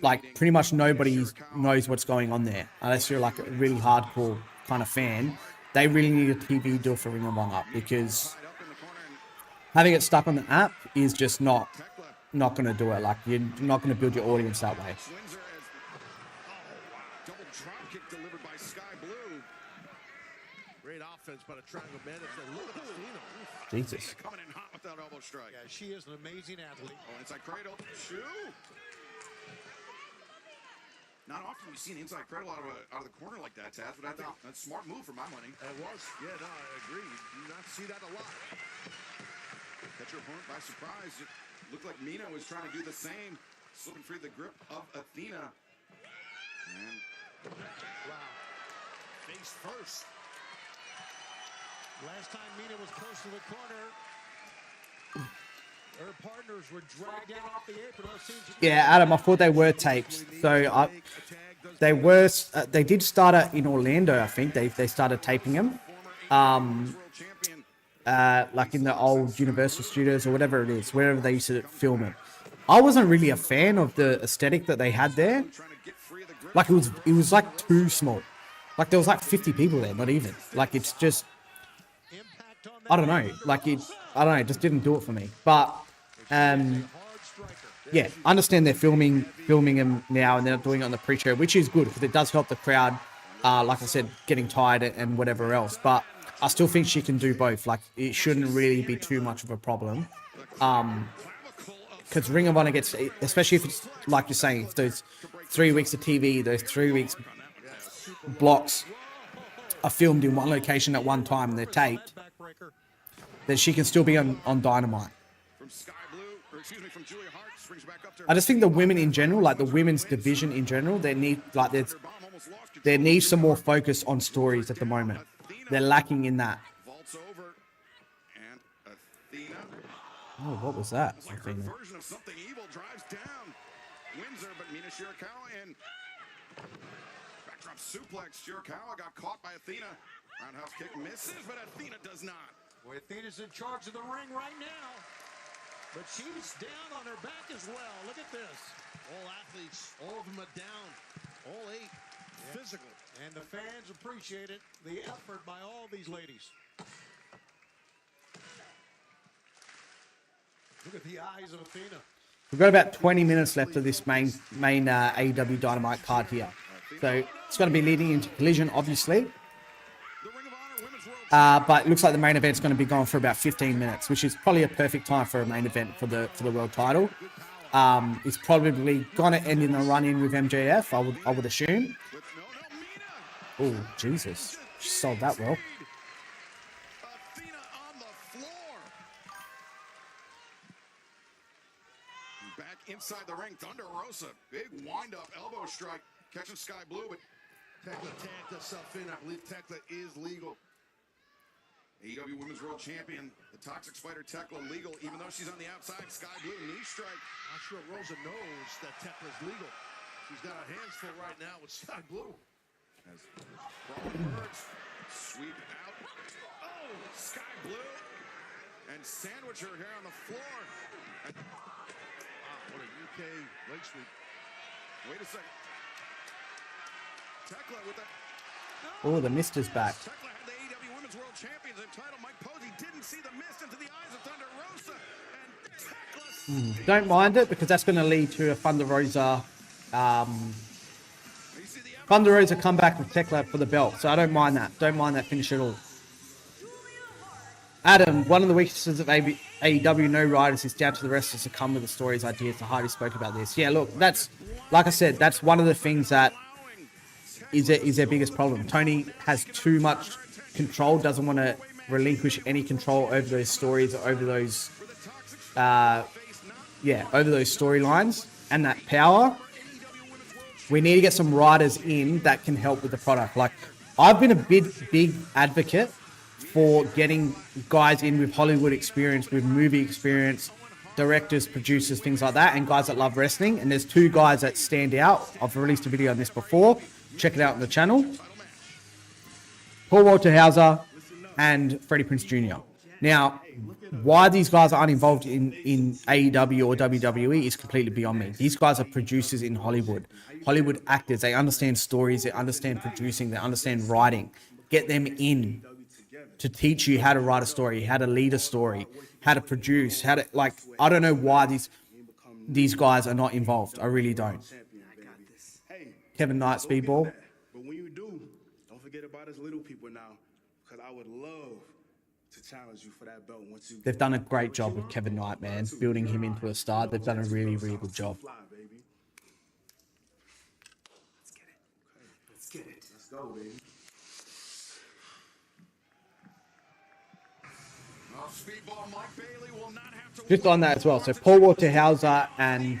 Like pretty much nobody knows what's going on there unless you're like a really hardcore kind of fan. They really need a TV deal for Ring of Honor because having it stuck on the app is just not going to do it. Like you're not going to build your audience that way. Double drop kick delivered by Sky Blue. Great offense by the Triangle Bandits. Look at Athena. Jesus. Coming in hot with that elbow strike. Yeah, she is an amazing athlete. Oh, inside cradle. Shoot. Not often we see an inside cradle out of the corner like that, Taz, but I think that's a smart move for my money. It was. Yeah, no, I agree. You do not see that a lot. Catch your opponent by surprise. It looked like Mina was trying to do the same. Slipping free the grip of Athena. And wow. Face first. Last time Mina was close to the corner, her partners were dragged down off the apron. Yeah, Adam, I thought they were taped. So they did start it in Orlando, I think. They started taping them. Like in the old Universal Studios or whatever it is, wherever they used to film it. I wasn't really a fan of the aesthetic that they had there. Like it was like too small. Like there was like 50 people there, not even. Like it's just, I don't know. Like it just didn't do it for me. But yeah, I understand they're filming them now and they're doing it on the pre-show, which is good because it does help the crowd. Like I said, getting tired and whatever else. But I still think she can do both. Like it shouldn't really be too much of a problem. Because Ring of Honor gets, especially if it's like you're saying, if those 3 weeks of TV, those 3 weeks blocks are filmed in one location at one time and they're taped, then she can still be on Dynamite. I just think the women in general, like the women's division in general, there needs some more focus on stories at the moment. They're lacking in that. Oh, what was that? Version of something evil drives down Windsor, but Mina Shirakawa and backdrop suplex. Shirakawa got caught by Athena. Roundhouse kick misses, but Athena does not. Well, Athena's in charge of the ring right now, but she's down on her back as well. Look at this. All athletes, all of them are down. All 8. Physical. And the fans appreciated the effort by all these ladies. Look at the eyes of Athena. We've got about 20 minutes left of this main AEW Dynamite card here. So it's going to be leading into Collision, obviously. But it looks like the main event's going to be going for about 15 minutes, which is probably a perfect time for a main event for the world title. It's probably going to end in a run-in with MJF, I would assume. Oh, Jesus. She sold that well. Inside the ring, Thunder Rosa, big wind-up elbow strike, catching Sky Blue, but Tekla tagged herself in. I believe Tekla is legal. AEW Women's World Champion, the Toxic Spider Tekla legal, even though she's on the outside. Sky Blue, knee strike. Not sure Rosa knows that Tekla's legal. She's got her hands full right now with Sky Blue. As Braun works, sweep out. Oh, Sky Blue, and sandwich her here on the floor. And what a UK leg sweep. Wait a second. Tekla with the... Oh, the mist is back. Tekla had the AEW Women's World Champions and title. Mike Posey didn't see the mist into the eyes of Thunder Rosa. And Tekla... Don't mind it because that's going to lead to a Thunder Rosa... Thunder Rosa come back with Tekla for the belt. So I don't mind that. Don't mind that finish at all. Adam, one of the weaknesses of AEW no writers is down to the wrestlers to come with the stories, ideas. The Hardy spoke about this. Yeah, look, that's, like I said, that's one of the things that is their biggest problem. Tony has too much control, doesn't want to relinquish any control over those stories, over those, over those storylines and that power. We need to get some writers in that can help with the product. Like, I've been a big advocate for getting guys in with Hollywood experience, with movie experience, directors, producers, things like that, and guys that love wrestling. And there's 2 guys that stand out. I've released a video on this before. Check it out on the channel. Paul Walter Hauser and Freddie Prinze Jr. Now, why these guys aren't involved in AEW or WWE is completely beyond me. These guys are producers in Hollywood. Hollywood actors. They understand stories. They understand producing. They understand writing. Get them in to teach you how to write a story, how to lead a story, how to produce, how to, like, I don't know why these guys are not involved. I really don't. Kevin Knight, Speedball. But when you do, don't forget about us little people now, because I would love to challenge you for that belt once you... They've done a great job with Kevin Knight, man, building him into a star. They've done a really, really good job. Let's get it. Let's go, baby. Speedball Mike Bailey will not have to... Just on that as well. So Paul Walter Hauser and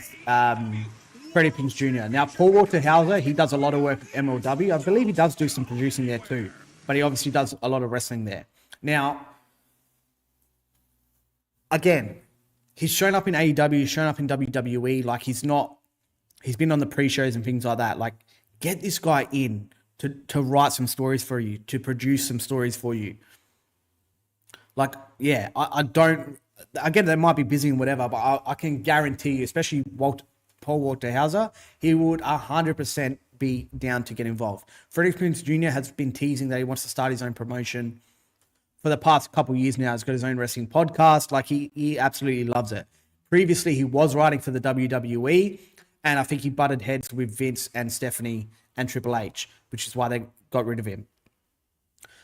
Freddie Prinze Jr. Now, Paul Walter Hauser, he does a lot of work with MLW. I believe he does do some producing there too, but he obviously does a lot of wrestling there. Now, again, he's shown up in AEW, he's shown up in WWE. Like, he's been on the pre-shows and things like that. Like, get this guy in to write some stories for you, to produce some stories for you. Like, yeah, I don't... Again, they might be busy and whatever, but I can guarantee you, especially Paul Walter Hauser, he would 100% be down to get involved. Freddie Prinze Jr. has been teasing that he wants to start his own promotion for the past couple of years now. He's got his own wrestling podcast. Like, he absolutely loves it. previously he was writing for the WWE, and I think he butted heads with Vince and Stephanie and Triple H, which is why they got rid of him.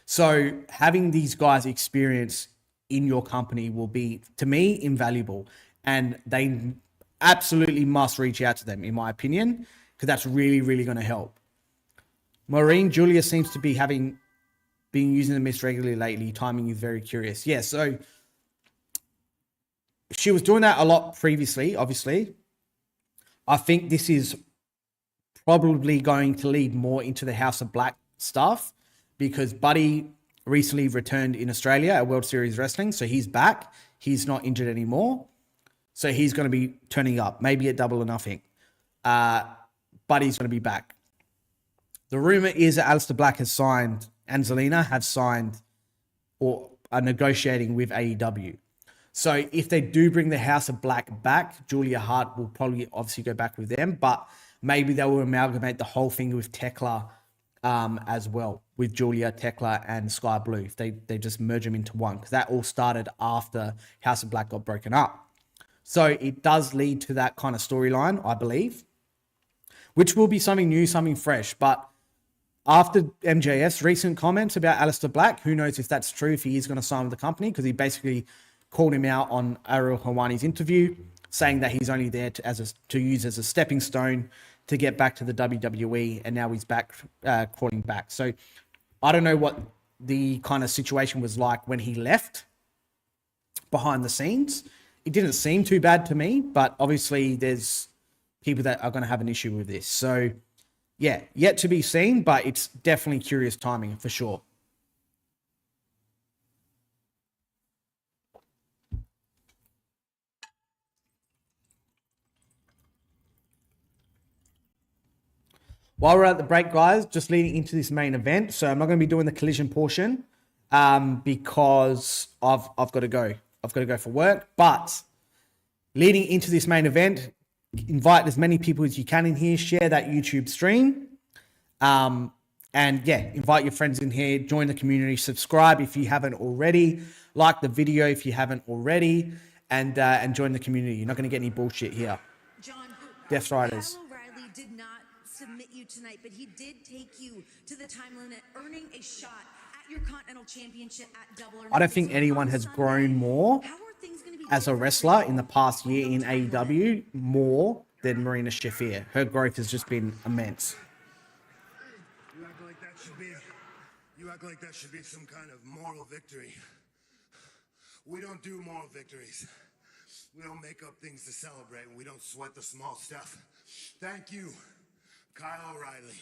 So having these guys' experience in your company will be, to me, invaluable, and they absolutely must reach out to them, in my opinion, because that's really, really going to help. Maureen, Julia seems to be been using the mist regularly lately. Timing is very curious. Yeah, so she was doing that a lot previously, obviously. I think this is probably going to lead more into the House of Black stuff, because Buddy recently returned in Australia at World Series Wrestling, so he's back. He's not injured anymore, so he's going to be turning up, maybe at Double or Nothing. Buddy's going to be back. The rumor is that Aleister Black has signed, and Zelina have signed or are negotiating with AEW. So if they do bring the House of Black back, Julia Hart will probably obviously go back with them, but maybe they will amalgamate the whole thing with Tekla as well, with Julia, Tekla, and Sky Blue. If they just merge them into one, because that all started after House of Black got broken up. So it does lead to that kind of storyline, I believe, which will be something new, something fresh. But after MJF's recent comments about Aleister Black, who knows if that's true, if he is going to sign with the company, because he basically called him out on Ariel Helwani's interview, saying that he's only there to use as a stepping stone to get back to the WWE, and now he's back, crawling back. So I don't know what the kind of situation was like when he left behind the scenes. It didn't seem too bad to me, but obviously there's people that are going to have an issue with this. So yeah, yet to be seen, but it's definitely curious timing for sure. While we're at the break, guys, just leading into this main event. So I'm not going to be doing the collision portion because I've got to go. I've got to go for work. But leading into this main event, invite as many people as you can in here. Share that YouTube stream. And yeah, invite your friends in here. Join the community. Subscribe if you haven't already. Like the video if you haven't already. And join the community. You're not going to get any bullshit here. John, Death Riders. Kyle O'Reilly did not submit you tonight, but he did take you to the time limit, earning a shot at your Continental Championship at Double or Nothing. I don't think anyone has grown more as a wrestler in the past year in AEW more than Marina Shafir. Her growth has just been immense. You act like that should be some kind of moral victory. We don't do moral victories. We don't make up things to celebrate, and we don't sweat the small stuff. Thank you, Kyle O'Reilly.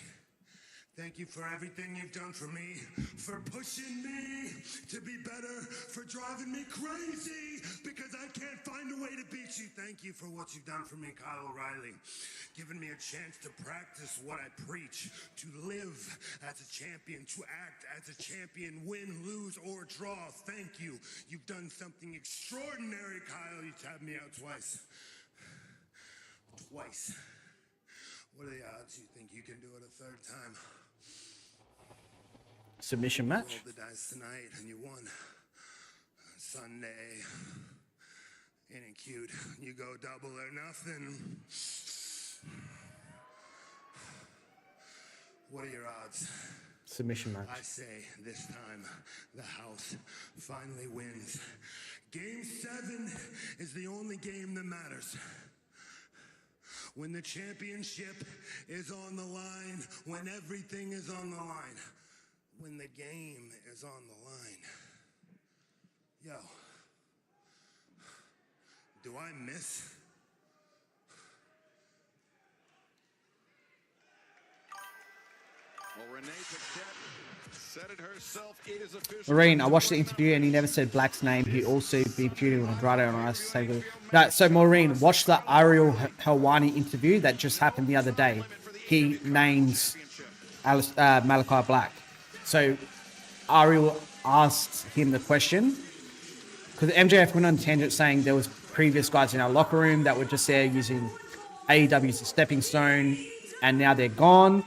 Thank you for everything you've done for me, for pushing me to be better, for driving me crazy because I can't find a way to beat you. Thank you for what you've done for me, Kyle O'Reilly. Giving me a chance to practice what I preach, to live as a champion, to act as a champion, win, lose, or draw. Thank you. You've done something extraordinary, Kyle. You tapped me out twice. Twice. What are the odds you think you can do it a third time? Submission match. You rolled the dice tonight and you won. Sunday. Ain't it cute? You go Double or Nothing. What are your odds? Submission match. I say this time the house finally wins. Game 7 is the only game that matters. When the championship is on the line, when everything is on the line, when the game is on the line. Yo, do I miss? Well, Renee Paquette said it herself. It is official. Maureen, I watched the interview and he never said Black's name. He also been feuding with Andrade on Ice Saber. No, so Maureen, watch the Ariel Helwani interview that just happened the other day. He names Malachi Black. So Ariel asked him the question because MJF went on a tangent saying there was previous guys in our locker room that were just there using AEW as a stepping stone, and now they're gone.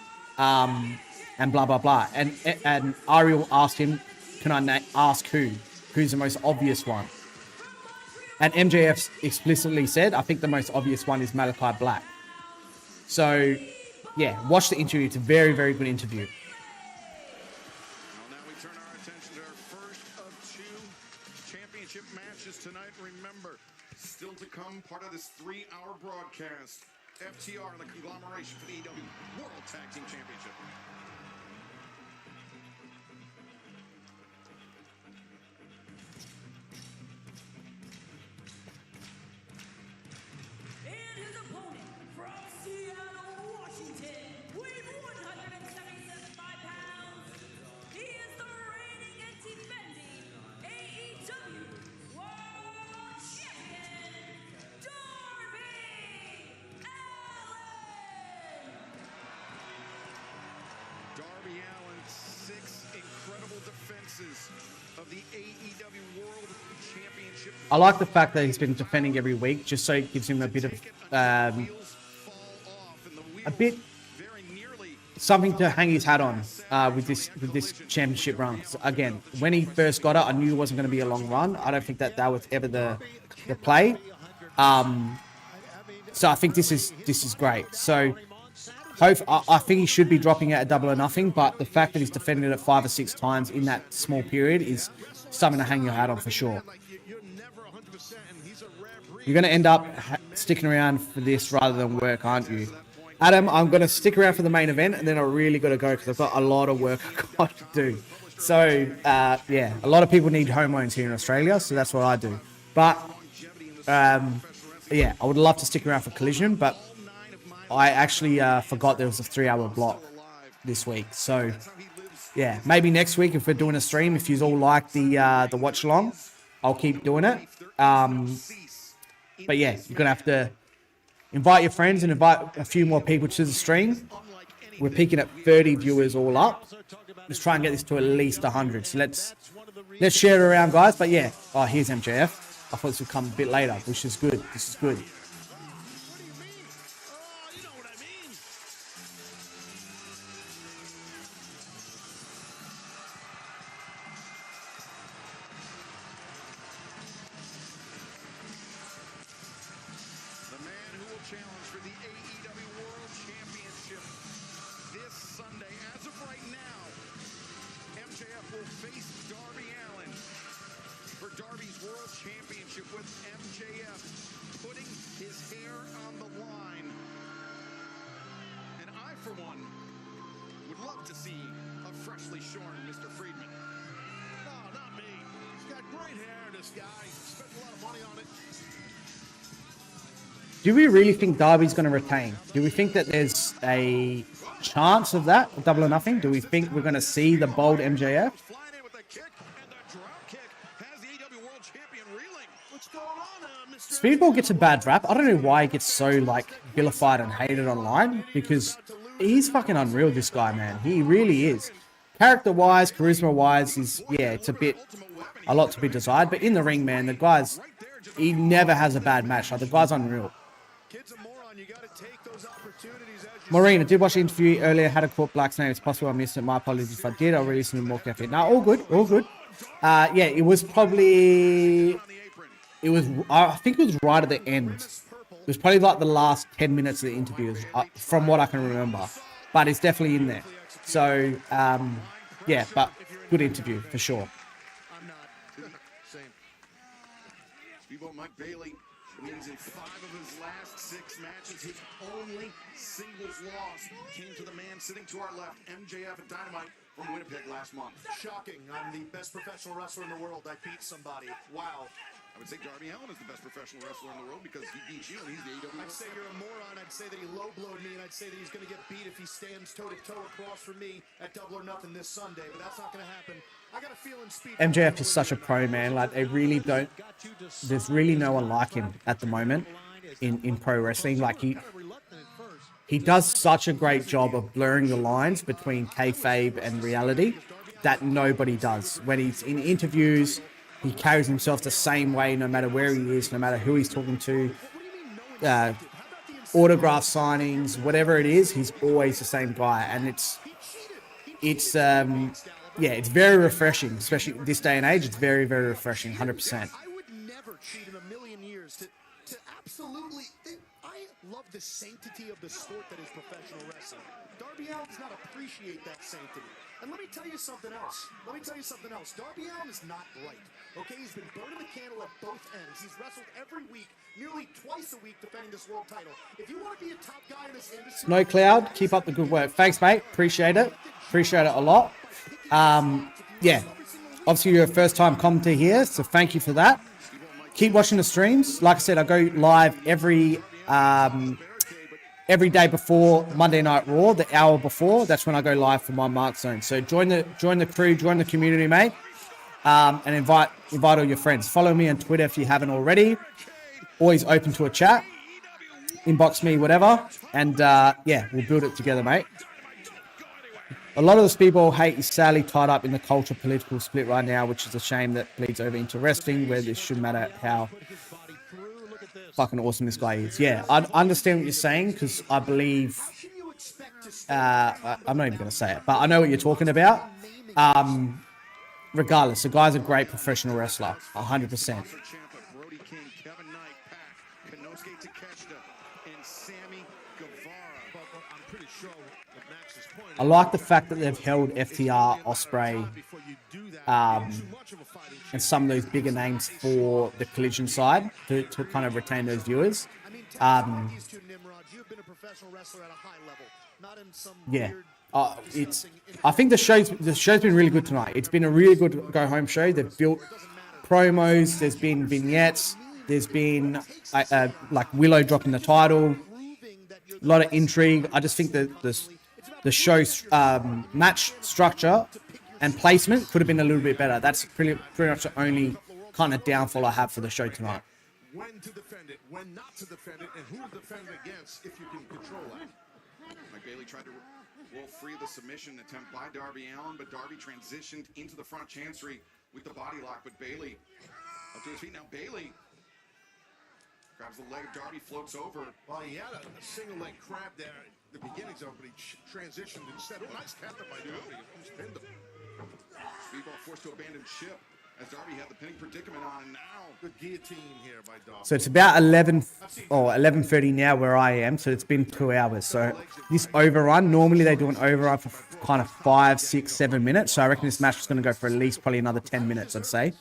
And blah, blah, blah. And Ariel asked him, can I ask who? Who's the most obvious one? And MJF explicitly said, I think the most obvious one is Malachi Black. So, yeah, watch the interview. It's a very, very good interview. Well, now we turn our attention to our first of two championship matches tonight. Remember, still to come, part of this 3-hour broadcast, FTR and the conglomeration for the AEW World Tag Team Championship. And his opponent from Seattle, Washington, weighing 175 pounds. He is the reigning and defending AEW World Champion, Darby Allin. Darby Allin, 6 incredible defenses of the AEW World Championship. I like the fact that he's been defending every week, just so it gives him a bit of something to hang his hat on with this championship run. So again, when he first got it, I knew it wasn't going to be a long run. I don't think that was ever the play. So I think this is great. So I think he should be dropping out at Double or Nothing, but the fact that he's defended it 5 or 6 times in that small period is something to hang your hat on for sure. You're going to end up sticking around for this rather than work, aren't you? Adam, I'm going to stick around for the main event, and then I really got to go because I've got a lot of work I've got to do. So, yeah, a lot of people need home loans here in Australia, so that's what I do. But, yeah, I would love to stick around for Collision, but I actually forgot there was a 3-hour block this week. So, yeah, maybe next week if we're doing a stream, if you all like the watch along, I'll keep doing it. But yeah, you're gonna have to invite your friends and invite a few more people to the stream. We're peaking at 30 viewers all up. Let's try and get this to at least 100. So let's share it around, guys. But yeah, oh, here's MJF. I thought this would come a bit later, which is good. This is good. Challenge for the AEW World Championship this Sunday. As of right now, MJF will face Darby Allin for Darby's World Championship, with MJF putting his hair on the line. And I, for one, would love to see a freshly shorn Mr. Friedman. No, not me. He's got great hair, this guy. Spent a lot of money on it. Do we really think Darby's going to retain? Do we think that there's a chance of that, Double or Nothing? Do we think we're going to see the bold MJF? Speedball gets a bad rap. I don't know why he gets so like vilified and hated online, because he's fucking unreal, this guy, man. He really is. Character-wise, charisma-wise, it's a lot to be desired. But in the ring, man, the guy's, he never has a bad match. Like, the guy's unreal. Maureen, I did watch the interview earlier. Had a caught Black's name. It's possible I missed it. My apologies if I did. I'll release some more caffeine. No, all good. All good. Yeah, it was probably... I think it was right at the end. It was probably like the last 10 minutes of the interview, from what I can remember. But it's definitely in there. So, yeah, but good interview for sure. Speedball Mike Bailey wins in 5 of his last 6 matches. His only singles loss came to the man sitting to our left, MJF at Dynamite from Winnipeg last month. Shocking. I'm the best professional wrestler in the world. I beat somebody. Wow. I would say Darby Allin is the best professional wrestler in the world because he beat you and he's the AEW. I'd say you're a moron. I'd say that he low-blowed me, and I'd say that he's going to get beat if he stands toe-to-toe across from me at Double or Nothing this Sunday, but that's not going to happen. I got a feeling MJF is such a pro, man. Like, they really don't... There's really no one like him at the moment in pro wrestling. Like, he does such a great job of blurring the lines between kayfabe and reality that nobody does. When he's in interviews, he carries himself the same way no matter where he is, no matter who he's talking to. Autograph signings, whatever it is, he's always the same guy. And it's very refreshing, especially this day and age. It's very, very refreshing, 100%. wrestlers to absolutely. I love the sanctity of the sport that is professional wrestling. Darby Allin does not appreciate that sanctity. And let me tell you something else. Darby Allin is not right. Okay, he's been burning the candle at both ends. He's wrestled every week, nearly twice a week, defending this world title. If you want to be a top guy in this industry, Snow Cloud, keep up the good work. Thanks, mate. Appreciate it. Appreciate it a lot. Yeah, obviously you're a first-time commentator here, so thank you for that. Keep watching the streams. Like I said, I go live every day before Monday Night Raw, the hour before. That's when I go live for my Mark Zone. So join the crew, join the community, mate, and invite all your friends. Follow me on Twitter if you haven't already. Always open to a chat. Inbox me, whatever, and yeah, we'll build it together, mate. A lot of the speedball hate is sadly tied up in the culture political split right now, which is a shame that bleeds over into wrestling, where this shouldn't matter how fucking awesome this guy is. Yeah, I understand what you're saying, because I believe, I'm not even going to say it, but I know what you're talking about. Regardless, the guy's a great professional wrestler, 100%. I like the fact that they've held FTR, Ospreay, and some of those bigger names for the collision side to kind of retain those viewers. Yeah, I think the show's been really good tonight. It's been a really good go home show. They've built promos. There's been vignettes. There's been like Willow dropping the title. A lot of intrigue. I just think that the show's match structure and placement could have been a little bit better. That's pretty much the only kind of downfall I have for the show tonight. When to defend it, when not to defend it, and who to defend it against if you can control that. Mike Bailey tried to roll free of the submission attempt by Darby Allin, but Darby transitioned into the front chancery with the body lock, but Bailey up to his feet. Now Bailey grabs the leg of Darby, floats over. Well, he had a single leg crab there at the beginnings of it, but he transitioned instead. Oh, nice captain by Darby. Almost pinned him. Speedball forced to abandon ship as Darby had the pinning predicament on, and now good guillotine here by Darby. So it's about 11:30 now where I am, so it's been 2 hours. So this overrun, normally they do an overrun for kind of 5, 6, 7 minutes. So I reckon this match is going to go for at least probably another 10 minutes, I'd say.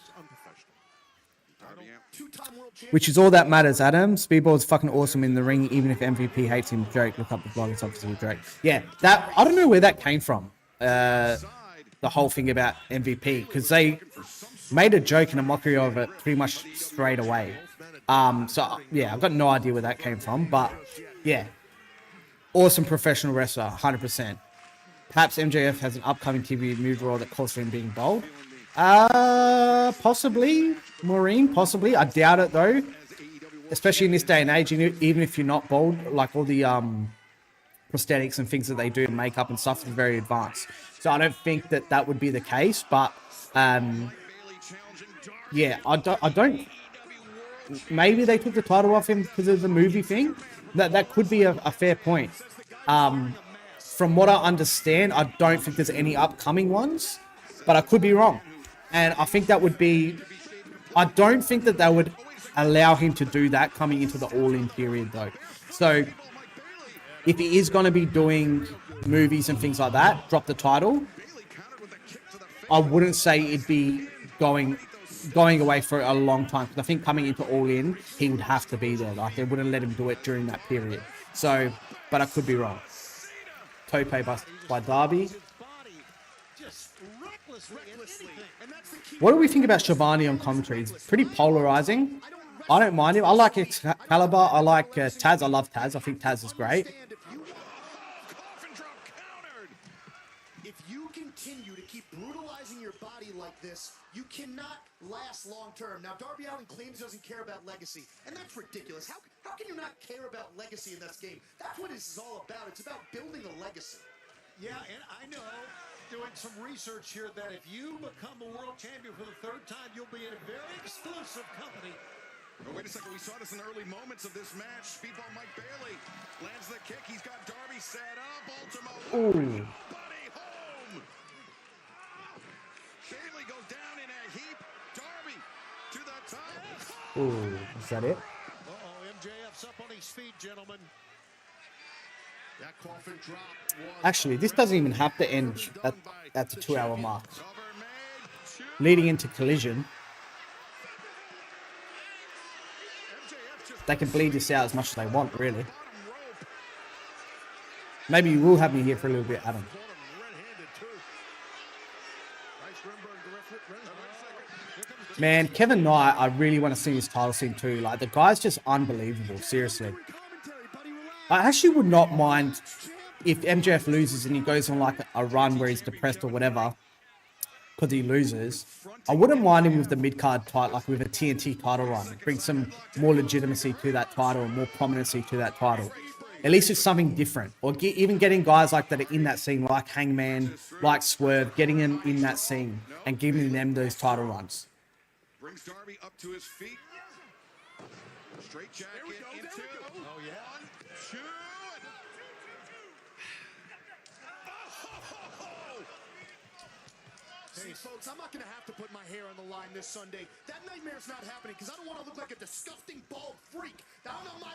Which is all that matters, Adam. Speedball is fucking awesome in the ring, even if MVP hates him. Drake, look up the blog. It's obviously Drake. Yeah, that I don't know where that came from. The whole thing about MVP, because they made a joke and a mockery of it pretty much straight away. So yeah, I've got no idea where that came from, but yeah, awesome professional wrestler, 100%. Perhaps MJF has an upcoming TV move role that calls for him being bold. Possibly, Maureen, possibly. I doubt it though, especially in this day and age. Even if you're not bold, like all the prosthetics and things that they do, makeup and stuff, is very advanced. So I don't think that would be the case. But yeah, I don't. Maybe they took the title off him because of the movie thing. That could be a fair point. From what I understand, I don't think there's any upcoming ones, but I could be wrong. And I think that would be... I don't think that they would allow him to do that coming into the All-In period, though. So, if he is going to be doing movies and things like that, drop the title, I wouldn't say it'd be going away for a long time. Because I think coming into All-In, he would have to be there. Like, they wouldn't let him do it during that period. So, but I could be wrong. Tope by Darby. What do we think about Shivani on commentary? It's pretty polarizing. I don't mind him. I like Excalibur. I like Taz. I love Taz. I think Taz is great. If you continue to keep brutalizing your body like this, you cannot last long term. Now, Darby Allin claims he doesn't care about legacy, and that's ridiculous. How can you not care about legacy in this game? That's what this is all about. It's about building a legacy. Yeah, and I know, doing some research here, that if you become a world champion for the third time, you'll be in a very exclusive company. Oh, wait a second. We saw this in the early moments of this match. Speedball Mike Bailey lands the kick. He's got Darby set up. Ultimo. Ooh. Buddy home. Bailey goes down in a heap. Darby to the top. Ooh, is that it? up on his feet, gentlemen. That coffin drop was Actually, this doesn't even have to end at the 2-hour mark. Leading into Collision, they can bleed this out as much as they want, really. Maybe you will have me here for a little bit, Adam. Man, Kevin Knight, I really want to see his title scene too. Like, the guy's just unbelievable, seriously. I actually would not mind if MJF loses and he goes on like a run where he's depressed or whatever because he loses. I wouldn't mind him with the mid-card title, like with a TNT title run. Bring some more legitimacy to that title and more prominency to that title. At least it's something different. Or even getting guys like that are in that scene, like Hangman, like Swerve, getting them in that scene and giving them those title runs. brings Darby up to his feet. Straight jacket into. Oh yeah. 1, 2. Hey, folks, I'm not going to have to put my hair on the line this Sunday. That nightmare's not happening because I don't want to look like a disgusting bald freak. Now, I know my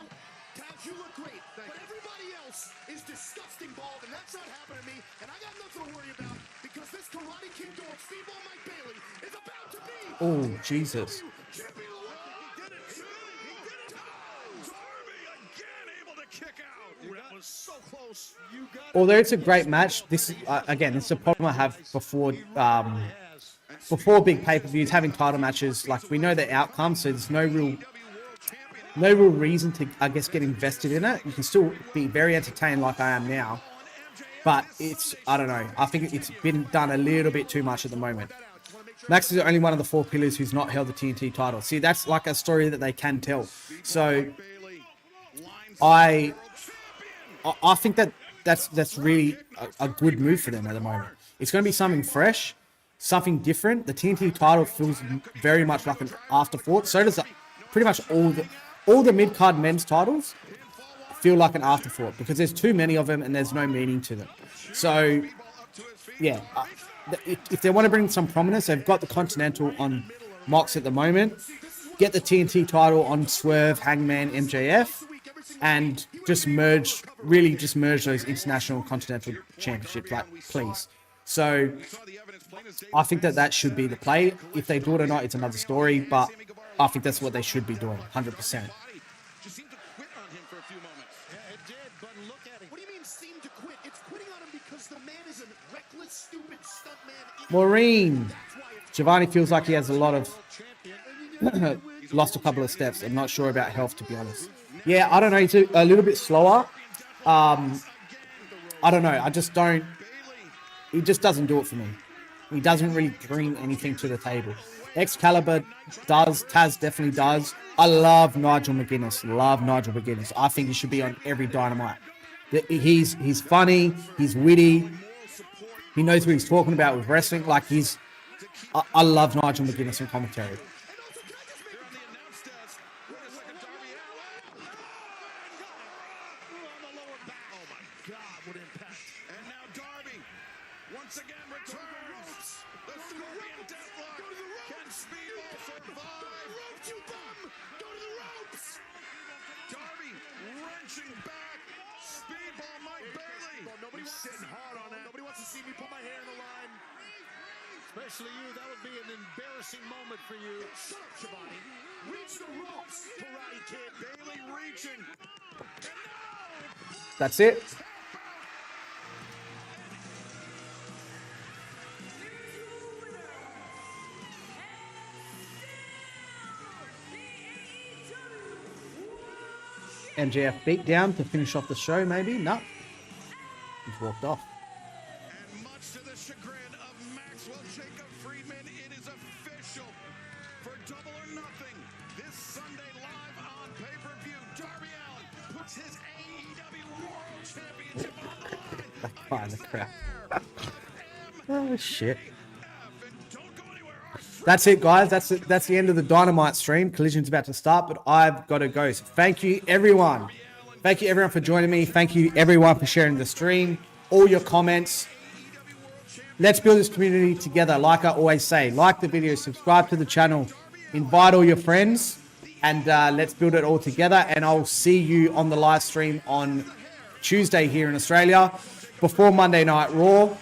Taz, you look great, but everybody else is disgusting bald, and that's not happening to me, and I got nothing to worry about because this Karate Kid dog, Speedball Mike Bailey, is about to be... Oh, Jesus. Champion of the world. He did it. Darby again able to kick out. That was so close. You got Although it's a great match, this is, again, it's a problem I have before big pay-per-views, having title matches. Like, we know the outcome, so there's no real reason to, I guess, get invested in it. You can still be very entertained like I am now, but it's, I don't know, I think it's been done a little bit too much at the moment. Max is the only one of the 4 pillars who's not held the TNT title. See, that's like a story that they can tell. So I think that's really a good move for them at the moment. It's going to be something fresh, something different. The TNT title feels very much like an afterthought. So does pretty much all the mid-card men's titles feel like an afterthought because there's too many of them and there's no meaning to them. So, yeah, if they want to bring some prominence, they've got the Continental on Mox at the moment. Get the TNT title on Swerve, Hangman, MJF, and just merge those international Continental championships, like, please. So, I think that should be the play. If they do it or not, it's another story, but I think that's what they should be doing, 100%. just seemed to quit on him for a few moments. Yeah, it did, but look at him. What do you mean seem to quit? It's quitting on him because the man is a reckless, stupid stuntman. Maureen. Giovanni feels like he has a lot of... lost a couple of steps. I'm not sure about health, to be honest. Yeah, I don't know. He's a little bit slower. I don't know. I just don't... He just doesn't do it for me. He doesn't really bring anything to the table. Excalibur does. Taz definitely does. I love Nigel McGuinness. I think he should be on every Dynamite. He's funny. He's witty. He knows what he's talking about with wrestling. Like, I love Nigel McGuinness in commentary. Especially you, that would be an embarrassing moment for you. Shut up, Shivani. Reach the ropes, Karate Kid. Bailey reaching. That's it. MJF beat down to finish off the show, maybe? No. He's walked off. And much to the chagrin of Maxwell Jacob Friedman, it is official. For Double or Nothing, this Sunday live on pay-per-view, Darby Allin puts his AEW World Championship on the line. Behind the crowd. Oh, shit. That's it, guys. That's it. That's the end of the Dynamite stream. Collision's about to start, but I've got to go. So thank you, everyone. Thank you, everyone, for joining me. Thank you, everyone, for sharing the stream. All your comments. Let's build this community together. Like I always say, like the video, subscribe to the channel, invite all your friends, and let's build it all together. And I'll see you on the live stream on Tuesday here in Australia before Monday Night Raw.